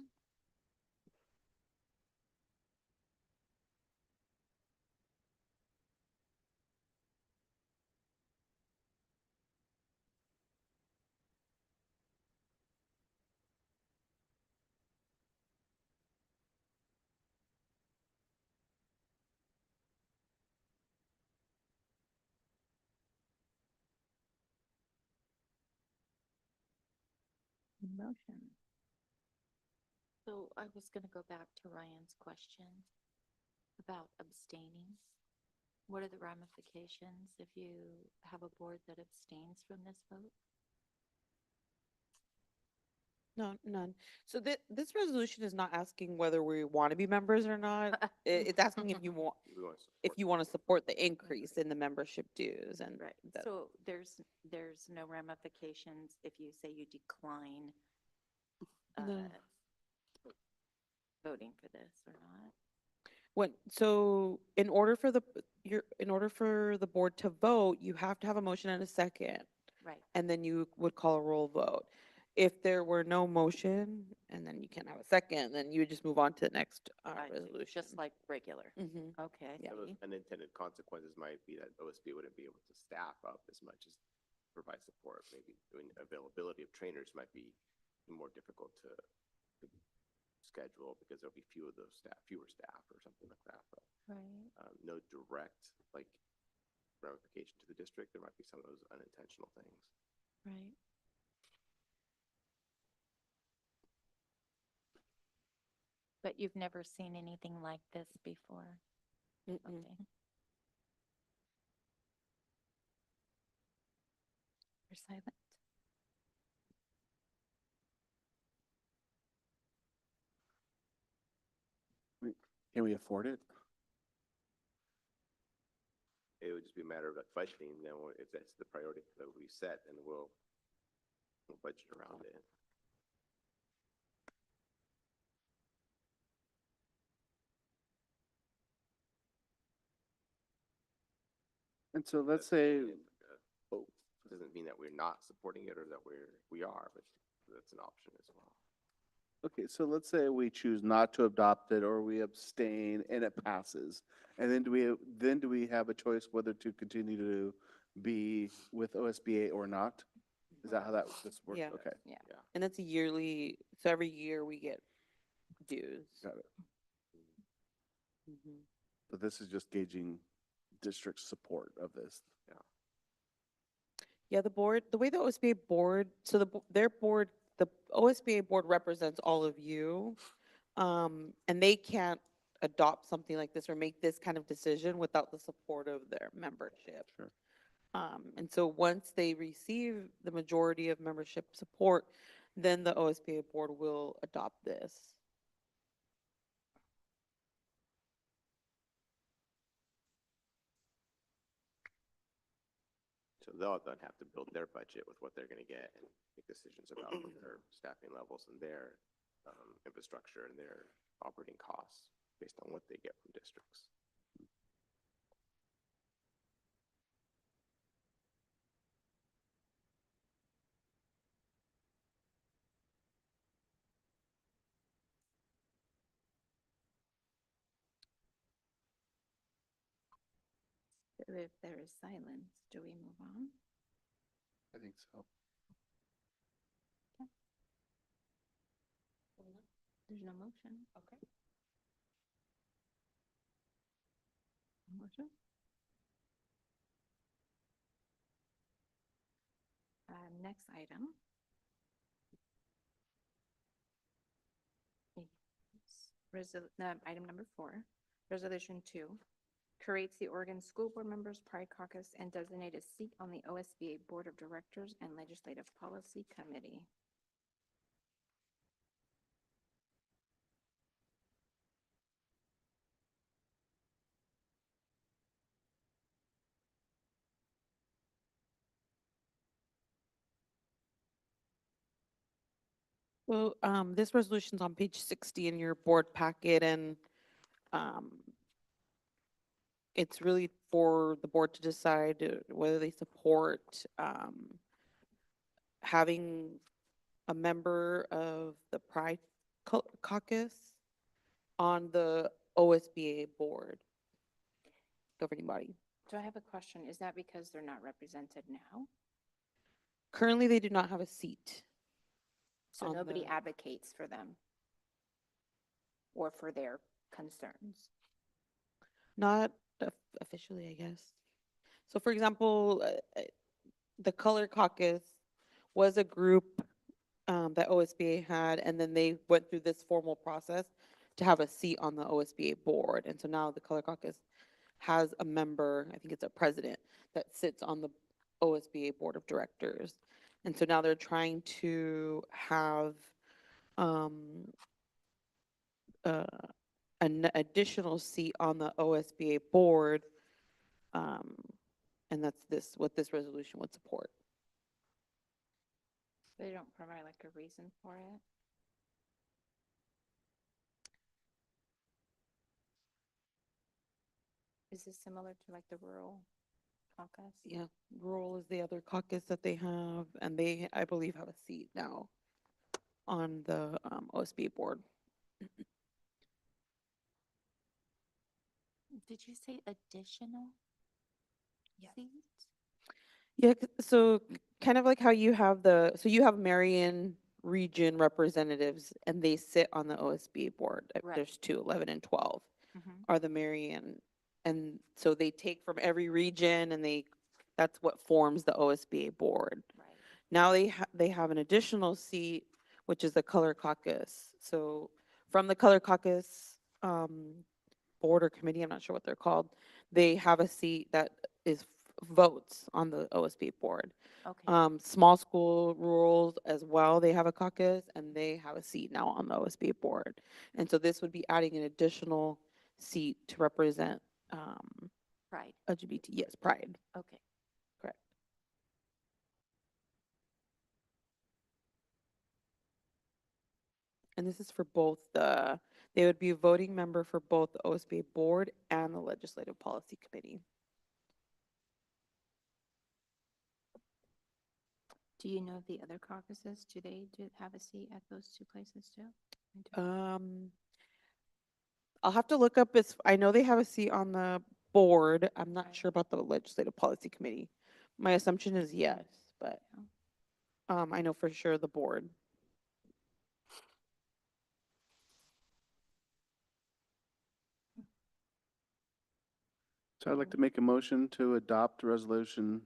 Motion. So I was going to go back to Ryan's question about abstaining. What are the ramifications if you have a board that abstains from this vote? No, none. So this resolution is not asking whether we want to be members or not. It's asking if you want, We want to if support you want to support the increase in the membership dues and Right. that- So there's no ramifications if you say you decline No. voting for this or not? so in order for the board to vote, you have to have a motion and a second, Right. and then you would call a roll vote. If there were no motion and then you can't have a second, then you would just move on to the next I see. resolution. Just like regular. Mhm. Okay. I Yeah. Those see. unintended consequences might be that OSB wouldn't be able to staff up as much as provide support. Maybe doing availability of trainers might be more difficult to schedule because there'll be fewer staff or something like that. But Right. no direct ramification to the district. There might be some of those unintentional things. Right. But you've never seen anything like this before? Mm-mm. Okay. You're silent. Can we afford it? It would just be a matter of budgeting. Then if that's the priority that we set, then we'll budget around it. And so let's Doesn't say, mean doesn't mean that we're not supporting it or that we are, but that's an option as well. okay, so let's say we choose not to adopt it or we abstain and it passes. And then do we have a choice whether to continue to be with OSBA or not? Is that how this works? Yeah. Okay, And that's a yearly, so every year we get dues. got it. Mhm. But this is just gauging district support of this. Yeah, the way the OSBA board, so their board, the OSBA board represents all of you. And they can't adopt something like this or make this kind of decision without the support of their membership. Sure. And so once they receive the majority of membership support, then the OSBA board will adopt this. So they'll then have to build their budget with what they're going to get and make decisions about their staffing levels and their infrastructure and their operating costs based on what they get from districts. So if there is silence, do we move on? I think so. There's no motion. Okay. Motion? Next item. Item number 4, Resolution 2, creates the Oregon School Board Members Pride Caucus and designate a seat on the OSBA Board of Directors and Legislative Policy Committee. Well, this resolution's on page 60 in your board packet, and um, it's really for the board to decide whether they support having a member of the Pride Caucus on the OSBA board governing body. So I have a question. Is that because they're not represented now? Currently, they do not have a seat. So on nobody the- advocates for them or for their concerns? Not officially, I guess. So for example, the Color Caucus was a group that OSBA had, and then they went through this formal process to have a seat on the OSBA board. And so now the Color Caucus has a member, I think it's a president, that sits on the OSBA board of directors. And so now they're trying to have an additional seat on the OSBA board. And that's what this resolution would support. They don't provide like a reason for it? Is this similar to like the rural caucus? Yeah, rural is the other caucus that they have, and they, I believe, have a seat now on the OSBA board. Did you say additional seats? Yeah, so kind of like how you have so you have Marion region representatives, and they sit on the OSBA board. Right. There's 2, 11 and 12 Mhm. are the Marion. And so they take from every region, and that's what forms the OSBA board. Right. Now they have an additional seat, which is the Color Caucus. So from the Color Caucus board or committee, I'm not sure what they're called, they have a seat that is votes on the OSBA board. Okay. Small school rural as well, they have a caucus, and they have a seat now on the OSBA board. And so this would be adding an additional seat to represent Pride. LGBT, yes, Pride, Okay. correct. And this is for both they would be a voting member for both the OSBA board and the Legislative Policy Committee. Do you know the other caucuses? Do they have a seat at those two places too? I'll have to look up, I know they have a seat on the board. I'm not sure about the Legislative Policy Committee. My assumption is yes, but I know for sure the board. So I'd like to make a motion to adopt resolution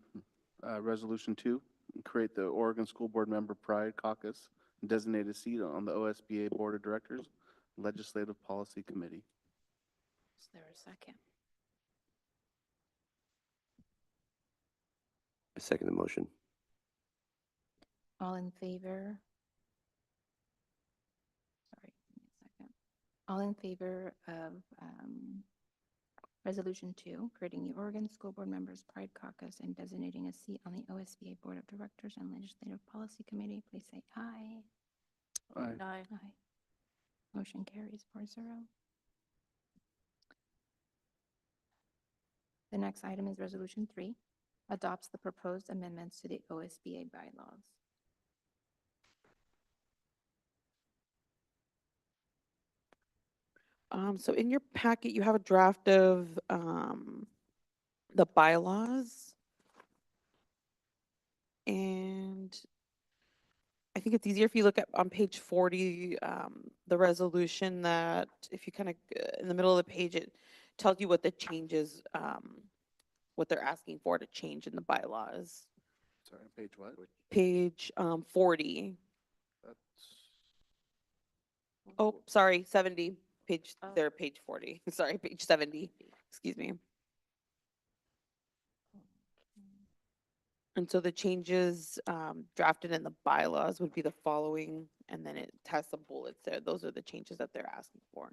2, and create the Oregon School Board Member Pride Caucus, and designate a seat on the OSBA Board of Directors, Legislative Policy Committee. Is there a second? I second the motion. All in favor? Sorry, give me a second. All in favor of Resolution 2, creating the Oregon School Board Members Pride Caucus and designating a seat on the OSBA Board of Directors and Legislative Policy Committee, please say aye. Aye. Aye. Aye. Motion carries 4-0. The next item is Resolution 3, adopts the proposed amendments to the OSBA bylaws. So in your packet, you have a draft of the bylaws. And I think it's easier if you look at on page 40, the resolution that if you kind of in the middle of the page, it tells you what the changes, what they're asking for to change in the bylaws. Sorry, page what? Page 40. That's, Oh, sorry, 70. Page, Oh. they're page 40. Sorry, page 70. Excuse me. And so the changes drafted in the bylaws would be the following, and then it has some bullets there. Those are the changes that they're asking for.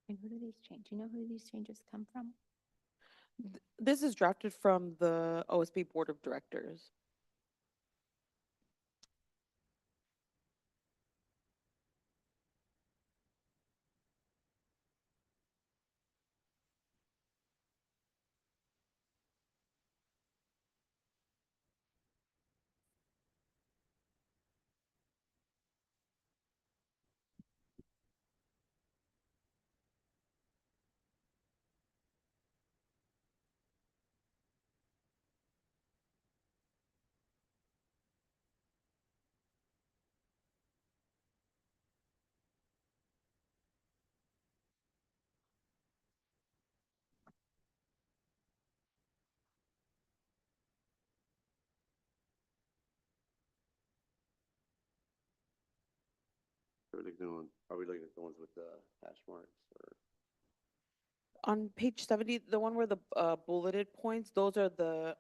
And who do these change? Do you know who these changes come from? This is drafted from the OSB Board of Directors. Are we looking at the ones with the hash marks or? On page 70, the one where the bulleted points, those are the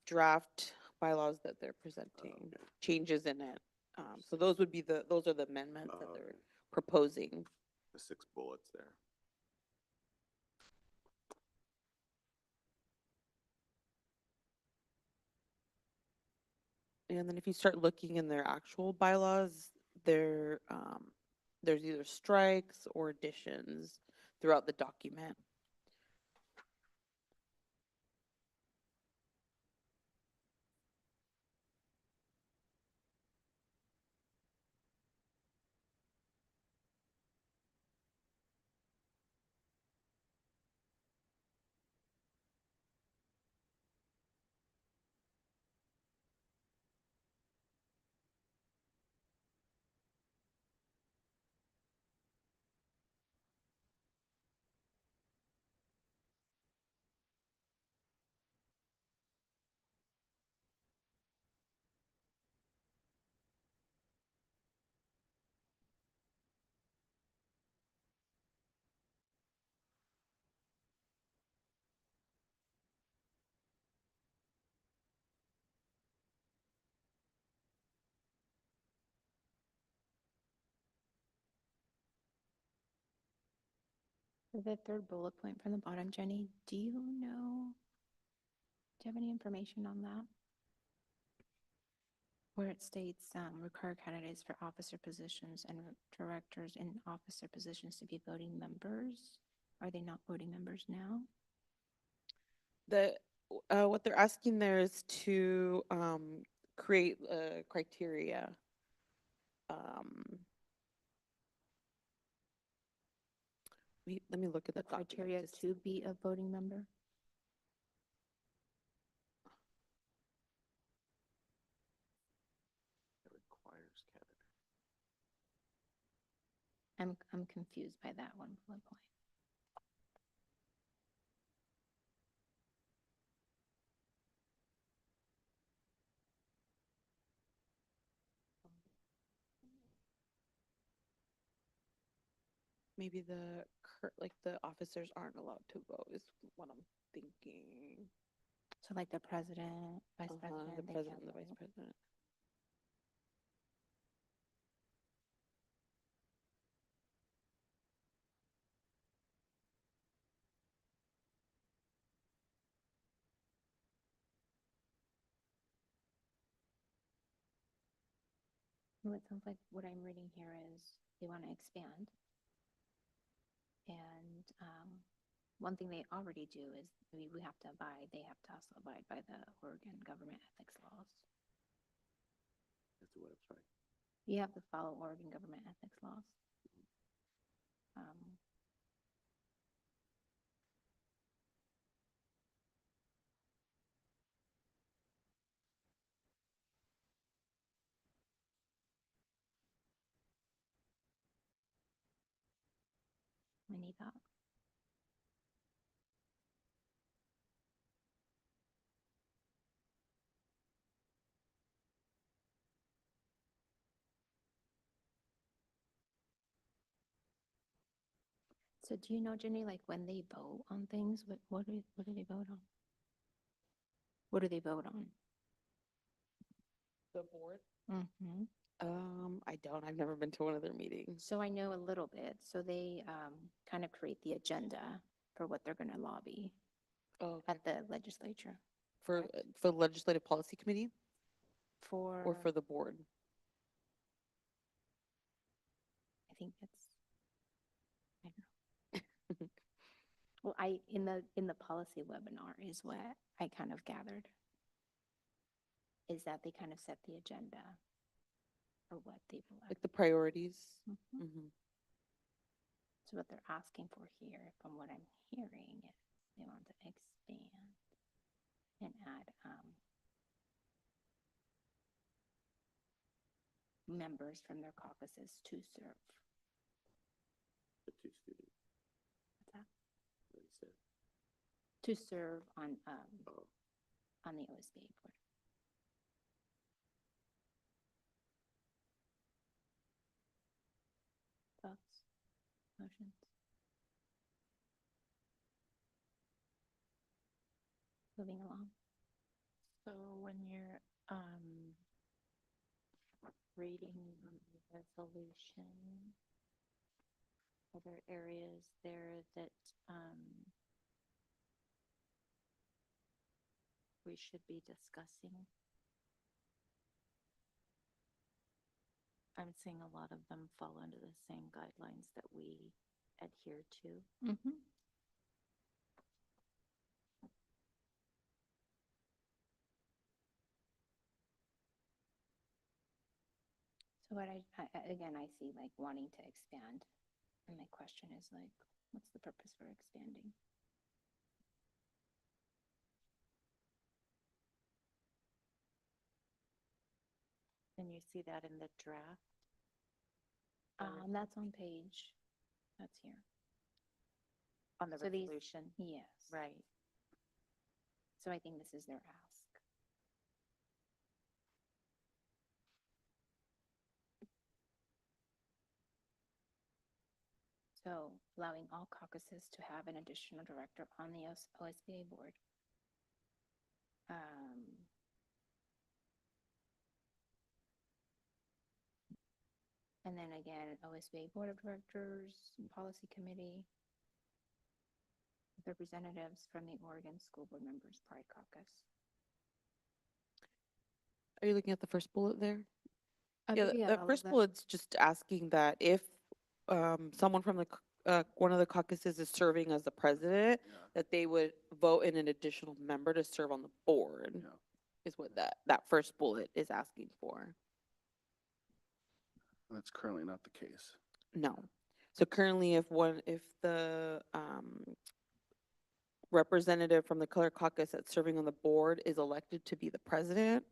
draft bylaws that they're presenting, changes in it. So those would be those are the amendments that they're proposing. The 6 bullets there. And then if you start looking in their actual bylaws, there's either strikes or additions throughout the document. For the third bullet point from the bottom, Jenny, do you have any information on that? Where it states, require candidates for officer positions and directors in officer positions to be voting members. Are they not voting members now? What they're asking there is to create criteria. Let me look at The the document criteria just- to be a voting member? It requires candidates. I'm confused by that one bullet point. Maybe like the officers aren't allowed to vote is what I'm thinking. So like the president, vice president, The they president can't and the vice vote. president. Well, it sounds like what I'm reading here is they want to expand. And one thing they already do is we have to abide, they have to also abide by the Oregon government ethics laws. That's what I'm sorry. You have to follow Oregon government ethics laws. Any thought? So do you know, Jenny, like when they vote on things, what do they vote on? What do they vote on? The board? Mm-hmm. I don't. I've never been to one of their meetings. So I know a little bit. So they kind of create the agenda for what they're going to lobby Oh, at the legislature for the legislative policy committee for, or for the board? I think it's, I don't know. Well, in the policy webinar is what I kind of gathered. Is that they kind of set the agenda for what they will. Like the priorities? Mhm. Mhm. So what they're asking for here, from what I'm hearing, is they want to expand and add members from their caucuses to serve. The two students, What's that? what he said. To serve on Oh. on the OSBA board. Thoughts, motions? Moving along. So when you're reading the resolution, are there areas there that we should be discussing? I'm seeing a lot of them fall under the same guidelines that we adhere to. Mm-hmm. So what again, I see like wanting to expand. And my question is like, what's the purpose for expanding? And you see that in the draft? That's on page, that's here. On the So these- resolution? Yes. Right. So I think this is their ask. So allowing all caucuses to have an additional director on the OSBA board. And then again, OSBA Board of Directors, Policy Committee, with representatives from the Oregon School Board Members Pride Caucus. Are you looking at the first bullet there? I Yeah, believe the all of first that. bullet's just asking that if someone from the one of the caucuses is serving as the president, Yeah. that they would vote in an additional member to serve on the board. Yeah. Is what that first bullet is asking for. That's currently not the case. No. So currently, if the representative from the color caucus that's serving on the board is elected to be the president,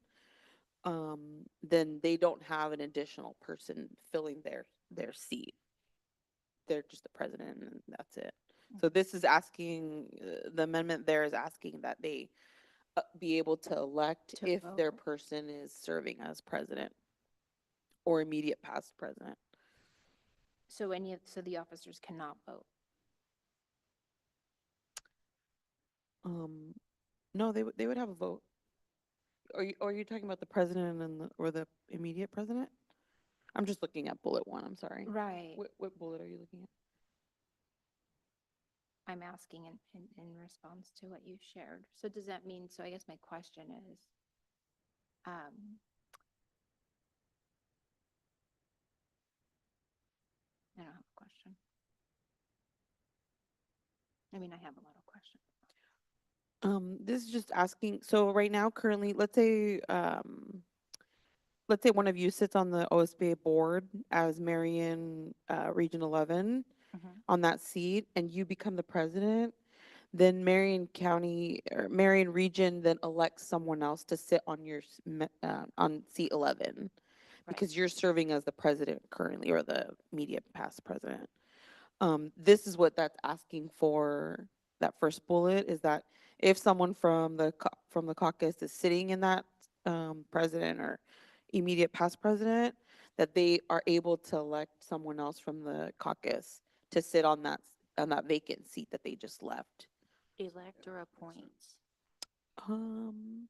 then they don't have an additional person filling their seat. They're just the president and that's it. So this is asking, the amendment there is asking that they be able to elect To if their vote. person is serving as president or immediate past president. So so the officers cannot vote. No, they would have a vote. Are you talking about the president and or the immediate president? I'm just looking at bullet 1, I'm sorry. Right. What bullet are you looking at? I'm asking in response to what you shared. So does that mean, so I guess my question is, I don't have a question. I mean, I have a lot of questions. This is just asking, so right now, currently, let's say one of you sits on the OSBA board as Marion, Region 11 on that seat, and you become the president, then Marion County or Marion Region then elects someone else to sit on your on seat 11 because you're serving as the president currently or the immediate past president. This is what that's asking for, that first bullet, is that if someone from from the caucus is sitting in that president or immediate past president, that they are able to elect someone else from the caucus to sit on that vacant seat that they just left. Elect or appoint? Um,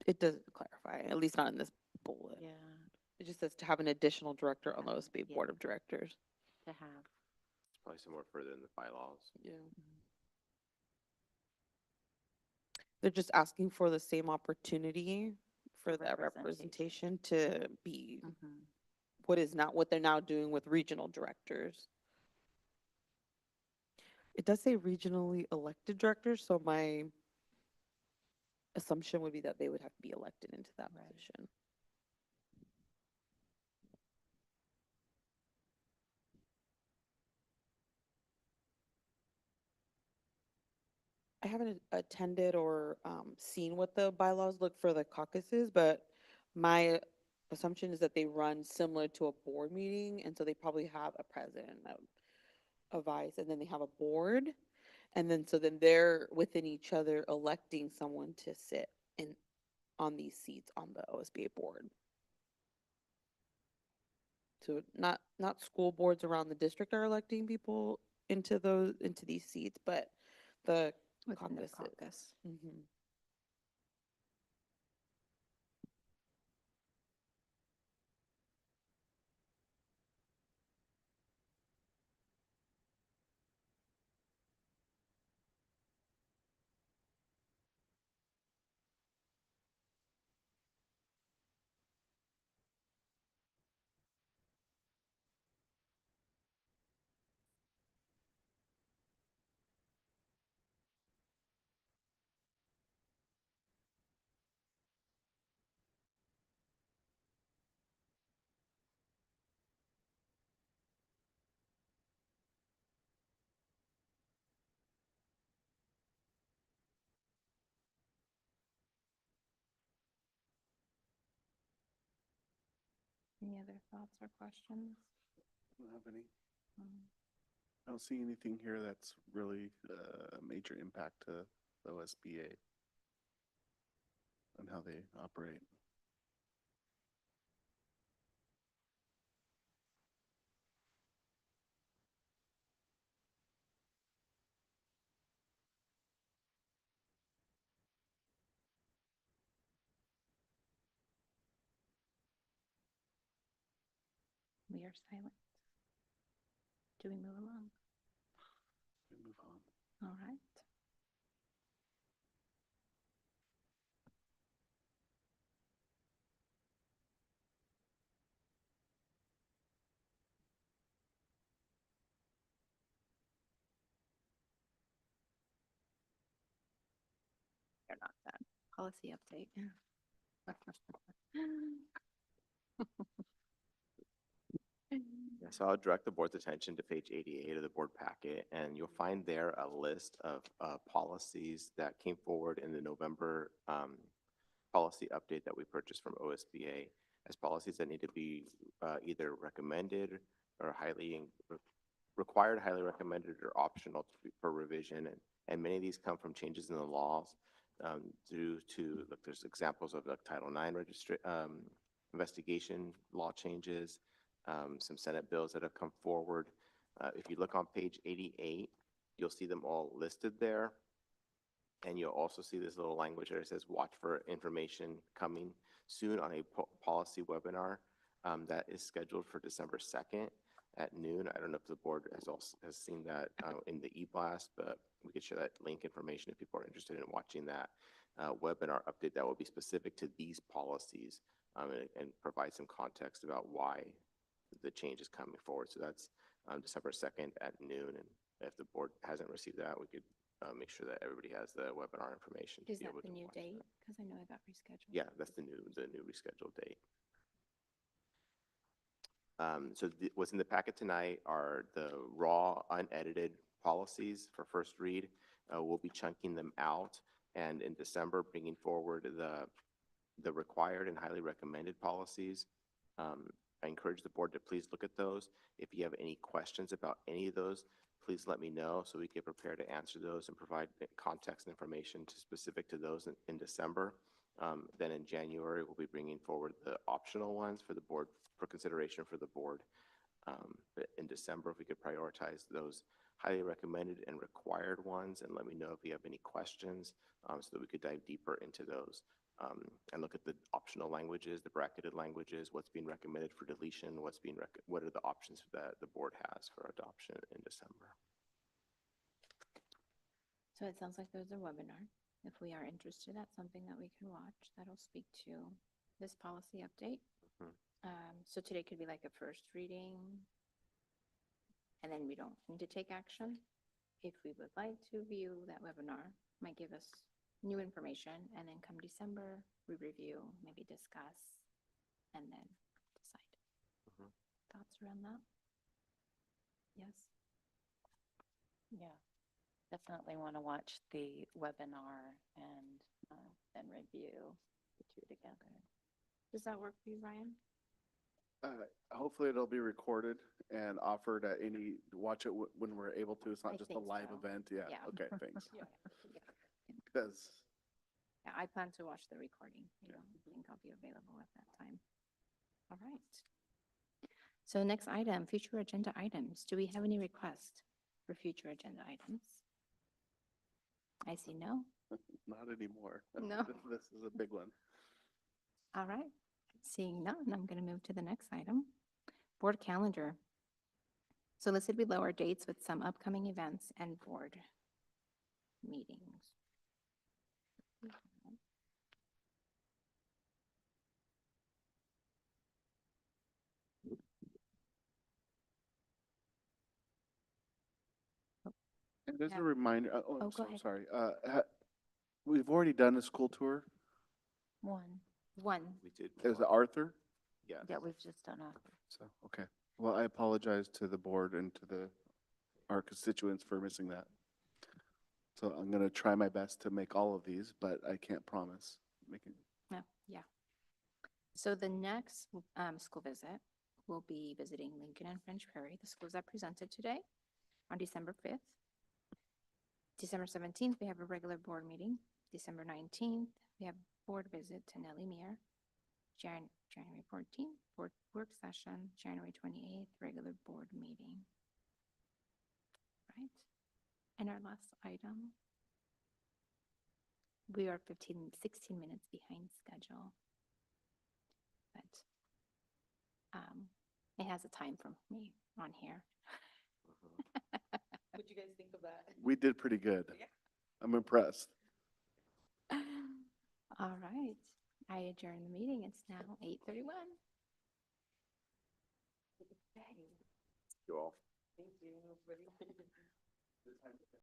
it doesn't clarify, at least not in this bullet. Yeah, It just says to have an additional director on the OSBA Yeah. Board of Directors. to have. It's probably somewhere further in the bylaws. Yeah. They're just asking for the same opportunity for that representation to be Mhm. what they're now doing with regional directors. It does say regionally elected directors, so my assumption would be that they would have to be elected into that Right. position. I haven't attended or seen what the bylaws look for the caucuses, but my assumption is that they run similar to a board meeting, and so they probably have a president, a vice, and then they have a board, and then so then they're within each other electing someone to sit in on these seats on the OSBA board. So not school boards around the district are electing people into these seats, but the Within the caucuses. caucus. Mhm. Any other thoughts or questions? I don't have any. Um, I don't see anything here that's really a major impact to the OSBA and how they operate. We are silent. Do we move along? We move on. All right. You're not done. Policy update. Yeah, so I'll direct the board's attention to page 88 of the board packet, and you'll find there a list of policies that came forward in the November policy update that we purchased from OSBA as policies that need to be either recommended or required, highly recommended, or optional for revision. And many of these come from changes in the laws due to, look, there's examples of like Title IX investigation law changes, some Senate bills that have come forward. If you look on page 88, you'll see them all listed there. And you'll also see this little language that says, watch for information coming soon on a policy webinar that is scheduled for December 2nd at noon. I don't know if the board has seen that in the e-blast, but we could share that link information if people are interested in watching that webinar update that will be specific to these policies and provide some context about why the change is coming forward. So that's December 2nd at noon. And if the board hasn't received that, we could make sure that everybody has the webinar information. to Is be that able the to new watch date? that. Because I know it got rescheduled. Yeah, that's the new rescheduled date. So what's in the packet tonight are the raw, unedited policies for first read. We'll be chunking them out and in December bringing forward the the required and highly recommended policies. I encourage the board to please look at those. If you have any questions about any of those, please let me know so we can prepare to answer those and provide context and information specific to those in December. Then in January, we'll be bringing forward the optional ones for the board, for consideration for the board. But in December, if we could prioritize those highly recommended and required ones, and let me know if you have any questions, so that we could dive deeper into those. And look at the optional languages, the bracketed languages, what's being recommended for deletion, what are the options that the board has for adoption in December. So it sounds like there's a webinar. If we are interested, that's something that we can watch. That'll speak to this policy update. Mhm. So today could be like a first reading, and then we don't need to take action. If we would like to view that webinar, might give us new information, and then come December, we review, maybe discuss, and then decide. Mhm. Thoughts around that? Yes? Yeah, definitely want to watch the webinar and then review the two together. Does that work for you, Ryan? Hopefully it'll be recorded and offered at watch it when we're able to. It's I not just a think live so. event. Yeah, Yeah. okay, thanks. Yeah. Because Yeah, I plan to watch the recording. I don't think I'll be available at that time. All right. So next item, future agenda items. Do we have any requests for future agenda items? I see no. not anymore. No. This is a big one. All right. Seeing none, I'm going to move to the next item. Board calendar. So listed below are dates with some upcoming events and board meetings. And as Yeah. a reminder, Oh, I'm go so ahead. sorry. We've already done a school tour. One. We did. Is it one. Arthur? Yes. Yeah, we've just done Arthur. So, okay. Well, I apologize to the board and to our constituents for missing that. So I'm going to try my best to make all of these, but I can't promise making. No, yeah. So the next school visit will be visiting Lincoln and French Prairie, the schools that presented today, on December 5th. December 17th, we have a regular board meeting. December 19th, we have board visit to Nellie Mere. January 14th, board work session. January 28th, regular board meeting. Right? And our last item, we are 16 minutes behind schedule. But it has a time from me on here. What'd you guys think of that? We did pretty good. Yeah. I'm impressed. All right, I adjourn the meeting. It's now 8:31. You all. Thank you.